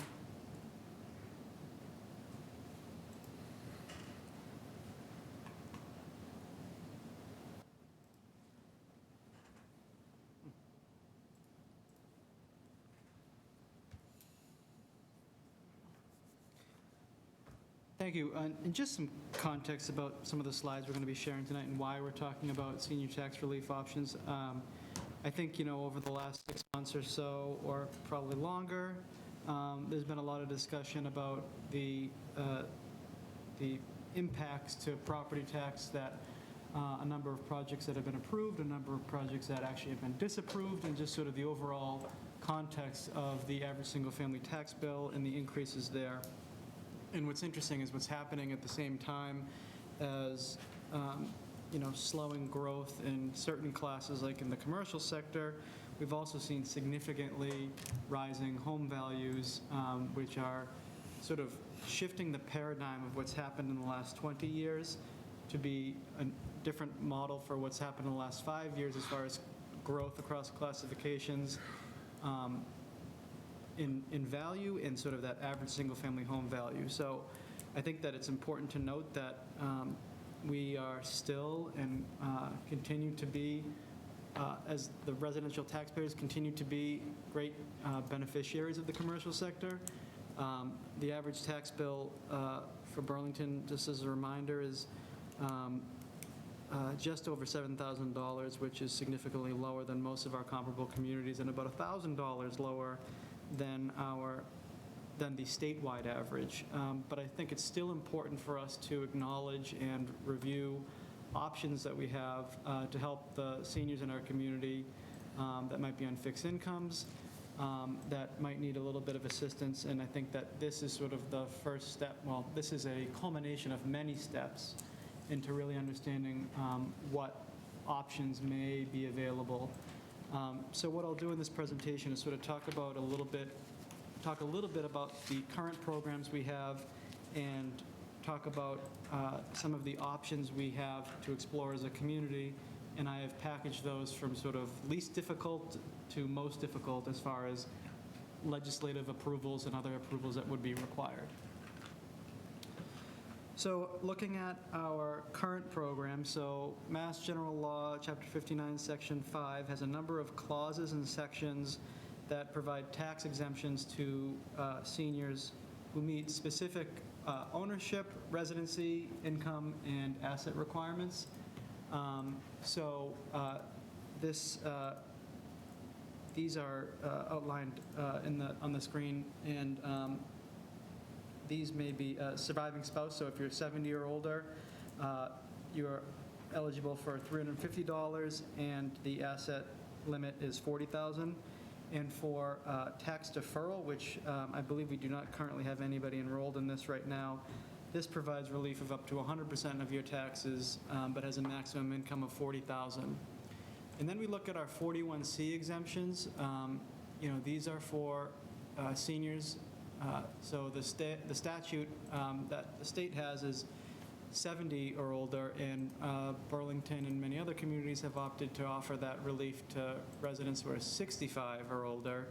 Thank you. And just some context about some of the slides we're going to be sharing tonight and why we're talking about senior tax relief options. I think, over the last 6 months or so, or probably longer, there's been a lot of discussion about the impacts to property tax that a number of projects that have been approved, a number of projects that actually have been disapproved, and just sort of the overall context of the average single-family tax bill and the increases there. And what's interesting is what's happening at the same time as, slowing growth in certain classes, like in the commercial sector. We've also seen significantly rising home values, which are sort of shifting the paradigm of what's happened in the last 20 years to be a different model for what's happened in the last 5 years as far as growth across classifications in value and sort of that average single-family home value. So I think that it's important to note that we are still and continue to be, as the residential taxpayers continue to be great beneficiaries of the commercial sector. The average tax bill for Burlington, just as a reminder, is just over $7,000, which is significantly lower than most of our comparable communities and about $1,000 lower than the statewide average. But I think it's still important for us to acknowledge and review options that we have to help the seniors in our community that might be on fixed incomes, that might need a little bit of assistance. And I think that this is sort of the first step. Well, this is a culmination of many steps into really understanding what options may be available. So what I'll do in this presentation is sort of talk a little bit about the current programs we have and talk about some of the options we have to explore as a community. And I have packaged those from sort of least difficult to most difficult as far as legislative approvals and other approvals that would be required. So looking at our current program, so Mass General Law, Chapter 59, Section 5, has a number of clauses and sections that provide tax exemptions to seniors who meet specific ownership, residency, income, and asset requirements. These are outlined on the screen, and these may be a surviving spouse. So if you're 70 or older, you're eligible for $350, and the asset limit is $40,000. And for tax deferral, which I believe we do not currently have anybody enrolled in this right now, this provides relief of up to 100% of your taxes, but has a maximum income of $40,000. And then we look at our 41C exemptions. These are for seniors. So the statute that the state has is 70 or older, and Burlington and many other communities have opted to offer that relief to residents who are 65 or older.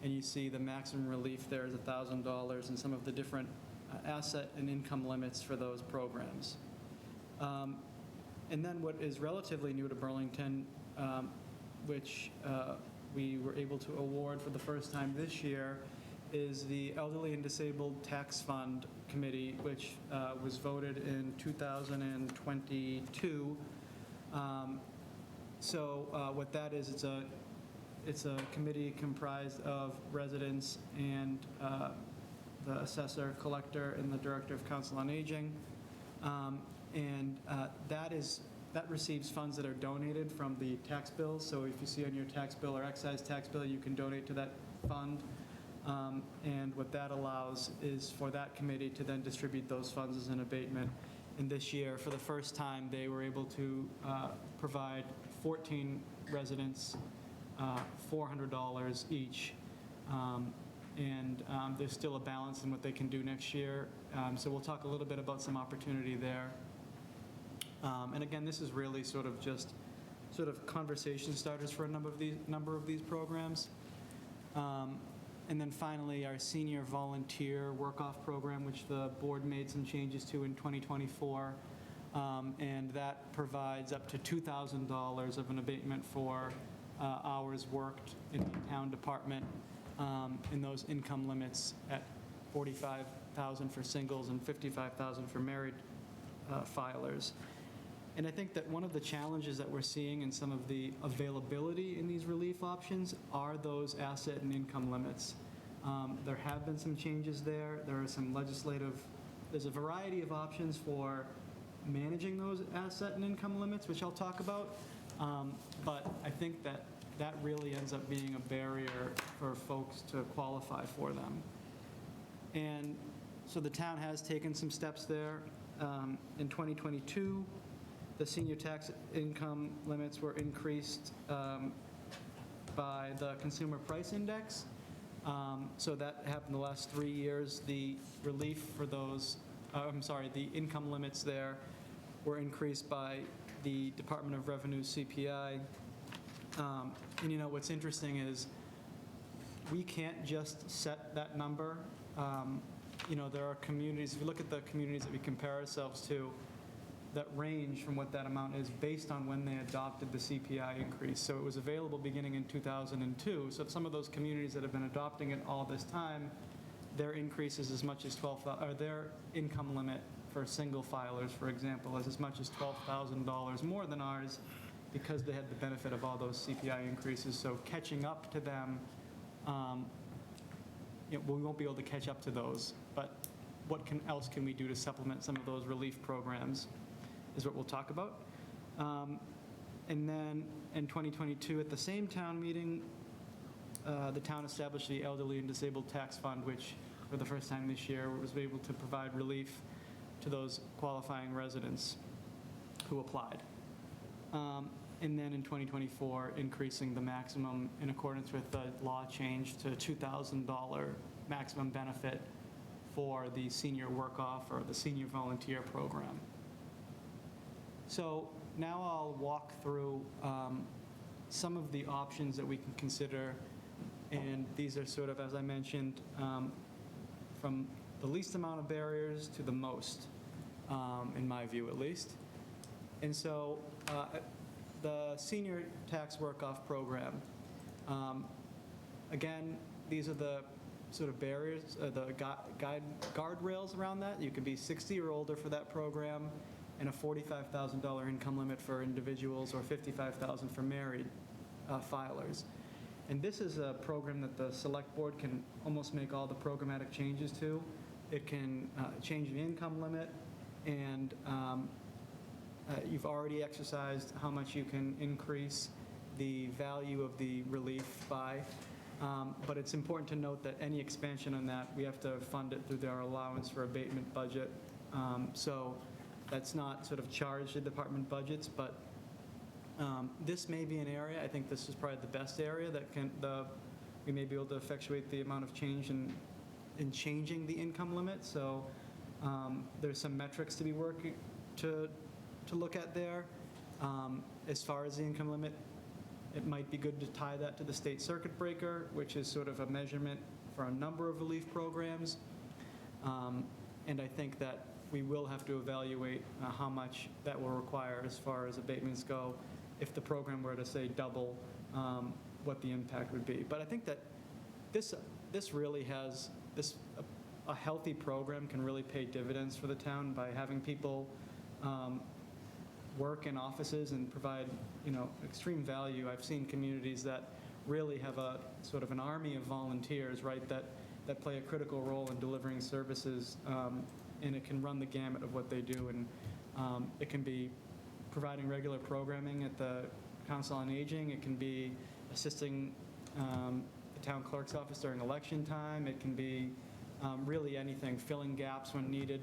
And you see the maximum relief there is $1,000 and some of the different asset and income limits for those programs. And then what is relatively new to Burlington, which we were able to award for the first time this year, is the Elderly and Disabled Tax Fund Committee, which was voted in 2022. What that is, it's a committee comprised of residents and the assessor, collector, and the director of Council on Aging. That receives funds that are donated from the tax bills. So if you see on your tax bill or excise tax bill, you can donate to that fund. And what that allows is for that committee to then distribute those funds as an abatement. And this year, for the first time, they were able to provide 14 residents $400 each. There's still a balance in what they can do next year. So we'll talk a little bit about some opportunity there. And again, this is really sort of conversation starters for a number of these programs. And then finally, our senior volunteer work-off program, which the board made some changes to in 2024. And that provides up to $2,000 of an abatement for hours worked in the town department, in those income limits at $45,000 for singles and $55,000 for married filers. And I think that one of the challenges that we're seeing in some of the availability in these relief options are those asset and income limits. There have been some changes there. There are some there's a variety of options for managing those asset and income limits, which I'll talk about. But I think that that really ends up being a barrier for folks to qualify for them. And so the town has taken some steps there. In 2022, the senior tax income limits were increased by the Consumer Price Index. So that happened the last 3 years. The relief for those, the income limits there were increased by the Department of Revenue CPI. And you know, what's interesting is we can't just set that number. You know, there are communities, if you look at the communities that we compare ourselves to, that range from what that amount is based on when they adopted the CPI increase. So it was available beginning in 2002. So some of those communities that have been adopting it all this time, their increase is as much as their income limit for single filers, for example, is as much as $12,000 more than ours because they had the benefit of all those CPI increases. So catching up to them, we won't be able to catch up to those. But what else can we do to supplement some of those relief programs is what we'll talk about. And then in 2022, at the same town meeting, the town established the Elderly and Disabled Tax Fund, which for the first time this year was able to provide relief to those qualifying residents who applied. And then in 2024, increasing the maximum in accordance with the law change to $2,000 maximum benefit for the senior work-off or the senior volunteer program. So now I'll walk through some of the options that we can consider, and these are sort of, as I mentioned, from the least amount of barriers to the most, in my view at least. And so the senior tax work-off program, again, these are the sort of barriers, the guardrails around that. You can be 60 or older for that program, and a $45,000 income limit for individuals or $55,000 for married filers. And this is a program that the select board can almost make all the programmatic changes to. It can change the income limit, and you've already exercised how much you can increase the value of the relief by. But it's important to note that any expansion on that, we have to fund it through our allowance for abatement budget. So that's not sort of charged to department budgets, but this may be an area, I think this is probably the best area that we may be able to effectuate the amount of change in changing the income limit. So there's some metrics to be working to look at there. As far as the income limit, it might be good to tie that to the state circuit breaker, which is sort of a measurement for a number of relief programs. And I think that we will have to evaluate how much that will require as far as abatements go if the program were to, say, double what the impact would be. But I think that this really has, a healthy program can really pay dividends for the town by having people work in offices and provide, extreme value. I've seen communities that really have a sort of an army of volunteers, right, that play a critical role in delivering services, and it can run the gamut of what they do. And it can be providing regular programming at the Council on Aging. It can be assisting the town clerk's office during election time. It can be really anything, filling gaps when needed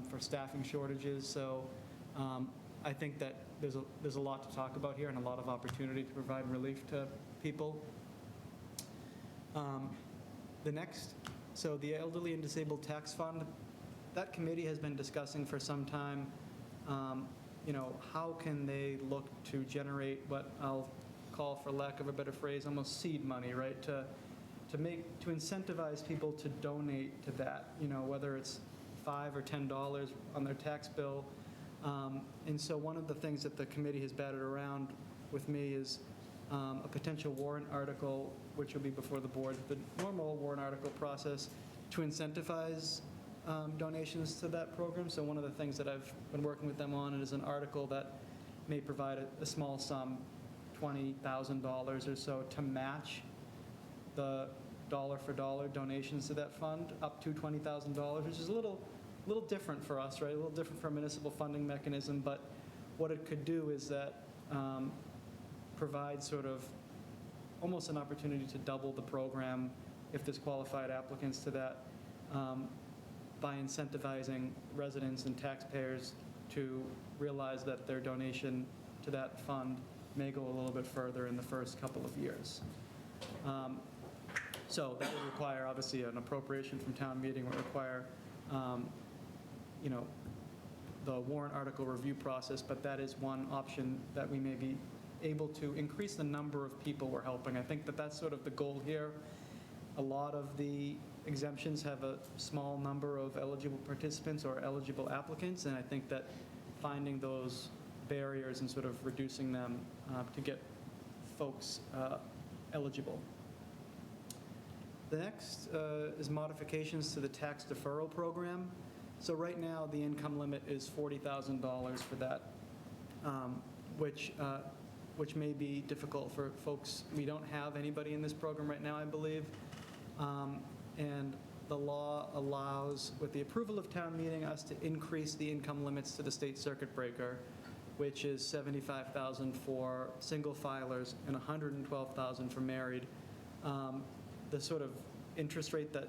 for staffing shortages. So I think that there's a lot to talk about here and a lot of opportunity to provide relief to people. So the Elderly and Disabled Tax Fund, that committee has been discussing for some time, how can they look to generate what I'll call, for lack of a better phrase, almost seed money, right? To incentivize people to donate to that, whether it's $5 or $10 on their tax bill. And so one of the things that the committee has batted around with me is a potential warrant article, which will be before the board. The normal warrant article process to incentivize donations to that program. So one of the things that I've been working with them on is an article that may provide a small sum, $20,000 or so, to match the dollar-for-dollar donations to that fund up to $20,000, which is a little different for us, right? A little different for a municipal funding mechanism, but what it could do is that provide sort of almost an opportunity to double the program if there's qualified applicants to that, by incentivizing residents and taxpayers to realize that their donation to that fund may go a little bit further in the first couple of years. So that would require, obviously, an appropriation from town meeting, would require, the warrant article review process, but that is one option that we may be able to increase the number of people we're helping. I think that that's sort of the goal here. A lot of the exemptions have a small number of eligible participants or eligible applicants, and I think that finding those barriers and sort of reducing them to get folks eligible. The next is modifications to the tax deferral program. So right now, the income limit is $40,000 for that, which may be difficult for folks. We don't have anybody in this program right now, I believe. And the law allows, with the approval of town meeting, us to increase the income limits to the state circuit breaker, which is $75,000 for single filers and $112,000 for married. The sort of interest rate that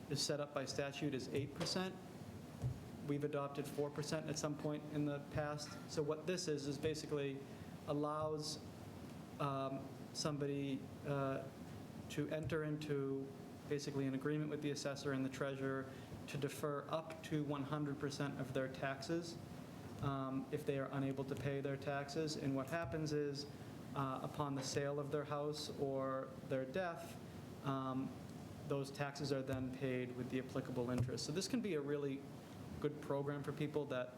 is set up by statute is 8%. We've adopted 4% at some point in the past. So what this is basically allows somebody to enter into basically an agreement with the assessor and the treasurer to defer up to 100% of their taxes if they are unable to pay their taxes. And what happens is, upon the sale of their house or their death, those taxes are then paid with the applicable interest. So this can be a really good program for people that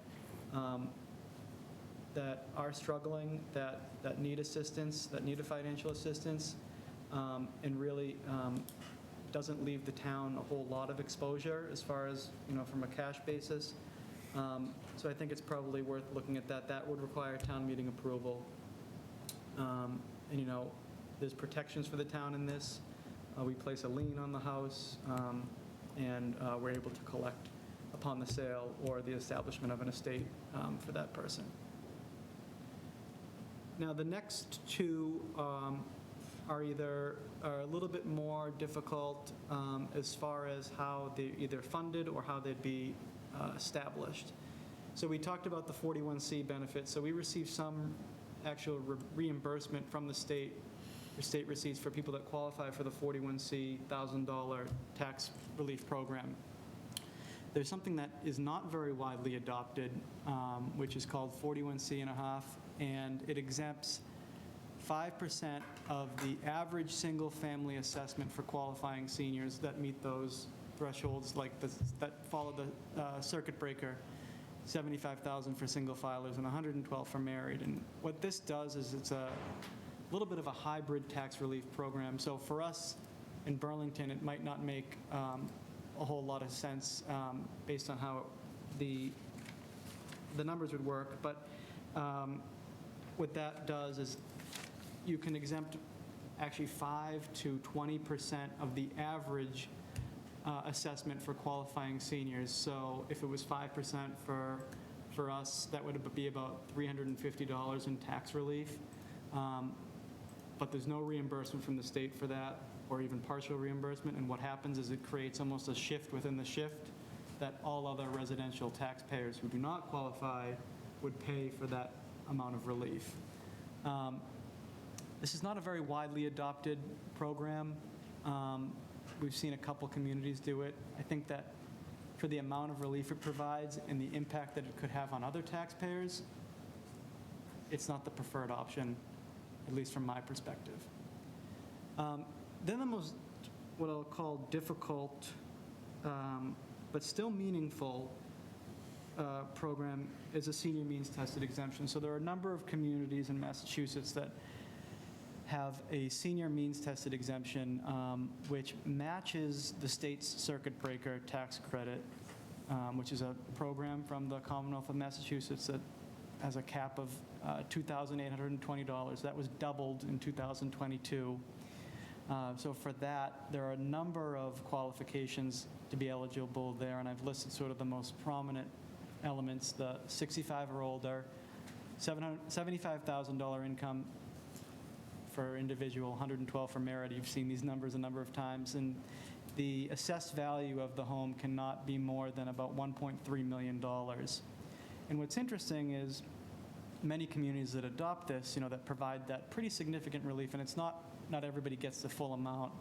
that are struggling, that need assistance, that need a financial assistance, and really doesn't leave the town a whole lot of exposure as far as, from a cash basis. So I think it's probably worth looking at that. That would require town meeting approval. And, there's protections for the town in this. We place a lien on the house, and we're able to collect upon the sale or the establishment of an estate for that person. Now, the next two are a little bit more difficult as far as how they're either funded or how they'd be established. So we talked about the 41C benefits. So we received some actual reimbursement from the state, or state receipts for people that qualify for the 41C $1,000 tax relief program. There's something that is not very widely adopted, which is called 41C ½ and it exempts 5% of the average single-family assessment for qualifying seniors that meet those thresholds, like that follow the circuit breaker, 75,000 for single filers and 112 for married. And what this does is it's a little bit of a hybrid tax relief program. So for us in Burlington, it might not make a whole lot of sense based on how the numbers would work, but what that does is you can exempt actually 5 to 20% of the average assessment for qualifying seniors. So if it was 5% for us, that would be about $350 in tax relief. But there's no reimbursement from the state for that, or even partial reimbursement. And what happens is it creates almost a shift within the shift that all other residential taxpayers who do not qualify would pay for that amount of relief. This is not a very widely adopted program. We've seen a couple communities do it. I think that for the amount of relief it provides and the impact that it could have on other taxpayers, it's not the preferred option, at least from my perspective. Then the most, what I'll call difficult, but still meaningful program is a senior means tested exemption. So there are a number of communities in Massachusetts that have a senior means-tested exemption, which matches the state's circuit breaker tax credit, which is a program from the Commonwealth of Massachusetts that has a cap of $2,820. That was doubled in 2022. So for that, there are a number of qualifications to be eligible there, and I've listed sort of the most prominent elements: the 65 or older, $75,000 income for individual, 112 for merit. You've seen these numbers a number of times, and the assessed value of the home cannot be more than about $1.3 million. And what's interesting is many communities that adopt this, that provide that pretty significant relief, and it's not everybody gets the full amount.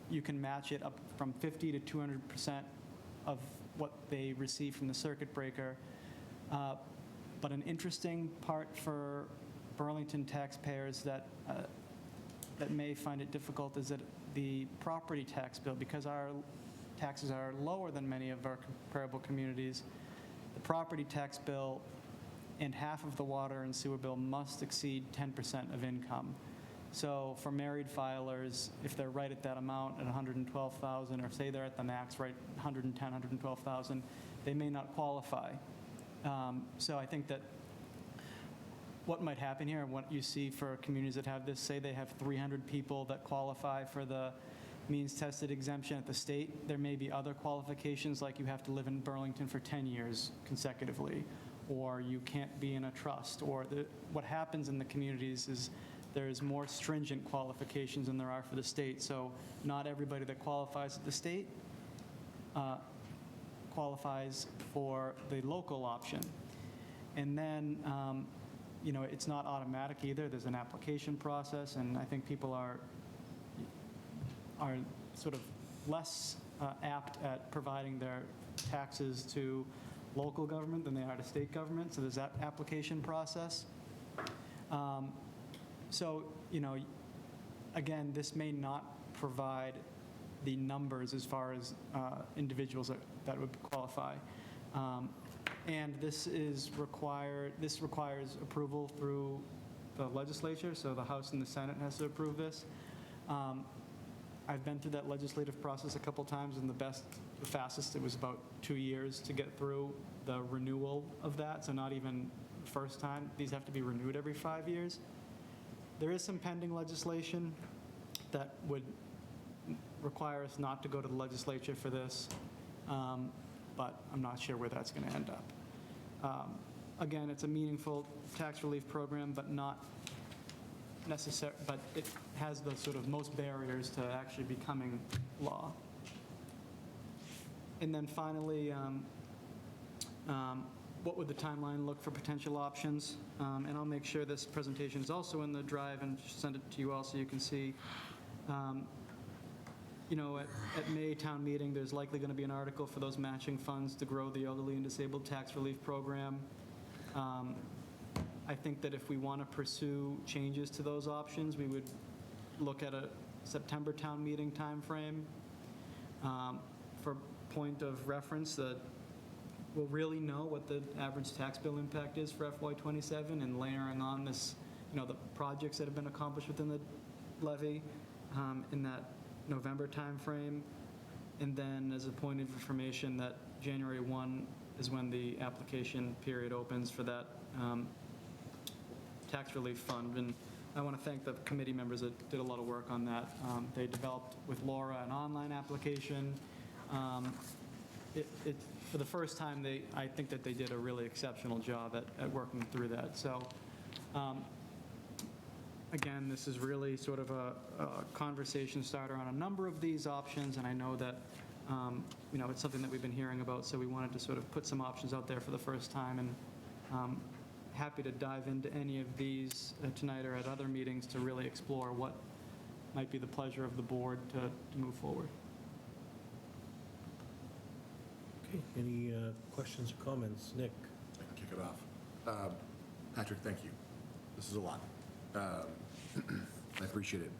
You can match it up from 50 to 200% of what they receive from the circuit breaker. But an interesting part for Burlington taxpayers that may find it difficult is that the property tax bill, because our taxes are lower than many of our comparable communities, the property tax bill and half of the water and sewer bill must exceed 10% of income. So for married filers, if they're right at that amount at $112,000, or say they're at the max, right, $110,000, $112,000, they may not qualify. So I think that what might happen here, and what you see for communities that have this, say they have 300 people that qualify for the means-tested exemption at the state, there may be other qualifications, like you have to live in Burlington for 10 years consecutively, or you can't be in a trust, or what happens in the communities is there's more stringent qualifications than there are for the state. So not everybody that qualifies at the state qualifies for the local option. And then, it's not automatic either. There's an application process, and I think people are sort of less apt at providing their taxes to local government than they are to state government. So there's that application process. So, again, this may not provide the numbers as far as individuals that would qualify. And this requires approval through the legislature, so the House and the Senate has to approve this. I've been through that legislative process a couple times, and the fastest, it was about 2 years to get through the renewal of that, so not even the first time. These have to be renewed every 5 years. There is some pending legislation that would require us not to go to the legislature for this, but I'm not sure where that's going to end up. Again, it's a meaningful tax relief program, but not necessary, but it has the sort of most barriers to actually becoming law. And then finally, what would the timeline look for potential options? And I'll make sure this presentation is also in the drive and send it to you all so you can see. At May town meeting, there's likely going to be an article for those matching funds to grow the elderly and disabled tax relief program. I think that if we want to pursue changes to those options, we would look at a September town meeting timeframe. For point of reference, we'll really know what the average tax bill impact is for FY27, and layering on this, the projects that have been accomplished within the levy in that November timeframe. And then as a point of information, that January 1 is when the application period opens for that tax relief fund. And I want to thank the committee members that did a lot of work on that. They developed with Laura an online application. For the first time, I think that they did a really exceptional job at working through that. So again, this is really sort of a conversation starter on a number of these options, and I know that it's something that we've been hearing about, so we wanted to sort of put some options out there for the first time, and happy to dive into any of these tonight or at other meetings to really explore what might be the pleasure of the board to move forward. Okay, any questions or comments? Nick? I can kick it off. Patrick, thank you. This is a lot. I appreciate it.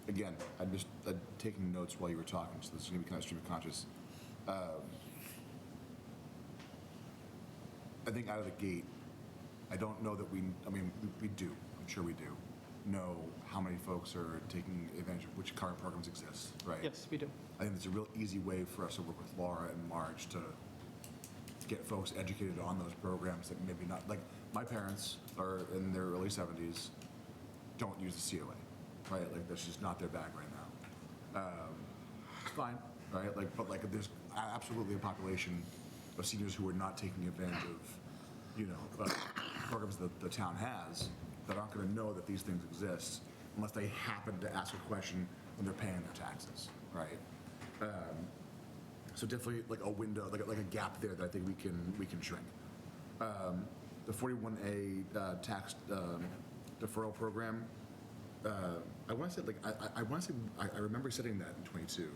Again, I'm just taking notes while you were talking, so this is going to be kind of stream of conscious. I think out of the gate, I don't know that I mean, we do, I'm sure we do, know how many folks are taking advantage of which current programs exist, right? Yes, we do. I think it's a real easy way for us to work with Laura and Marge to get folks educated on those programs that maybe not, like, my parents are in their early 70s, don't use the COA, right? Like, that's just not their bag right now. It's fine, right? Like, but like, there's absolutely a population of seniors who are not taking advantage of, you know, programs that the town has that aren't going to know that these things exist unless they happen to ask a question when they're paying their taxes, right? So definitely like a window, like a gap there that I think we can shrink. The 41A tax deferral program. I want to say like I remember setting that in 22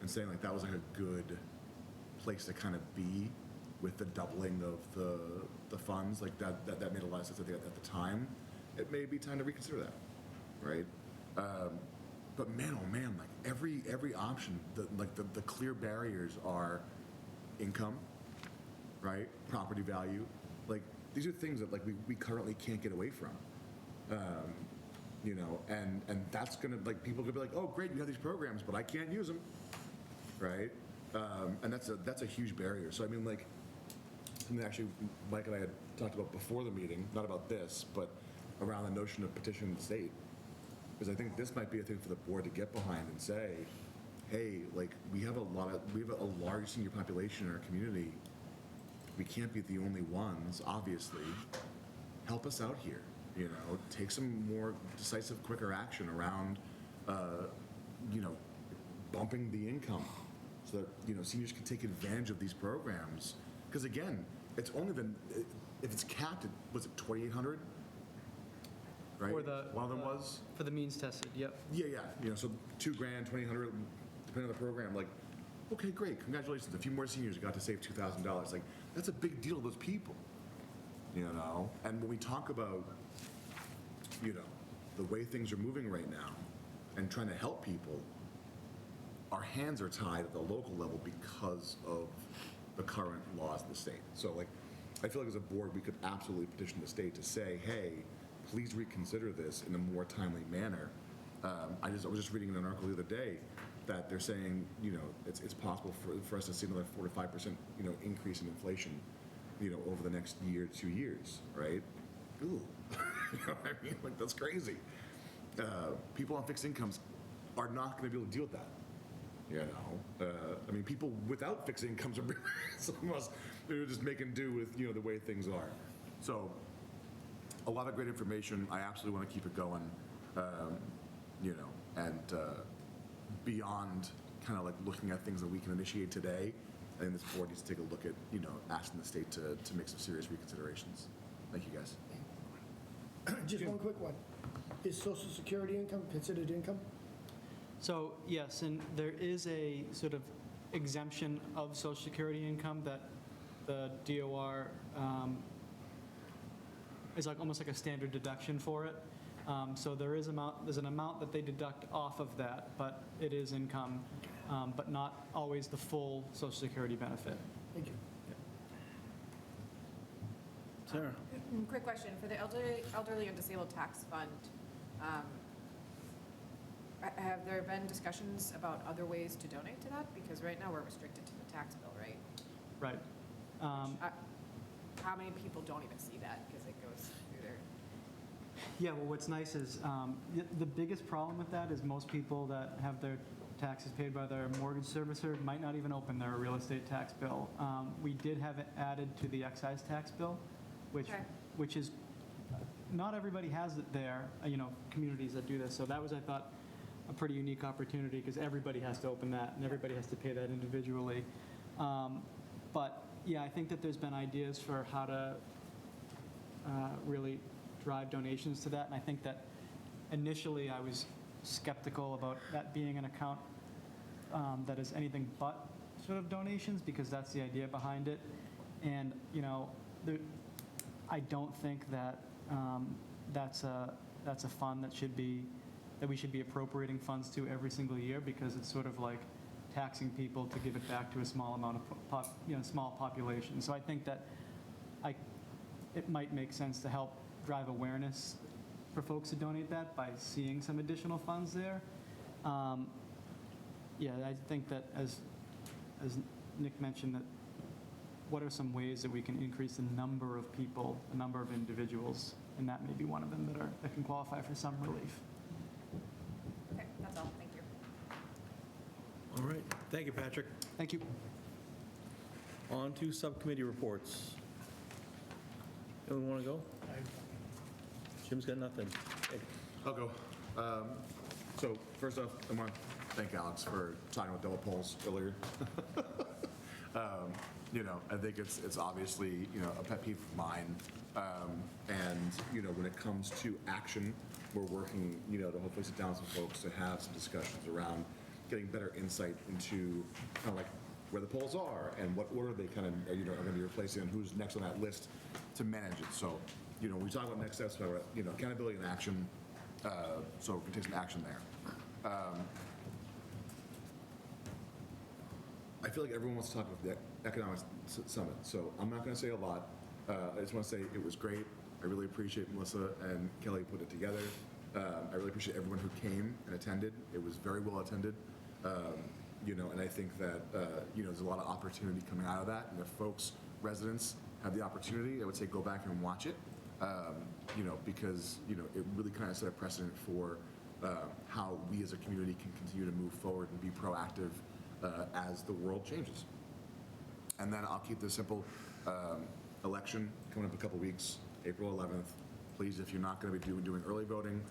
and saying like that was like a good place to kind of be with the doubling of the funds. Like that made a lot of sense. I think at the time, it may be time to reconsider that, right? But man, oh man, like every option, the clear barriers are income, right? Property value, like these are things that like we currently can't get away from, you know, and that's gonna like people could be like, oh great, you have these programs, but I can't use them, right? And that's a huge barrier. So I mean, like something actually Mike and I had talked about before the meeting, not about this, but around the notion of petitioning the state. Because I think this might be a thing for the board to get behind and say, hey, like we have a large senior population in our community. We can't be the only ones, obviously. Help us out here, you know, take some more decisive, quicker action around, you know, bumping the income so that, you know, seniors can take advantage of these programs. Because again, it's only been, if it's capped at, was it 2,800? Right? One of them was? For the means tested, yep. Yeah, you know, so $2,000, 2,800, depending on the program, like, okay, great, congratulations, a few more seniors got to save $2,000. Like, that's a big deal to those people, you know? And when we talk about, you know, the way things are moving right now and trying to help people, our hands are tied at the local level because of the current laws of the state. So, like, I feel like as a board, we could absolutely petition the state to say, hey, please reconsider this in a more timely manner. I was just reading an article the other day that they're saying, you know, it's possible for us to see another 4 to 5%, you know, increase in inflation, you know, over the next year, 2 years, right? Ooh, you know what I mean? Like, that's crazy. People on fixed incomes are not going to be able to deal with that. You know, I mean, people without fixed incomes are some of us, they're just making do with, you know, the way things are. So, a lot of great information. I absolutely want to keep it going, you know, and beyond kind of like looking at things that we can initiate today, I think this board needs to take a look at, you know, asking the state to make some serious reconsiderations. Thank you, guys. Just one quick one. Is Social Security income considered income? So, yes, and there is a sort of exemption of Social Security income that the DOR is like almost like a standard deduction for it. So there's an amount that they deduct off of that, but it is income, but not always the full Social Security benefit. Thank you. Sarah? Quick question, for the elderly and disabled tax fund, have there been discussions about other ways to donate to that? Because right now we're restricted to the tax bill, right? Right. How many people don't even see that because it goes through their... Yeah, well, what's nice is the biggest problem with that is most people that have their taxes paid by their mortgage servicer might not even open their real estate tax bill. We did have it added to the excise tax bill, which is, not everybody has it there, you know, communities that do this. So that was, I thought, a pretty unique opportunity because everybody has to open that and everybody has to pay that individually. But yeah, I think that there's been ideas for how to really drive donations to that. And I think that initially I was skeptical about that being an account that is anything but sort of donations because that's the idea behind it. And, you know, I don't think that that's a fund that we should be appropriating funds to every single year because it's sort of like taxing people to give it back to a small amount of, small population. So I think that it might make sense to help drive awareness for folks to donate that by seeing some additional funds there. Yeah, I think that as Nick mentioned, that what are some ways that we can increase the number of people, the number of individuals, and that may be one of them that can qualify for some relief. Okay, that's all, thank you. All right, thank you, Patrick. Thank you. On to subcommittee reports. Anyone want to go? Jim's got nothing. Hey. I'll go. So first off, I want to thank Alex for talking about double polls earlier. I think it's obviously, a pet peeve of mine. And, when it comes to action, we're working, to hopefully sit down with some folks to have some discussions around getting better insight into kind of like where the polls are and what order they kind of, are going to be replacing and who's next on that list to manage it. So, when we talk about next steps, accountability and action, so we can take some action there. I feel like everyone wants to talk about the economic summit, so I'm not going to say a lot. I just want to say it was great. I really appreciate Melissa and Kelly putting it together. I really appreciate everyone who came and attended. It was very well attended. And I think that, there's a lot of opportunity coming out of that. And if folks, residents, have the opportunity, I would say go back and watch it, because, it really kind of set a precedent for how we as a community can continue to move forward and be proactive as the world changes. And then I'll keep this simple. Election coming up in a couple weeks, April 11th. Please, if you're not going to be doing early voting,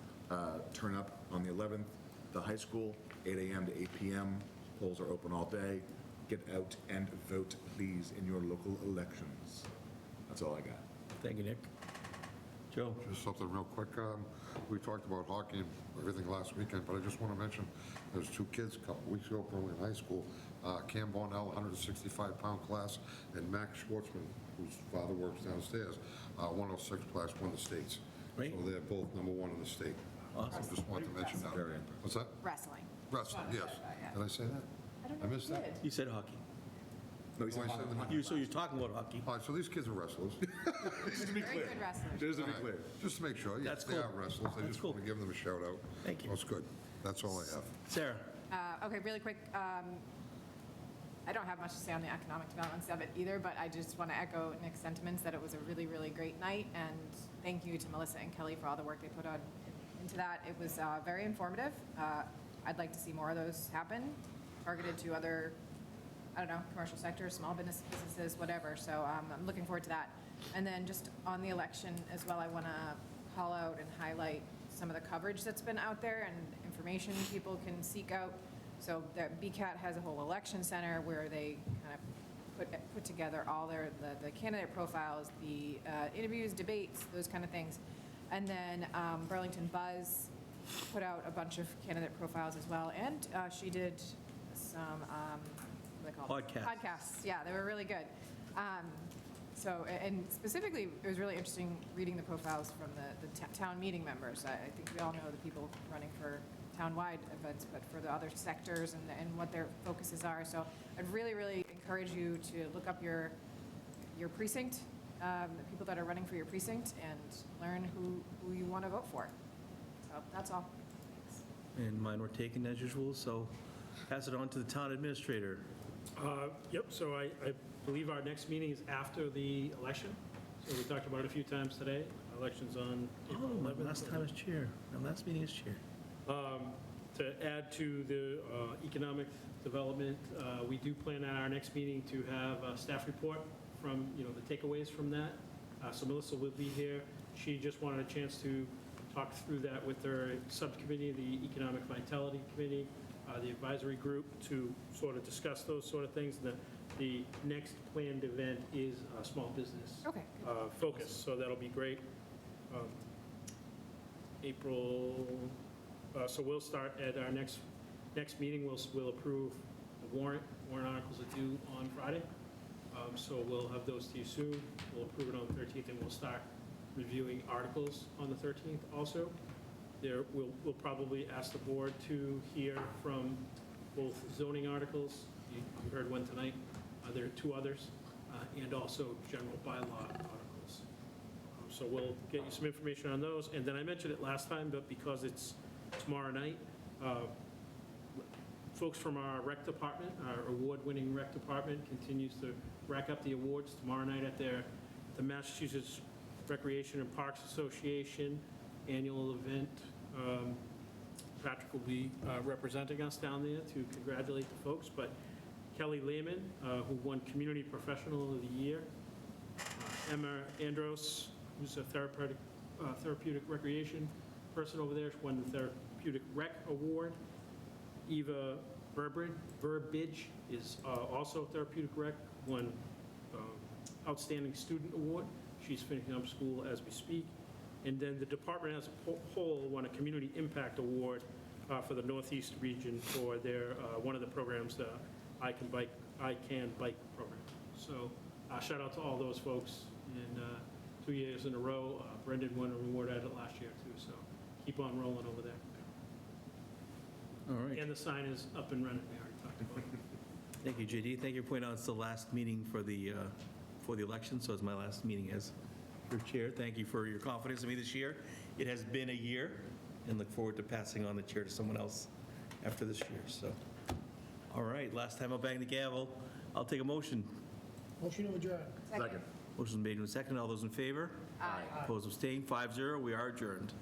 turn up on the 11th. The high school, 8 a.m. to 8 p.m. Polls are open all day. Get out and vote, please, in your local elections. That's all I got. Thank you, Nick. Joe? Just something real quick. We talked about hockey and everything last weekend, but I just want to mention there's two kids a couple weeks ago, probably in high school, Cam Bonnell, 165-pound class, and Max Schwartzman, whose father works downstairs, 106 class, won the states. Great. So they're both number one in the state. Awesome. I just wanted to mention that. What's that? Wrestling. Wrestling, yes. Did I say that? I don't I know. missed that? You said hockey. No, he said Oh, I said hockey. So you're talking about hockey. All right, so these kids are wrestlers. Just to be Very clear. good wrestlers. Just to be All right, clear. Just to make sure. Yes, That's they cool. are wrestlers. I That's just cool. want to give them a shout out. Thank you. That's good. That's all I have. Sarah? Okay, really quick. I don't have much to say on the economic development summit either, but I just want to echo Nick's sentiments that it was a really, really great night, and thank you to Melissa and Kelly for all the work they put on into that. It was very informative. I'd like to see more of those happen, targeted to other, I don't know, commercial sectors, small businesses, whatever. So I'm looking forward to that. And then just on the election as well, I want to call out and highlight some of the coverage that's been out there and information people can seek out. So that BCAT has a whole election center where they kind of put together all the candidate profiles, the interviews, debates, those kind of things. And then Burlington Buzz put out a bunch of candidate profiles as well. And she did some, what do they call it? Podcasts, yeah, they were really good. So, and specifically, it was really interesting reading the profiles from the town meeting members. I think we all know the people running for town-wide events, but for the other sectors and what their focuses are. So I'd really, really encourage you to look up your precinct, the people that are running for your precinct, and learn who you want to vote for. So that's all. Thanks. And mine were taken as usual, so pass it on to the town administrator. Yep, so I believe our next meeting is after the election. So we talked about it a few times today. Election's on April 11th. My last time as chair. My last meeting as chair. To add to the economic development, we do plan at our next meeting to have a staff report from, the takeaways from that. So Melissa will be here. She just wanted a chance to talk through that with her subcommittee, the Economic Vitality Committee, the advisory group, to sort of discuss those sort of things. The next planned event is a small business focus, so that'll be great. April, so we'll start at our next meeting. We'll approve the warrant articles are due on Friday. So we'll have those to you soon. We'll approve it on the 13th, and we'll start reviewing articles on the 13th also. We'll probably ask the board to hear from both zoning articles, you heard one tonight, there are two others, and also general bylaw articles. So we'll get you some information on those. And then I mentioned it last time, but because it's tomorrow night, folks from our rec department, our award-winning rec department, continues to rack up the awards tomorrow night at the Massachusetts Recreation and Parks Association annual event. Patrick will be representing us down there to congratulate the folks, but Kelly Lehman, who won Community Professional of the Year, Emma Andros, who's a therapeutic recreation person over there, she won the Therapeutic Rec Award. Eva Burbidge is also Therapeutic Rec, won Outstanding Student Award. She's finishing up school as we speak. And then the department as a whole won a Community Impact Award for the Northeast region for their, one of the programs, the I Can Bike program. So shout out to all those folks. And 2 years in a row, Brendan won an award at it last year too. So keep on rolling over there. All right. And the sign is up and running. We already talked about it. Thank you, JD. Thank you for pointing out it's the last meeting for the election, so it's my last meeting as your chair. Thank you for your confidence in me this year. It has been a year, and look forward to passing on the chair to someone else after this year, so. All right, last time I'll bang the gavel. I'll take a motion. Motion to adjourn. Second. Motion made and seconded. All those in favor? Aye. Opposed, abstained, 5-0. We are adjourned.